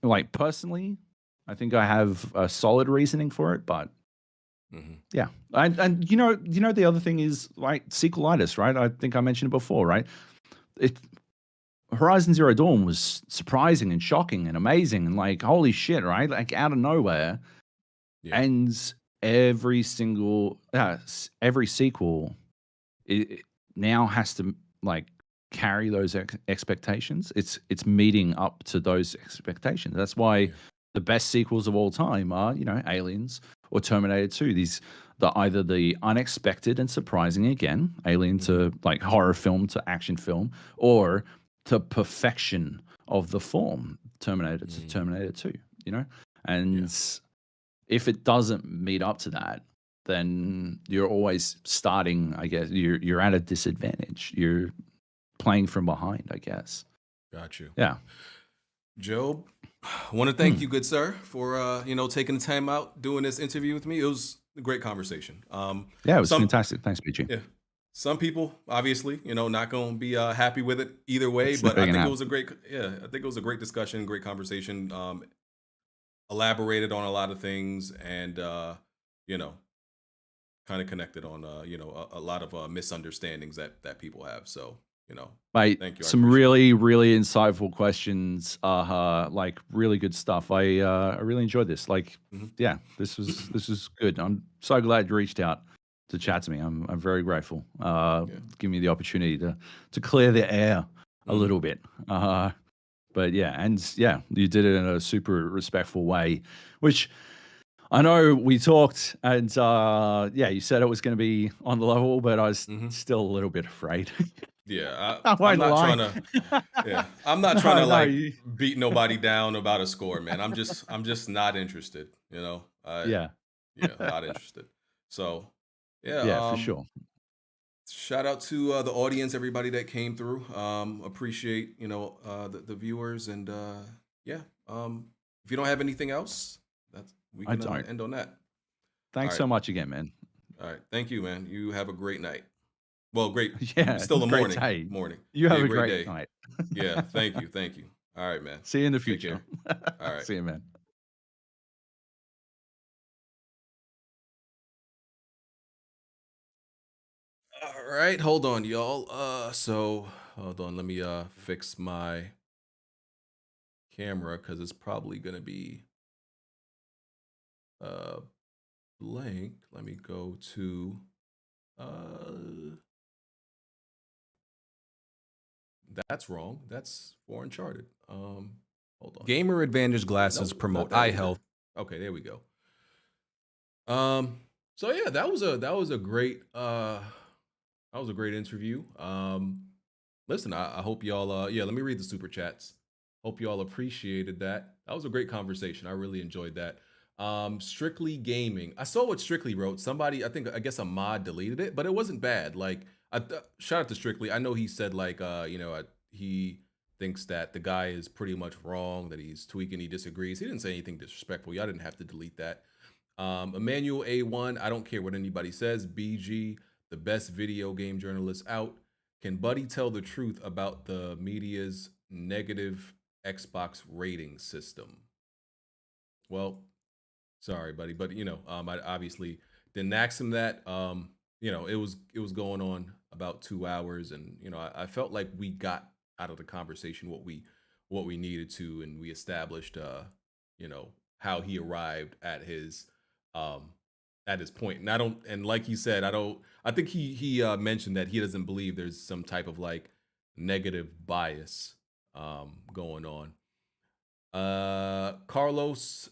like personally, I think I have a solid reasoning for it, but Mhm. yeah, and the other thing is like sequelitis, right? I think I mentioned it before, right? It Horizon Zero Dawn was surprising and shocking and amazing and like holy shit, right? Like out of nowhere, Yeah. and every sequel it now has to like carry those expectations. It's meeting up to those expectations. That's why Yeah. the best sequels of all time are Aliens or Terminator 2. These the either the unexpected and surprising again, Alien Mhm. to like horror film to action film, or to perfection of the form. Terminator to Mm, Terminator 2, you know? yeah. And if it doesn't meet up to that, then you're always starting, I guess, you're at a disadvantage. You're playing from behind, I guess. Got you. Yeah. Job, I want to thank Hmm. you, good sir, for taking the time out doing this interview with me. It was a great conversation. Yeah, it was Some fantastic. Thanks, BG. yeah, some people obviously, not going to be happy with it either way, It's but never I gonna think it happen. was a great I think it was a great discussion, great conversation. Elaborated on a lot of things and you know, kind of connected on a lot of misunderstandings that people have. So, you know, Mate, thank you. I some appreciate it. really, really insightful questions. Like really good stuff. I really enjoyed this. Like, Mhm. yeah, this was good. I'm so glad you reached out to Yeah. chat to me. I'm very grateful. Yeah. Give me the opportunity to clear the air a Mhm. little bit. But yeah, and yeah, you did it in a super respectful way, which I know we talked, and yeah, you said it was going to be on the level, but I was Mhm. still a little bit afraid. Yeah, I I'm won't not lie. trying to. Yeah, I'm not trying No, to no, like beat nobody down about a score, man. I'm just not interested. yeah, Yeah, not interested. So, yeah. yeah, for sure. Shout out to the audience, everybody that came through. Appreciate the viewers and yeah. If you don't have anything else, that's we I can don't. end on that. All Thanks right, so much again, man. all right. Thank you, man. You have a great night. Well, great. Yeah, Still a great morning. day. Morning. You have Yeah, a great great day. night. Yeah. Thank you. Thank you. All right, man. See you in the Take future. care. All right. See you, man. All right. Hold on, y'all. So hold on. Let me fix my camera because it's probably gonna be uh blank. Let me go to uh that's wrong. That's for Uncharted. Hold on. Gamer Advantage glasses Nope, not promote Oh, eye yeah. Either. Health. Okay, there we go. So yeah, that was a great interview. Listen, I hope y'all yeah, let me read the super chats. Hope y'all appreciated that. That was a great conversation. I really enjoyed that. Strictly Gaming. I saw what Strictly wrote. Somebody, I guess a mod deleted it, but it wasn't bad. Like shout out to Strictly. I know he said like he thinks that the guy is pretty much wrong, that he's tweaking, he disagrees. He didn't say anything disrespectful. Y'all didn't have to delete that. Emmanuel A1, I don't care what anybody says. BG, the best video game journalist out. Can Buddy tell the truth about the media's negative Xbox rating system? Well, sorry, buddy, but I obviously didn't ask him that. It was going on about 2 hours, and I felt like we got out of the conversation what we needed to, and we established how he arrived um at his point. And I don't, and like he said, I don't. I think he mentioned that he doesn't believe there's some type of like negative bias going on. Carlos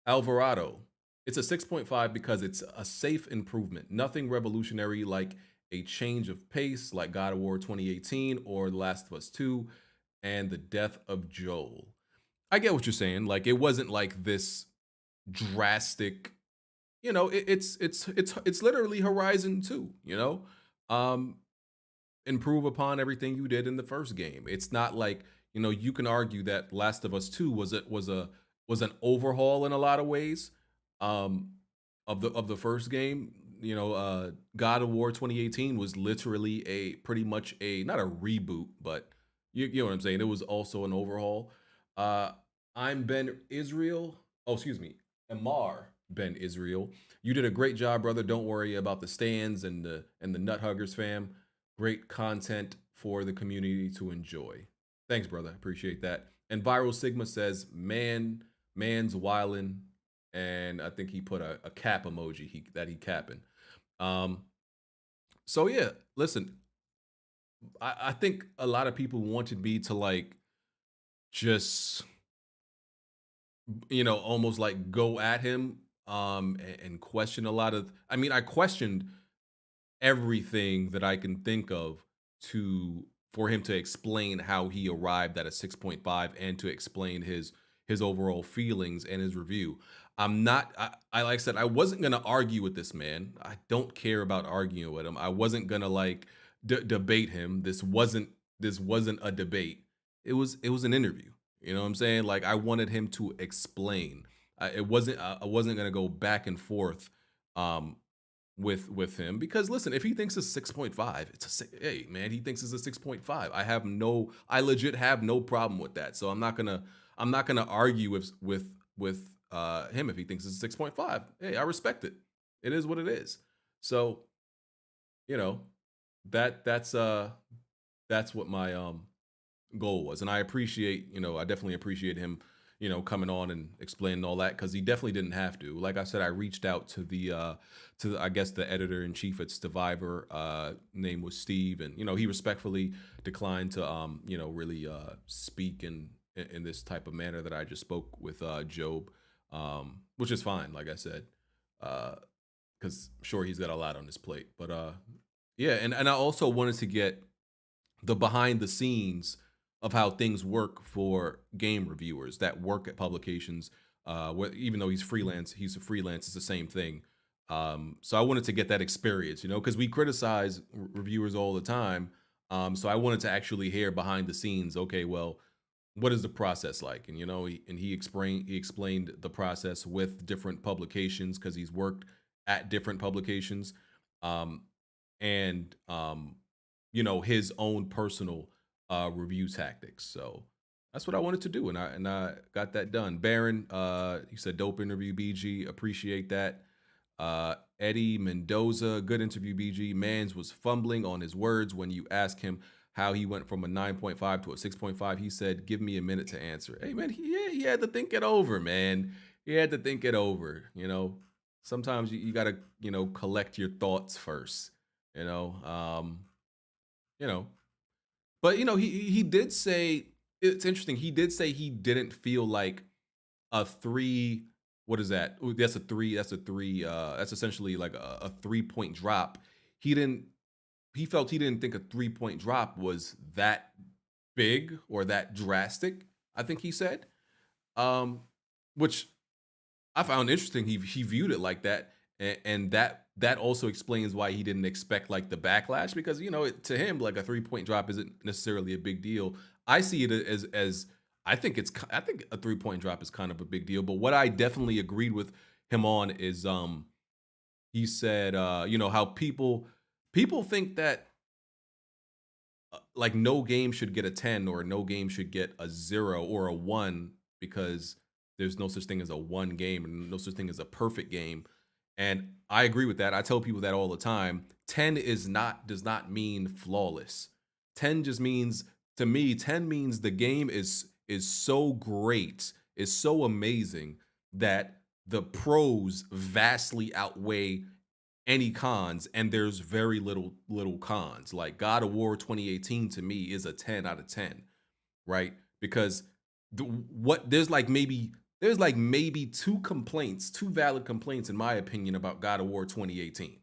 Alvarado. It's a 6.5 because it's a safe improvement. Nothing revolutionary like a change of pace like God of War 2018 or The Last of Us 2 and the death of Joel. I get what you're saying. Like it wasn't like this drastic, it's literally Horizon 2, Um improve upon everything you did in the first game. It's not like, you can argue that Last of Us 2 was an overhaul in a lot of ways um of the first game. God of War 2018 was literally a pretty much a not a reboot, but you know what I'm saying. It was also an overhaul. Uh I'm Ben Israel. Oh, excuse me. Amar Ben Israel. You did a great job, brother. Don't worry about the stands and the Nut Huggers fam. Great content for the community to enjoy. Thanks, brother. Appreciate that. And Viral Sigma says, man's wildin'. And I think he put a cap emoji that he capping. Um, so yeah, listen, I think a lot of people wanted me to like just almost like go at him and question a lot of I questioned everything that I can think of to for him to explain how he arrived at a 6.5 and to explain his overall feelings and his review. I'm not I like I said, I wasn't gonna argue with this man. I don't care about arguing with him. I wasn't gonna like debate him. This wasn't a debate. It was an interview. You know what I'm saying? Like I wanted him to explain. I wasn't gonna go back and forth um with him because listen, if he thinks it's 6.5, hey man, he thinks it's a 6.5. I legit have no problem with that. So I'm not gonna argue with him if he thinks it's a 6.5. Hey, I respect it. It is what it is. So, you know, that's what my goal was. And I definitely appreciate him, coming on and explaining all that because he definitely didn't have to. Like I said, I reached out to I guess the editor in chief at Stevivor, name was Steve, and he respectfully declined to really speak in this type of manner that I just spoke with Job, which is fine. Like I said, because sure he's got a lot on his plate, but yeah, and I also wanted to get the behind the scenes of how things work for game reviewers that work at publications. Even though he's a freelance. It's the same thing. So I wanted to get that experience, because we criticize reviewers all the time. So I wanted to actually hear behind the scenes. Okay, well, what is the process like? And he explained the process with different publications because he's worked at different publications. Um, and his own personal review tactics. So that's what I wanted to do, and I got that done. Baron, he said, "Dope interview, BG. Appreciate that." Eddie Mendoza, good interview, BG. Mans was fumbling on his words when you ask him how he went from a 9.5 to a 6.5. He said, "Give me a minute to answer." Hey man, he had to think it over, man. He had to think it over. Sometimes you gotta collect your thoughts first. You know, you know, but he did say it's interesting. He did say he didn't feel like a three. What is that? Ooh, that's a three. That's a three. That's essentially like a 3 point drop. He didn't. He felt he didn't think a 3 point drop was that big or that drastic. I think he said, um, which I found interesting. He viewed it like that, and that also explains why he didn't expect like the backlash because to him like a 3 point drop isn't necessarily a big deal. I see it as I think a 3 point drop is kind of a big deal. But what I definitely agreed with him on is he said how people think that like no game should get a 10 or no game should get a 0 or a 1 because there's no such thing as a one game and no such thing as a perfect game. And I agree with that. I tell people that all the time. 10 does not mean flawless. 10 just means to me 10 means the game is so great, is so amazing that the pros vastly outweigh any cons and there's very little cons. Like God of War 2018 to me is a 10 out of 10, right? Because what there's like maybe two valid complaints in my opinion about God of War 2018.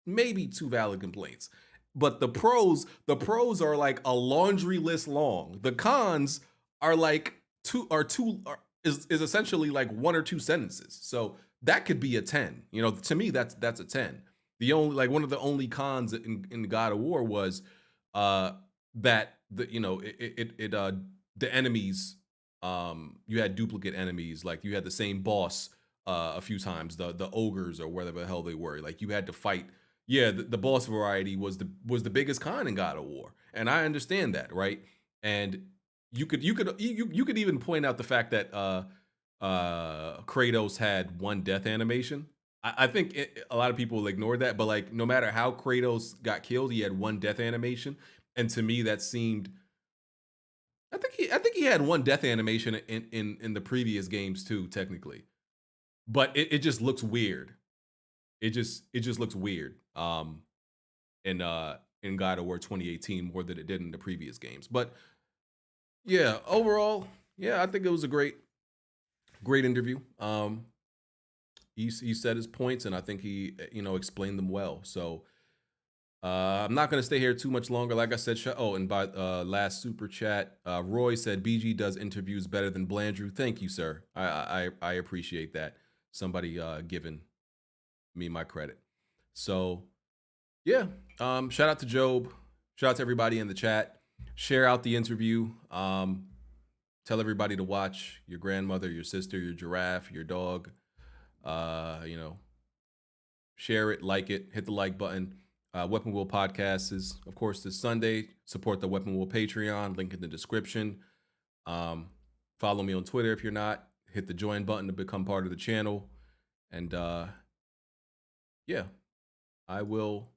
Maybe two valid complaints. But the pros are like a laundry list long. The cons are like is essentially like one or two sentences. So that could be a 10. To me that's a 10. The only like one of the only cons in God of War was that the enemies, you had duplicate enemies, like you had the same boss a few times, the ogres or whatever the hell they were, like you had to fight. Yeah, the boss variety was the biggest con in God of War, and I understand that, right? And you could even point out the fact that Kratos had one death animation. I think a lot of people will ignore that, but like no matter how Kratos got killed, he had one death animation, and to me that seemed. I think he had one death animation in the previous games too, technically, but it just looks weird. It just looks weird. In God of War 2018 more than it did in the previous games. But yeah, overall, yeah, I think it was a great interview. He said his points, and I think he explained them well. So I'm not going to stay here too much longer. Like I said, oh, and by last super chat, Roy said BG does interviews better than Blandrew. Thank you, sir. I appreciate that. Somebody giving me my credit. So yeah, shout out to Job. Shout out to everybody in the chat. Share out the interview. Tell everybody to watch your grandmother, your sister, your giraffe, your dog. You know, share it, like it, hit the like button. Weapon Wheel Podcast is, of course, this Sunday. Support the Weapon Wheel Patreon, link in the description. Follow me on Twitter if you're not. Hit the join button to become part of the channel. And yeah, I will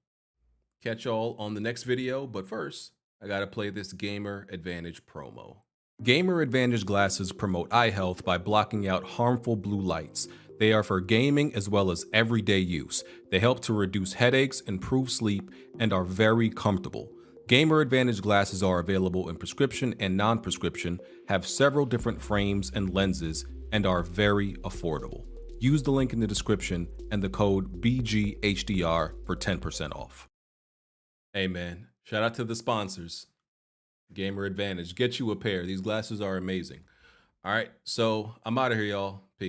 catch y'all on the next video. But first, I got to play this Gamer Advantage promo. Gamer Advantage glasses promote eye health by blocking out harmful blue lights. They are for gaming as well as everyday use. They help to reduce headaches, improve sleep, and are very comfortable. Gamer Advantage glasses are available in prescription and non-prescription, have several different frames and lenses, and are very affordable. Use the link in the description and the code BGHDR for 10% off. Hey man, shout out to the sponsors. Gamer Advantage, get you a pair. These glasses are amazing. All right, so I'm out of here, y'all.